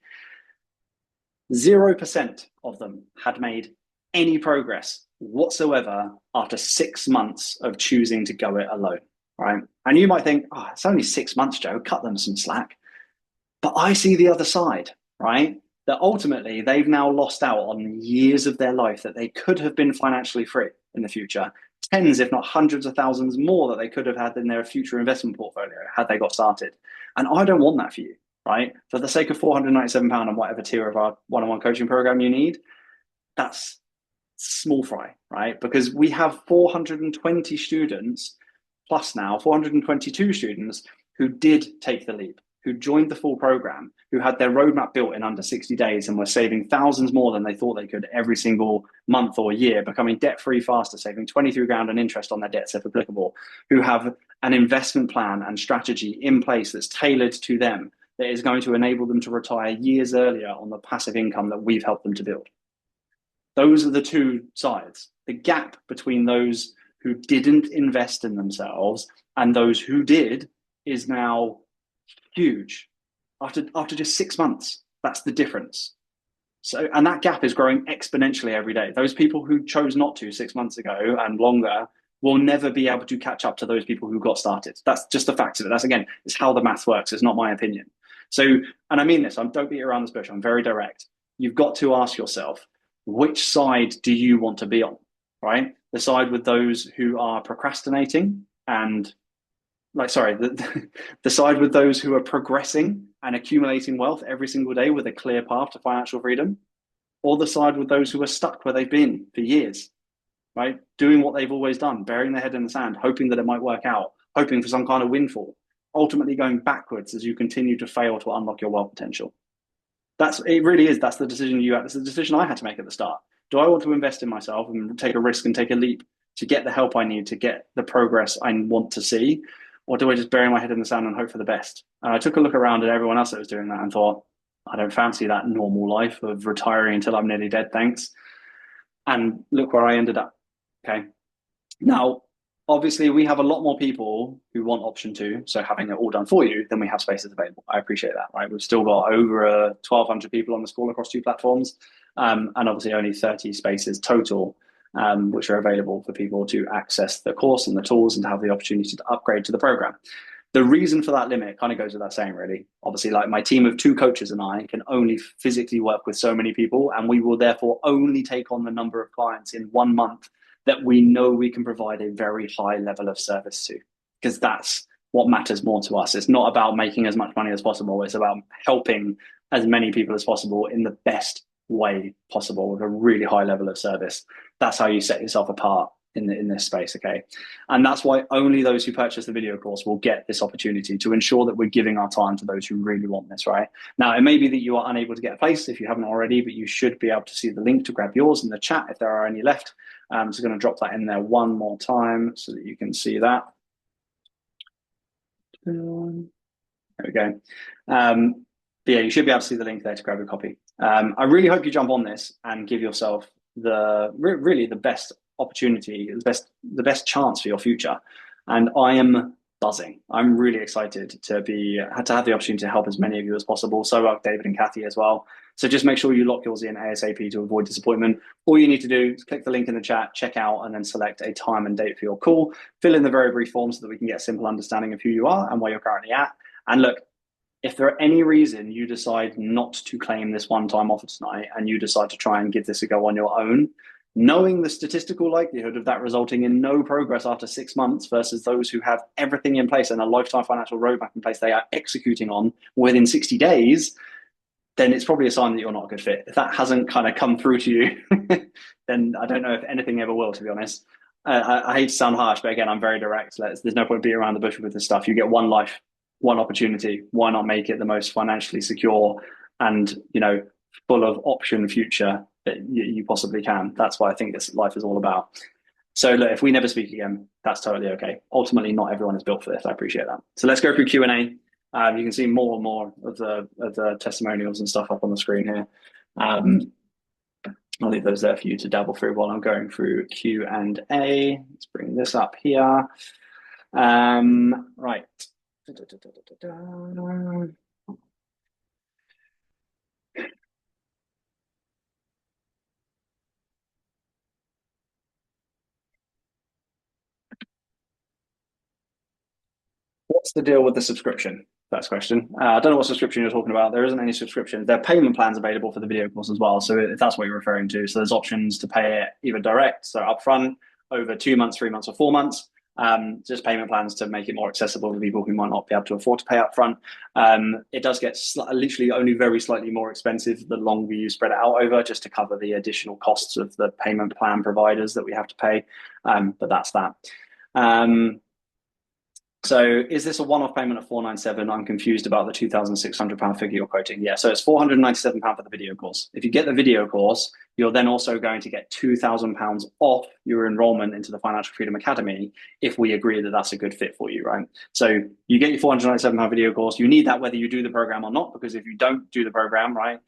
0% of them had made any progress whatsoever after 6 months of choosing to go it alone. Right, and you might think, oh, it's only 6 months, Joe. Cut them some slack. But I see the other side, right? That ultimately they've now lost out on years of their life that they could have been financially free in the future. Tens, if not hundreds of thousands more that they could have had in their future investment portfolio had they got started. And I don't want that for you, right? For the sake of £497 on whatever tier of our one-on-one coaching program you need, that's small fry, right? Because we have 420 students plus now, 422 students who did take the leap, who joined the full program, who had their roadmap built in under 60 days and were saving thousands more than they thought they could every single month or year, becoming debt-free faster, saving 23 grand in interest on their debts if applicable, who have an investment plan and strategy in place that's tailored to them, that is going to enable them to retire years earlier on the passive income that we've helped them to build. Those are the two sides. The gap between those who didn't invest in themselves and those who did is now huge. After just 6 months, that's the difference. So, and that gap is growing exponentially every day. Those people who chose not to 6 months ago and longer will never be able to catch up to those people who got started. That's just the facts of it. That's, again, it's how the math works. It's not my opinion. So, and I mean this, don't beat around this bush. I'm very direct. You've got to ask yourself, which side do you want to be on, right? The side with those who are procrastinating and the side with those who are progressing and accumulating wealth every single day with a clear path to financial freedom, or the side with those who are stuck where they've been for years, right? Doing what they've always done, burying their head in the sand, hoping that it might work out, hoping for some kind of windfall, ultimately going backwards as you continue to fail to unlock your wealth potential. That's the decision you had. It's the decision I had to make at the start. Do I want to invest in myself and take a risk and take a leap to get the help I need to get the progress I want to see? Or do I just bury my head in the sand and hope for the best? And I took a look around at everyone else that was doing that and thought, I don't fancy that normal life of retiring until I'm nearly dead, thanks. And look where I ended up, okay? Now, obviously, we have a lot more people who want option two, so having it all done for you, than we have spaces available. I appreciate that, right? We've still got over 1,200 people on the school across 2 platforms, and obviously only 30 spaces total, which are available for people to access the course and the tools and to have the opportunity to upgrade to the program. The reason for that limit kind of goes without saying, really. Obviously, like my team of 2 coaches and I can only physically work with so many people, and we will therefore only take on the number of clients in 1 month that we know we can provide a very high level of service to, because that's what matters more to us. It's not about making as much money as possible. It's about helping as many people as possible in the best way possible with a really high level of service. That's how you set yourself apart in this space, okay? And that's why only those who purchase the video course will get this opportunity, to ensure that we're giving our time to those who really want this, right? Now, it may be that you are unable to get a place if you haven't already, but you should be able to see the link to grab yours in the chat if there are any left. So I'm going to drop that in there one more time so that you can see that. There we go. But yeah, you should be able to see the link there to grab a copy. I really hope you jump on this and give yourself really the best opportunity, the best chance for your future. And I am buzzing. I'm really excited to have the opportunity to help as many of you as possible. So are David and Kathy as well. So just make sure you lock yours in ASAP to avoid disappointment. All you need to do is click the link in the chat, check out, and then select a time and date for your call. Fill in the very brief form so that we can get a simple understanding of who you are and where you're currently at. And look, if there are any reason you decide not to claim this one-time offer tonight and you decide to try and give this a go on your own, knowing the statistical likelihood of that resulting in no progress after 6 months versus those who have everything in place and a lifetime financial roadmap in place they are executing on within 60 days, then it's probably a sign that you're not a good fit. If that hasn't kind of come through to you, then I don't know if anything ever will, to be honest. I hate to sound harsh, but again, I'm very direct. There's no point being around the bush with this stuff. You get one life, one opportunity. Why not make it the most financially secure and, you know, full of option future that you possibly can? That's what I think this life is all about. So look, if we never speak again, that's totally okay. Ultimately, not everyone is built for this. I appreciate that. So let's go through Q&A. You can see more and more of the testimonials and stuff up on the screen here. I'll leave those there for you to dabble through while I'm going through Q&A. Let's bring this up here. Right. What's the deal with the subscription? First question. I don't know what subscription you're talking about. There isn't any subscription. There are payment plans available for the video course as well. So if that's what you're referring to, so there's options to pay it either direct, so upfront, over 2 months, 3 months, or 4 months. Just payment plans to make it more accessible for people who might not be able to afford to pay upfront. It does get literally only very slightly more expensive the longer you spread it out over, just to cover the additional costs of the payment plan providers that we have to pay. But that's that. So is this a one-off payment of £497? I'm confused about the £2,600 figure you're quoting. Yeah, so it's £497 for the video course. If you get the video course, you're then also going to get £2,000 off your enrollment into the Financial Freedom Academy if we agree that that's a good fit for you, right? So you get your £497 video course. You need that whether you do the program or not, because if you don't do the program, right,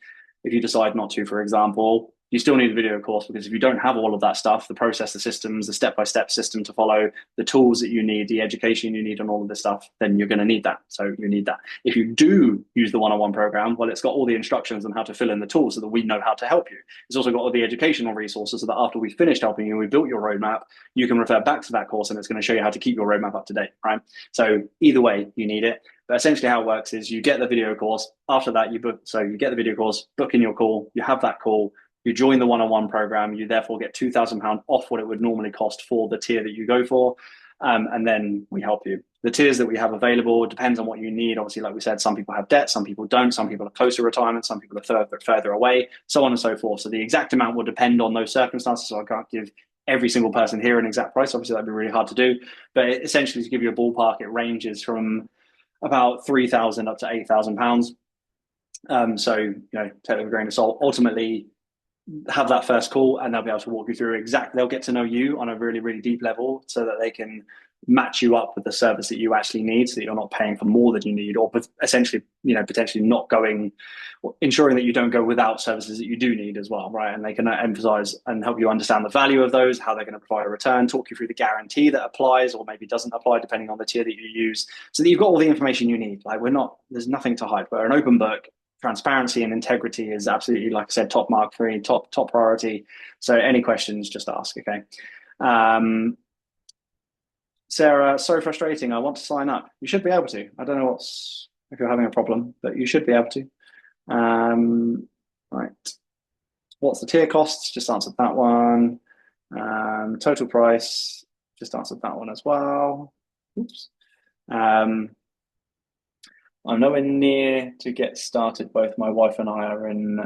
if you decide not to, for example, you still need a video course, because if you don't have all of that stuff, the process, the systems, the step-by-step system to follow, the tools that you need, the education you need on all of this stuff, then you're going to need that. So you need that. If you do use the one-on-one program, well, it's got all the instructions on how to fill in the tools so that we know how to help you. It's also got all the educational resources so that after we've finished helping you, we built your roadmap, you can refer back to that course and it's going to show you how to keep your roadmap up to date, right? So either way, you need it. But essentially how it works is you get the video course. After that, you get the video course, book in your call, you have that call, you join the one-on-one program, you therefore get £2,000 off what it would normally cost for the tier that you go for. And then we help you. The tiers that we have available depends on what you need. Obviously, like we said, some people have debt, some people don't, some people are close to retirement, some people are further away, so on and so forth. So the exact amount will depend on those circumstances. So I can't give every single person here an exact price. Obviously, that'd be really hard to do. But essentially, to give you a ballpark, it ranges from about £3,000 up to £8,000. So, you know, take it with a grain of salt. Ultimately, have that first call and they'll be able to walk you through exactly, they'll get to know you on a really, really deep level so that they can match you up with the service that you actually need, so that you're not paying for more than you need, or essentially, you know, potentially not going, ensuring that you don't go without services that you do need as well, right? And they can emphasize and help you understand the value of those, how they're going to provide a return, talk you through the guarantee that applies or maybe doesn't apply depending on the tier that you use, so that you've got all the information you need. Like, there's nothing to hide. We're an open book. Transparency and integrity is absolutely, like I said, top mark for me, top priority. So any questions, just ask, okay? Sarah, so frustrating. I want to sign up. You should be able to. I don't know if you're having a problem, but you should be able to. Right. What's the tier costs? Just answered that one. Total price, just answered that one as well. Oops. I'm nowhere near to get started. Both my wife and I are in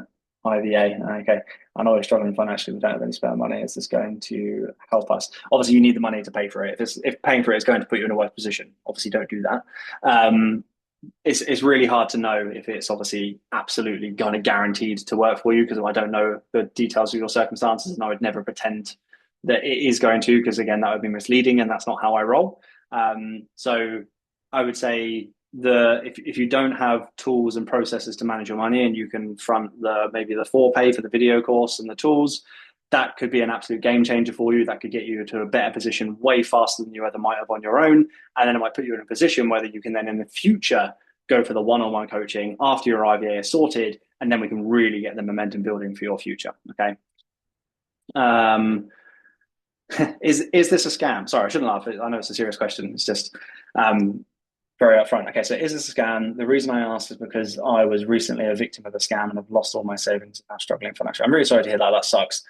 IVA. Okay. I know we're struggling financially. We don't have any spare money. Is this going to help us? Obviously, you need the money to pay for it. If paying for it is going to put you in a worse position, obviously don't do that. It's really hard to know if it's obviously absolutely kind of guaranteed to work for you, because I don't know the details of your circumstances, and I would never pretend that it is going to, because again, that would be misleading, and that's not how I roll. So I would say if you don't have tools and processes to manage your money, and you can front maybe the ForPay for the video course and the tools, that could be an absolute game changer for you. That could get you to a better position way faster than you ever might have on your own. And then it might put you in a position where you can then in the future go for the one-on-one coaching after your IVA is sorted, and then we can really get the momentum building for your future. Okay. Is this a scam? Sorry, I shouldn't laugh. I know it's a serious question. It's just very upfront. Okay, so is this a scam? The reason I asked is because I was recently a victim of a scam and I've lost all my savings and I'm struggling financially. I'm really sorry to hear that. That sucks.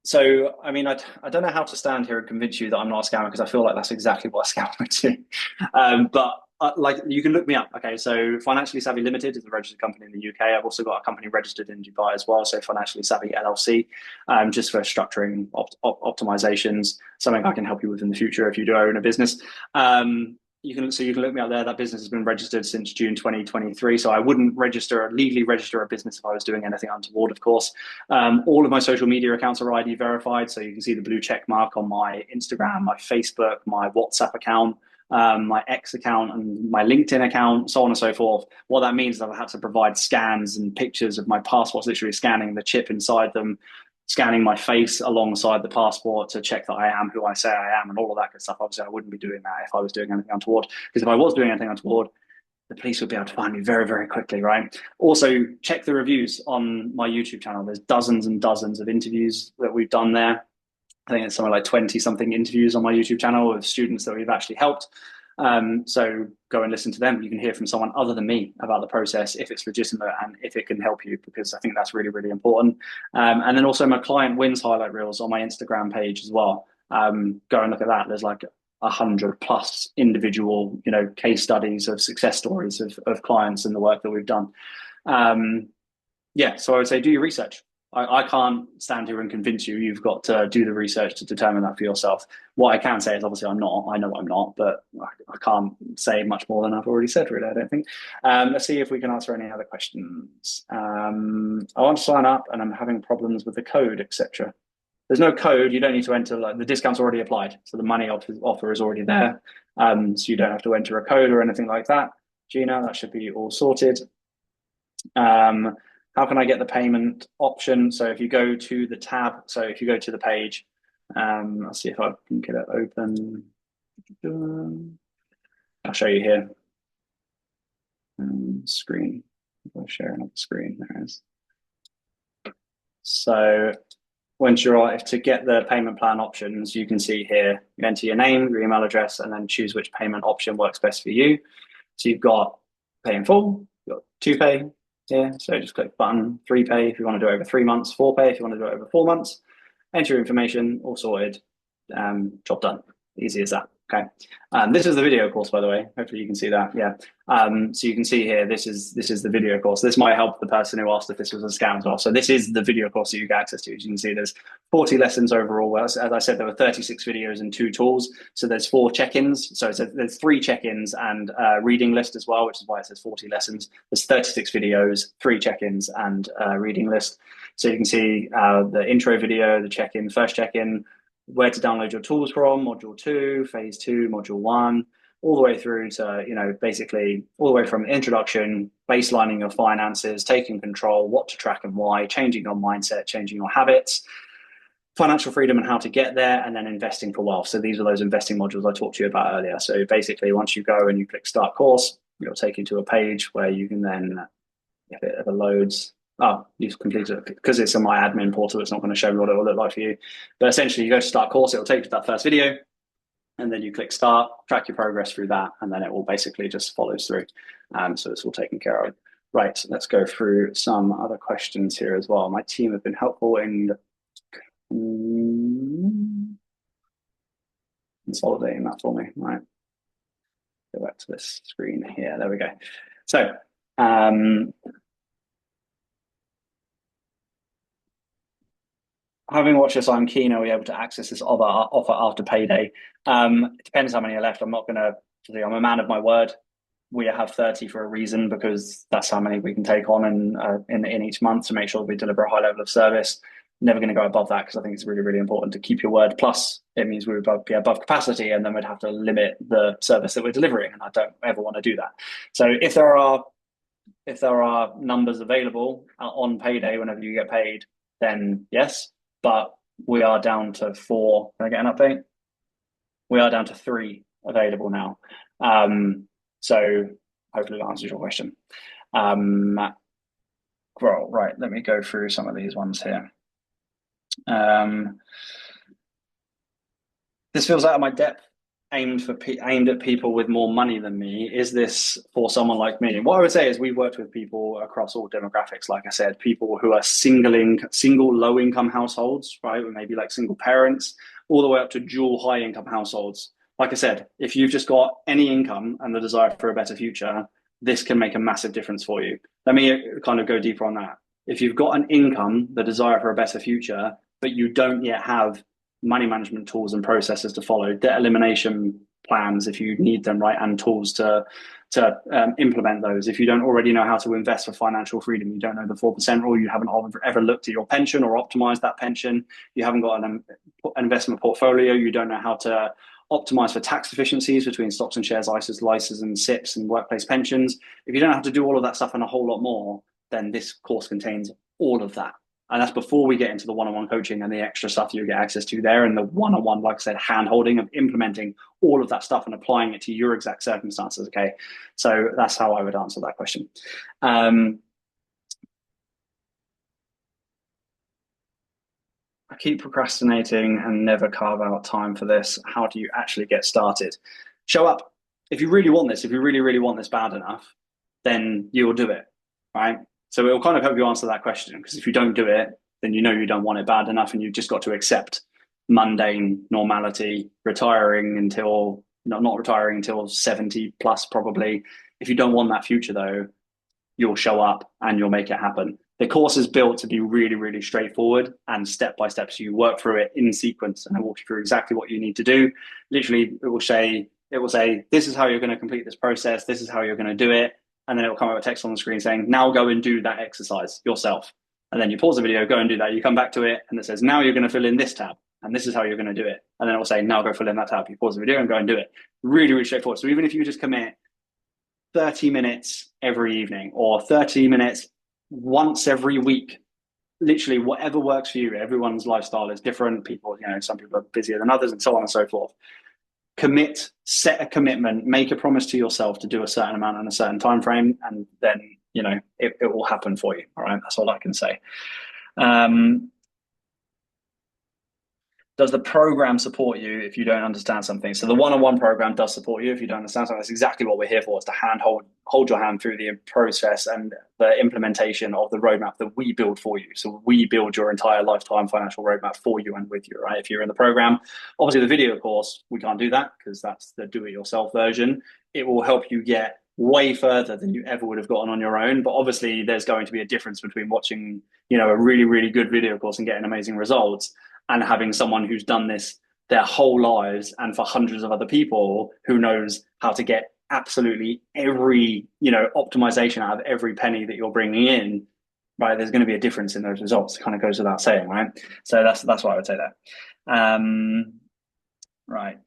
So, I mean, I don't know how to stand here and convince you that I'm not a scammer, because I feel like that's exactly what a scammer would do. But like you can look me up. Okay, so Financially Savvy Limited is a registered company in the UK. I've also got a company registered in Dubai as well, so Financially Savvy LLC, just for structuring optimizations. Something I can help you with in the future if you do own a business. You can look me up there. That business has been registered since June 2023. So I wouldn't legally register a business if I was doing anything untoward, of course. All of my social media accounts are ID verified. So you can see the blue check mark on my Instagram, my Facebook, my WhatsApp account, my X account and my LinkedIn account, so on and so forth. What that means is I've had to provide scans and pictures of my passports, literally scanning the chip inside them, scanning my face alongside the passport to check that I am who I say I am and all of that good stuff. Obviously, I wouldn't be doing that if I was doing anything untoward, because if I was doing anything untoward, the police would be able to find me very, very quickly, right? Also, check the reviews on my YouTube channel. There's dozens and dozens of interviews that we've done there. I think it's something like 20-something interviews on my YouTube channel of students that we've actually helped. So go and listen to them. You can hear from someone other than me about the process, if it's legitimate and if it can help you, because I think that's really, really important. And then also my client wins highlight reels on my Instagram page as well. Go and look at that. There's like 100+ individual, case studies of success stories of clients and the work that we've done. So I would say do your research. I can't stand here and convince you. You've got to do the research to determine that for yourself. What I can say is obviously I'm not. I know I'm not, but I can't say much more than I've already said, really, I don't think. Let's see if we can answer any other questions. I want to sign up and I'm having problems with the code, etc. There's no code. You don't need to enter, the discount's already applied. So the money offer is already there. So you don't have to enter a code or anything like that. Gina, that should be all sorted. How can I get the payment option? So if you go to the tab, so if you go to the page, I'll see if I can get it open. I'll show you here. Screen. I'll share another screen. There it is. So once you're to get the payment plan options, you can see here, you enter your name, your email address, and then choose which payment option works best for you. So you've got pay in full, you've got 2Pay. Yeah, so just click button, 3Pay if you want to do it over 3 months, 4Pay if you want to do it over 4 months. Enter your information, all sorted, job done. Easy as that. Okay. This is the video course, by the way. Hopefully you can see that. Yeah. So you can see here, this is the video course. This might help the person who asked if this was a scam as well. So this is the video course that you get access to. As you can see, there's 40 lessons overall. As I said, there were 36 videos and 2 tools. So there's 4 check-ins. So there's 3 check-ins and a reading list as well, which is why it says 40 lessons. There's 36 videos, 3 check-ins and a reading list. So you can see the intro video, the check-in, first check-in, where to download your tools from, module 2, phase 2, module 1, all the way through to, basically all the way from introduction, baselining your finances, taking control, what to track and why, changing your mindset, changing your habits, financial freedom and how to get there, and then investing for wealth. So these are those investing modules I talked to you about earlier. So basically, once you go and you click start course, it'll take you to a page where you can then, if it ever loads, you've completed it. Because it's on my admin portal, it's not going to show me what it will look like for you. But essentially, you go to start course, it'll take you to that first video, and then you click start, track your progress through that, and then it will basically just follows through. So it's all taken care of. Right, let's go through some other questions here as well. My team have been helpful in consolidating that for me. Right, go back to this screen here. There we go. So, having watched this, I'm keen. Are we able to access this offer after payday? It depends how many are left. I'm not going to. I'm a man of my word. We have 30 for a reason, because that's how many we can take on in each month to make sure we deliver a high level of service. Never going to go above that, because I think it's really, really important to keep your word. Plus, it means we would be above capacity, and then we'd have to limit the service that we're delivering, and I don't ever want to do that. So if there are numbers available on payday whenever you get paid, then yes. But we are down to 4. Can I get an update? We are down to 3 available now. So hopefully that answers your question. Right, let me go through some of these ones here. This feels out of my depth, aimed at people with more money than me. Is this for someone like me? What I would say is we've worked with people across all demographics. Like I said, people who are single low-income households, right? Or maybe like single parents, all the way up to dual high-income households. like I said, if you've just got any income and the desire for a better future, this can make a massive difference for you. Let me kind of go deeper on that. If you've got an income, the desire for a better future, but you don't yet have money management tools and processes to follow, debt elimination plans if you need them, right, and tools to implement those. If you don't already know how to invest for financial freedom, you don't know the 4% rule, you haven't ever looked at your pension or optimized that pension, you haven't got an investment portfolio, you don't know how to optimize for tax efficiencies between stocks and shares, ISAs, LISAs, and SIPs and workplace pensions. If you don't have to do all of that stuff and a whole lot more, then this course contains all of that. And that's before we get into the one-on-one coaching and the extra stuff you get access to there, and the one-on-one, like I said, hand-holding of implementing all of that stuff and applying it to your exact circumstances, okay? So that's how I would answer that question. I keep procrastinating and never carve out time for this. How do you actually get started? Show up. If you really want this, if you really, really want this bad enough, then you will do it, right? So it will kind of help you answer that question, because if you don't do it, then you know you don't want it bad enough, and you've just got to accept mundane normality, retiring until, not retiring until 70 plus probably. If you don't want that future though, you'll show up and you'll make it happen. The course is built to be really, really straightforward and step by step. So you work through it in sequence, and I walk you through exactly what you need to do. Literally, it will say, this is how you're going to complete this process. This is how you're going to do it. And then it will come up with text on the screen saying, now go and do that exercise yourself. And then you pause the video, go and do that. You come back to it and it says, now you're going to fill in this tab. And this is how you're going to do it. And then it will say, now go fill in that tab. You pause the video and go and do it. Really, really straightforward. So even if you just commit 30 minutes every evening or 30 minutes once every week, literally whatever works for you. Everyone's lifestyle is different. People, some people are busier than others and so on and so forth. Commit, set a commitment, make a promise to yourself to do a certain amount in a certain time frame, and then it will happen for you. All right, that's all I can say. Does the program support you if you don't understand something? So the one-on-one program does support you if you don't understand something. That's exactly what we're here for, is to hold your hand through the process and the implementation of the roadmap that we build for you. So we build your entire lifetime financial roadmap for you and with you, right? If you're in the program, obviously the video course, we can't do that because that's the do-it-yourself version. It will help you get way further than you ever would have gotten on your own. But obviously there's going to be a difference between watching, a really, really good video course and getting amazing results, and having someone who's done this their whole lives and for hundreds of other people, who knows how to get absolutely every, optimization out of every penny that you're bringing in, right? There's going to be a difference in those results. It kind of goes without saying, right? So that's what I would say there. Right.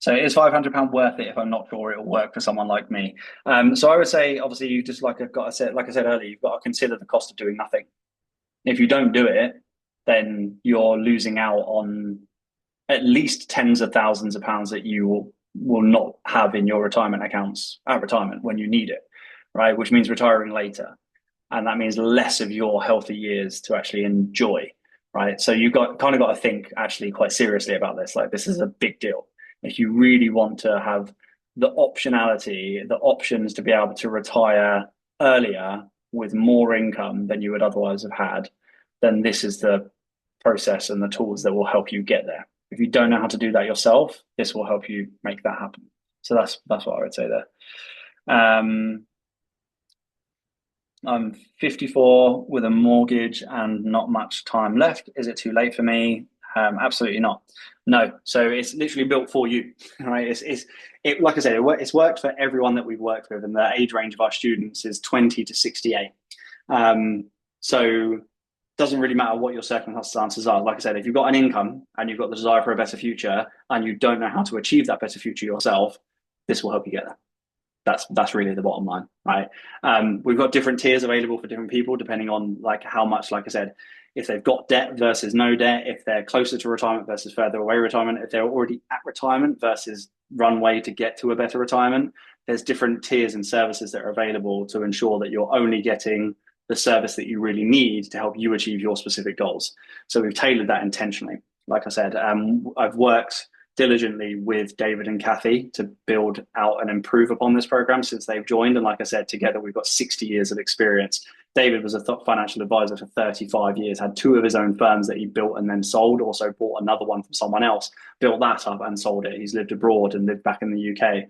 So is £500 worth it if I'm not sure it'll work for someone like me? So I would say, obviously, you just like I said earlier, you've got to consider the cost of doing nothing. If you don't do it, then you're losing out on at least tens of thousands of pounds that you will not have in your retirement accounts at retirement when you need it, right? Which means retiring later. And that means less of your healthy years to actually enjoy, right? So you've got to think actually quite seriously about this. Like, this is a big deal. If you really want to have the optionality, the options to be able to retire earlier with more income than you would otherwise have had, then this is the process and the tools that will help you get there. If you don't know how to do that yourself, this will help you make that happen. So that's what I would say there. I'm 54 with a mortgage and not much time left. Is it too late for me? Absolutely not. No. So it's literally built for you, right? It like I said, it's worked for everyone that we've worked with, and the age range of our students is 20 to 68. So doesn't really matter what your circumstances are. Like I said, if you've got an income and you've got the desire for a better future and you don't know how to achieve that better future yourself, this will help you get there. That's really the bottom line, right? We've got different tiers available for different people depending on how much, like I said, if they've got debt versus no debt, if they're closer to retirement versus further away retirement, if they're already at retirement versus runway to get to a better retirement. There's different tiers and services that are available to ensure that you're only getting the service that you really need to help you achieve your specific goals. So we've tailored that intentionally. Like I said, I've worked diligently with David and Kathy to build out and improve upon this program since they've joined. And like I said, together we've got 60 years of experience. David was a financial advisor for 35 years, had 2 of his own firms that he built and then sold, also bought another one from someone else, built that up and sold it. He's lived abroad and lived back in the UK.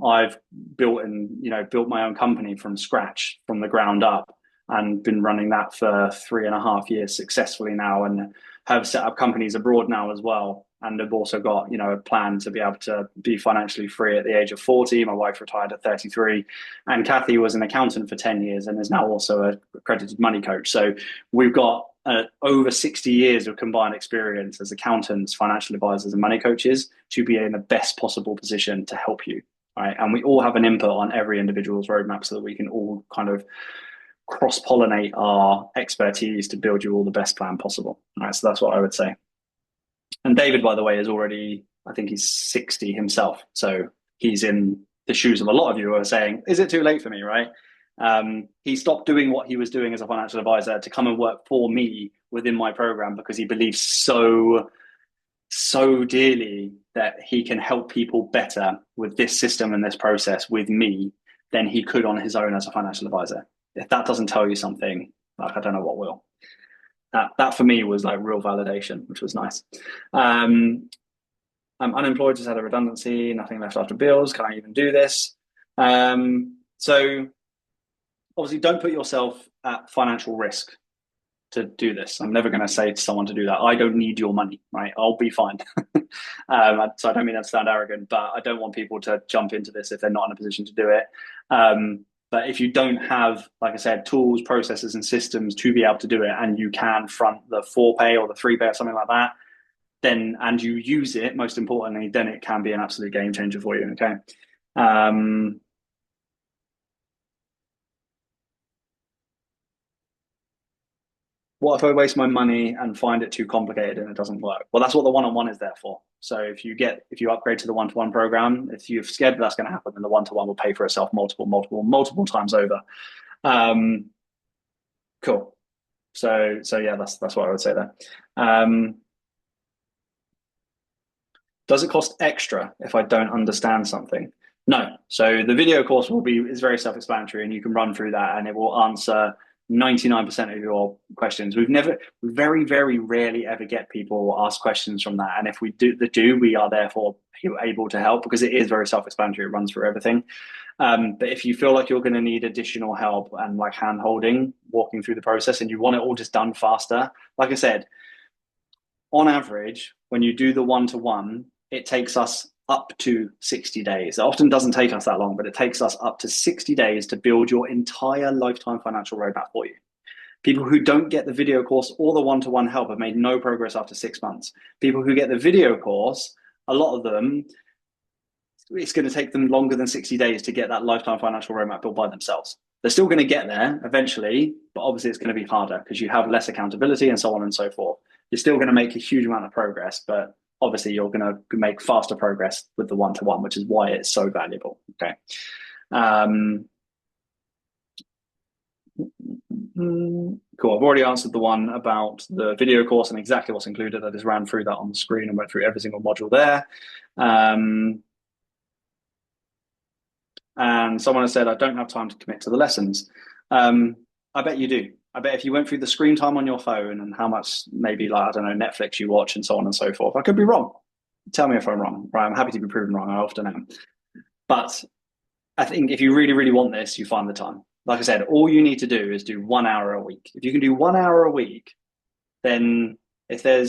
I've built my own company from scratch, from the ground up, and been running that for 3.5 years successfully now, and have set up companies abroad now as well. And have also got, a plan to be able to be financially free at the age of 40. My wife retired at 33. And Kathy was an accountant for 10 years and is now also an accredited money coach. So we've got over 60 years of combined experience as accountants, financial advisors, and money coaches to be in the best possible position to help you. Right? And we all have an input on every individual's roadmap so that we can all kind of cross-pollinate our expertise to build you all the best plan possible. All right, so that's what I would say. And David, by the way, is already, I think he's 60 himself. So he's in the shoes of a lot of you who are saying, is it too late for me, right? He stopped doing what he was doing as a financial advisor to come and work for me within my program because he believes so dearly that he can help people better with this system and this process with me than he could on his own as a financial advisor. If that doesn't tell you something, like, I don't know what will. That for me was like real validation, which was nice. I'm unemployed, just had a redundancy, nothing left after bills. Can I even do this? So obviously don't put yourself at financial risk to do this. I'm never going to say to someone to do that. I don't need your money, right? I'll be fine. So I don't mean that to sound arrogant, but I don't want people to jump into this if they're not in a position to do it. But if you don't have, like I said, tools, processes, and systems to be able to do it, and you can front the 4-pay or the 3-pay or something like that, then, and you use it, most importantly, then it can be an absolute game changer for you. Okay. What if I waste my money and find it too complicated and it doesn't work? Well, that's what the one-on-one is there for. So if you upgrade to the one-to-one program, if you're scared that's going to happen, then the one-to-one will pay for itself multiple times over. Cool. So yeah, that's what I would say there. Does it cost extra if I don't understand something? No. So the video course is very self-explanatory, and you can run through that and it will answer 99% of your questions. We very, very rarely ever get people ask questions from that. And if we do, we are therefore able to help because it is very self-explanatory. It runs through everything. But if you feel like you're going to need additional help and like hand holding, walking through the process, and you want it all just done faster, like I said, on average, when you do the one-to-one, it takes us up to 60 days. It often doesn't take us that long, but it takes us up to 60 days to build your entire lifetime financial roadmap for you. People who don't get the video course or the one-to-one help have made no progress after 6 months. People who get the video course, a lot of them, it's going to take them longer than 60 days to get that lifetime financial roadmap built by themselves. They're still going to get there eventually, but obviously it's going to be harder because you have less accountability and so on and so forth. You're still going to make a huge amount of progress, but obviously you're going to make faster progress with the one-to-one, which is why it's so valuable. Okay. Cool. I've already answered the one about the video course and exactly what's included. I just ran through that on the screen and went through every single module there. And someone has said, I don't have time to commit to the lessons. I bet you do. I bet if you went through the screen time on your phone and how much maybe, like, I don't know, Netflix you watch and so on and so forth, I could be wrong. Tell me if I'm wrong. Right? I'm happy to be proven wrong. I often am. But I think if you really, really want this, you find the time. Like I said, all you need to do is do 1 hour a week. If you can do 1 hour a week, then if I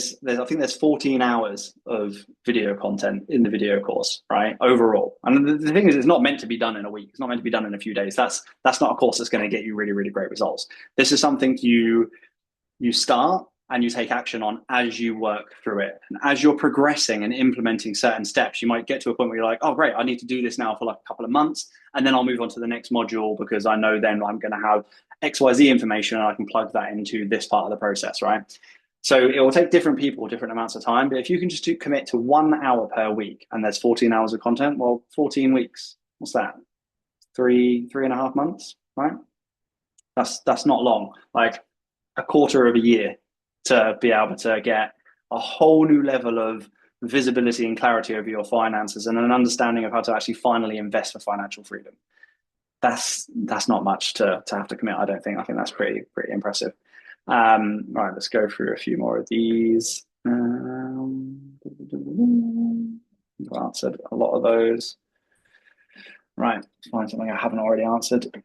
think there's 14 hours of video content in the video course, right? Overall. And the thing is, it's not meant to be done in a week. It's not meant to be done in a few days. That's not a course that's going to get you really, really great results. This is something you start and you take action on as you work through it. And as you're progressing and implementing certain steps, you might get to a point where you're like, oh, great, I need to do this now for like a couple of months. And then I'll move on to the next module because I know then I'm going to have XYZ information and I can plug that into this part of the process, right? So it will take different people different amounts of time, but if you can just commit to 1 hour per week and there's 14 hours of content, well, 14 weeks, what's that? 3.5 months, right? That's not long, like a quarter of a year to be able to get a whole new level of visibility and clarity over your finances and an understanding of how to actually finally invest for financial freedom. That's not much to have to commit, I don't think. I think that's pretty impressive. Right, let's go through a few more of these. I've answered a lot of those. Right, let's find something I haven't already answered.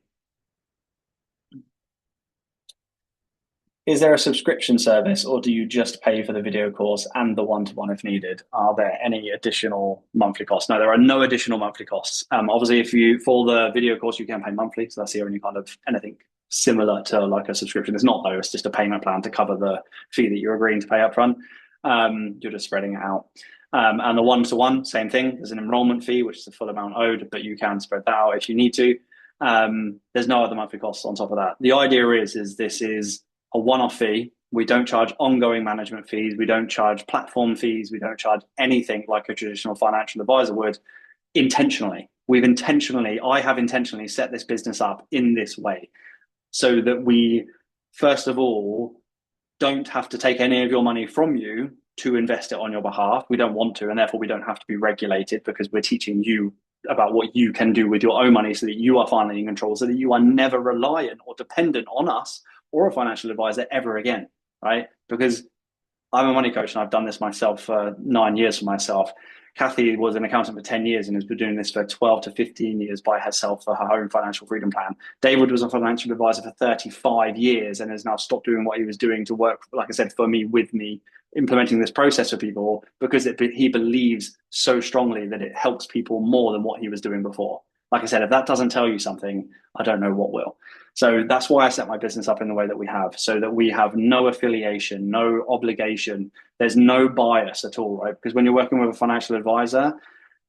Is there a subscription service, or do you just pay for the video course and the one-to-one if needed? Are there any additional monthly costs? No, there are no additional monthly costs. Obviously, for the video course, you can pay monthly, so that's the only kind of anything similar to like a subscription. It's not though; it's just a payment plan to cover the fee that you're agreeing to pay up front. You're just spreading it out. And the one-to-one, same thing. There's an enrollment fee, which is the full amount owed, but you can spread that out if you need to. There's no other monthly costs on top of that. The idea is this is a one-off fee. We don't charge ongoing management fees. We don't charge platform fees. We don't charge anything like a traditional financial advisor would intentionally. I have intentionally set this business up in this way so that we, first of all, don't have to take any of your money from you to invest it on your behalf. We don't want to, and therefore we don't have to be regulated because we're teaching you about what you can do with your own money so that you are finally in control, so that you are never reliant or dependent on us or a financial advisor ever again, right? Because I'm a money coach and I've done this myself for 9 years for myself. Kathy was an accountant for 10 years and has been doing this for 12 to 15 years by herself for her own financial freedom plan. David was a financial advisor for 35 years and has now stopped doing what he was doing to work, like I said, for me, with me, implementing this process for people because he believes so strongly that it helps people more than what he was doing before. Like I said, if that doesn't tell you something, I don't know what will. So that's why I set my business up in the way that we have, so that we have no affiliation, no obligation. There's no bias at all, right? Because when you're working with a financial advisor,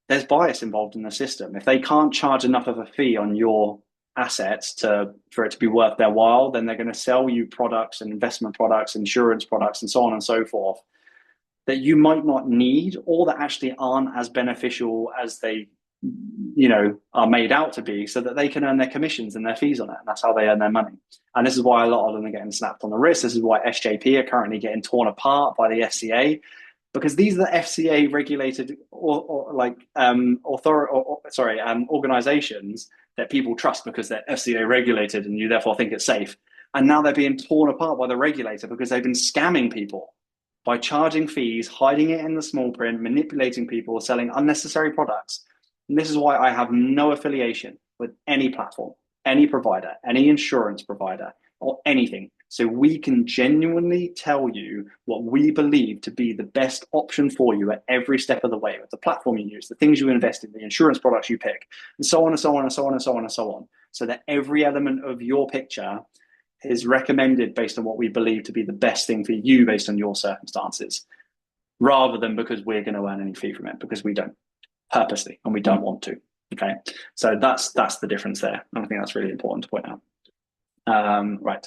there's bias involved in the system. If they can't charge enough of a fee on your assets for it to be worth their while, then they're going to sell you products and investment products, insurance products, and so on and so forth that you might not need or that actually aren't as beneficial as they are made out to be, so that they can earn their commissions and their fees on it. And that's how they earn their money. And this is why a lot of them are getting slapped on the wrist. This is why SJP are currently getting torn apart by the FCA, because these are the FCA regulated organizations that people trust because they're FCA regulated and you therefore think it's safe. And now they're being torn apart by the regulator because they've been scamming people by charging fees, hiding it in the small print, manipulating people, selling unnecessary products. And this is why I have no affiliation with any platform, any provider, any insurance provider, or anything. So we can genuinely tell you what we believe to be the best option for you at every step of the way, with the platform you use, the things you invest in, the insurance products you pick, and so on and so on and so on and so on and so on. So that every element of your picture is recommended based on what we believe to be the best thing for you based on your circumstances, rather than because we're going to earn any fee from it, because we don't. Purposely, and we don't want to. Okay, so that's the difference there. I think that's really important to point out. Right.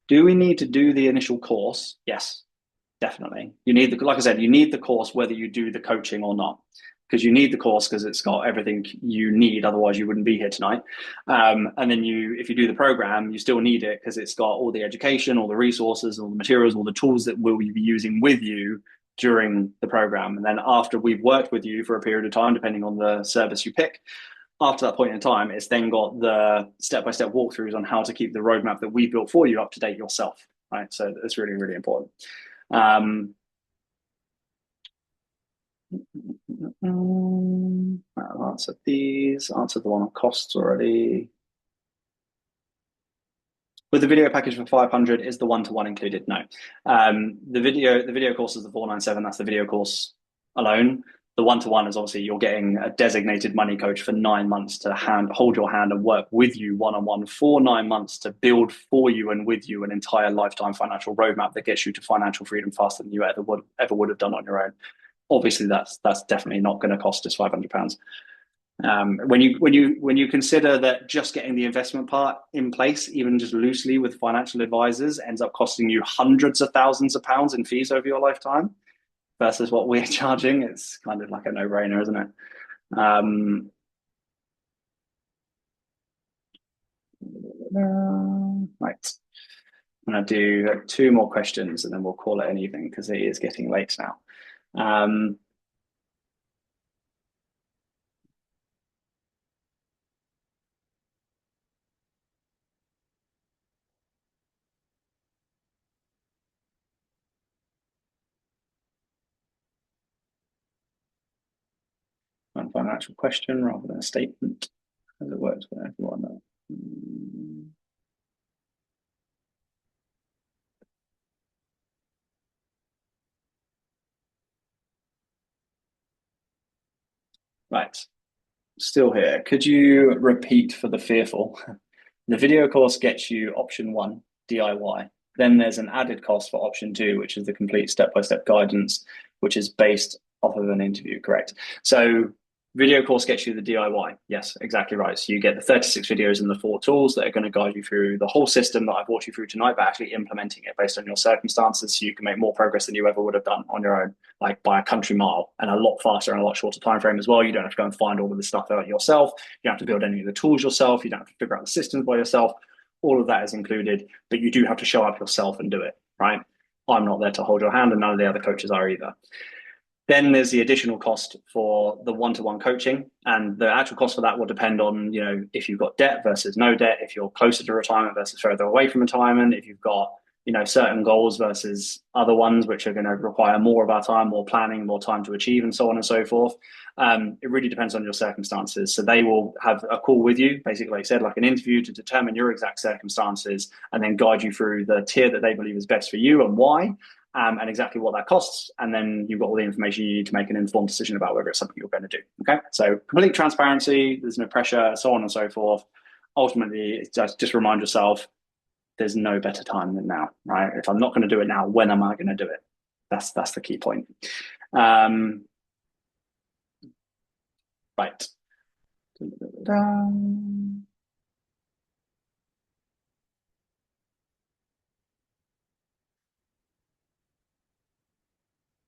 Do we need to do the initial course? Yes, definitely. You need like I said, you need the course whether you do the coaching or not. Because you need the course because it's got everything you need. Otherwise, you wouldn't be here tonight. And then if you do the program, you still need it because it's got all the education, all the resources, all the materials, all the tools that we'll be using with you during the program. And then after we've worked with you for a period of time, depending on the service you pick, after that point in time, it's then got the step-by-step walkthroughs on how to keep the roadmap that we built for you up to date yourself. Right. So it's really, really important. I've answered these, answered the one on costs already. With the video package for 500, is the one-to-one included? No. The video course is the 497. That's the video course alone. The one-to-one is obviously you're getting a designated money coach for 9 months to hold your hand and work with you one-on-one for 9 months to build for you and with you an entire lifetime financial roadmap that gets you to financial freedom faster than you ever would have done on your own. Obviously, that's definitely not going to cost us £500. When you consider that just getting the investment part in place, even just loosely with financial advisors, ends up costing you hundreds of thousands of pounds in fees over your lifetime, versus what we're charging, it's kind of like a no-brainer, isn't it? Right. I'm going to do 2 more questions and then we'll call it an evening because it is getting late now. I'll find an actual question rather than a statement, as it works for everyone. Right, still here. Could you repeat for the fearful? The video course gets you option 1, DIY. Then there's an added cost for option 2, which is the complete step-by-step guidance, which is based off of an interview, correct? So video course gets you the DIY. Yes, exactly right. So you get the 36 videos and the 4 tools that are going to guide you through the whole system that I've walked you through tonight, but actually implementing it based on your circumstances so you can make more progress than you ever would have done on your own, like by a country mile, and a lot faster and a lot shorter time frame as well. You don't have to go and find all of this stuff out yourself. You don't have to build any of the tools yourself. You don't have to figure out the systems by yourself. All of that is included, but you do have to show up yourself and do it, right? I'm not there to hold your hand, and none of the other coaches are either. Then there's the additional cost for the one-to-one coaching, and the actual cost for that will depend on, you know, if you've got debt versus no debt, if you're closer to retirement versus further away from retirement, if you've got, you know, certain goals versus other ones which are going to require more of our time, more planning, more time to achieve, and so on and so forth. It really depends on your circumstances. So they will have a call with you, basically, like I said, like an interview to determine your exact circumstances and then guide you through the tier that they believe is best for you and why. And exactly what that costs, and then you've got all the information you need to make an informed decision about whether it's something you're going to do. Okay, so complete transparency, there's no pressure, so on and so forth. Ultimately, it's just remind yourself, there's no better time than now, right? If I'm not going to do it now, when am I going to do it? That's the key point. Right.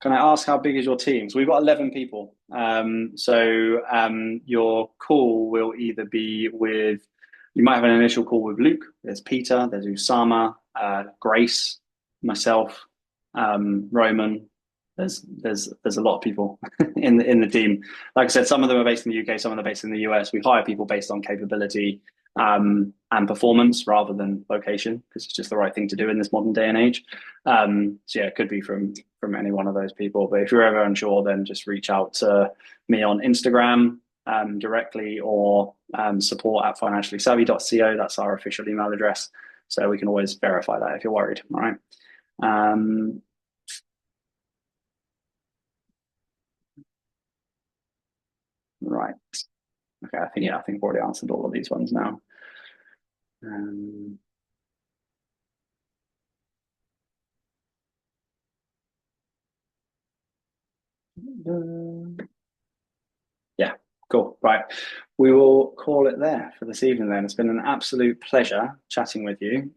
Can I ask how big is your team? So we've got 11 people. Your call will either be with, you might have an initial call with Luke, there's Peter, there's Usama, Grace, myself, Roman. There's a lot of people in the team. Like I said, some of them are based in the UK, some of them are based in the US. We hire people based on capability and performance rather than location, because it's just the right thing to do in this modern day and age. So yeah, it could be from any one of those people. But if you're ever unsure, then just reach out to me on Instagram directly, or support@financiallysavvy.co. That's our official email address. So we can always verify that if you're worried. All right. Right. Okay. I think I've already answered all of these ones now. Yeah, cool. Right. We will call it there for this evening then. It's been an absolute pleasure chatting with you.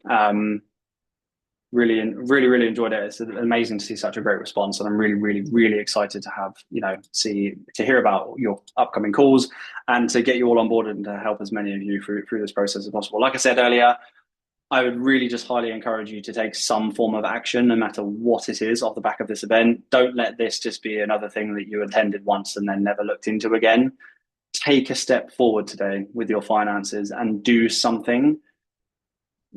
Really enjoyed it. It's amazing to see such a great response, and I'm really excited to have, to hear about your upcoming calls and to get you all on board and to help as many of you through this process as possible. Like I said earlier, I would really just highly encourage you to take some form of action, no matter what it is, off the back of this event. Don't let this just be another thing that you attended once and then never looked into again. Take a step forward today with your finances and do something,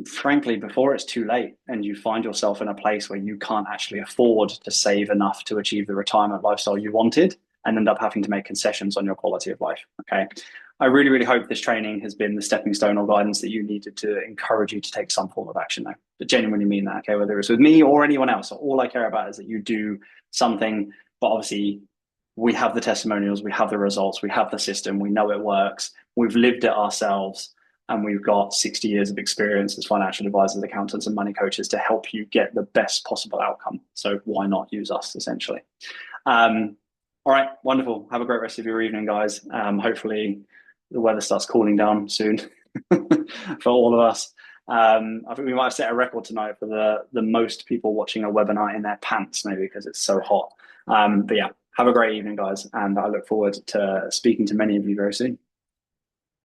frankly, before it's too late and you find yourself in a place where you can't actually afford to save enough to achieve the retirement lifestyle you wanted and end up having to make concessions on your quality of life. Okay. I really hope this training has been the stepping stone or guidance that you needed to encourage you to take some form of action, though. But genuinely mean that, okay? Whether it's with me or anyone else, all I care about is that you do something. But obviously, we have the testimonials, we have the results, we have the system, we know it works, we've lived it ourselves, and we've got 60 years of experience as financial advisors, accountants, and money coaches to help you get the best possible outcome. So why not use us, essentially? All right, wonderful. Have a great rest of your evening, guys. Hopefully the weather starts cooling down soon for all of us. I think we might have set a record tonight for the most people watching a webinar in their pants, maybe because it's so hot. But yeah, have a great evening, guys, and I look forward to speaking to many of you very soon.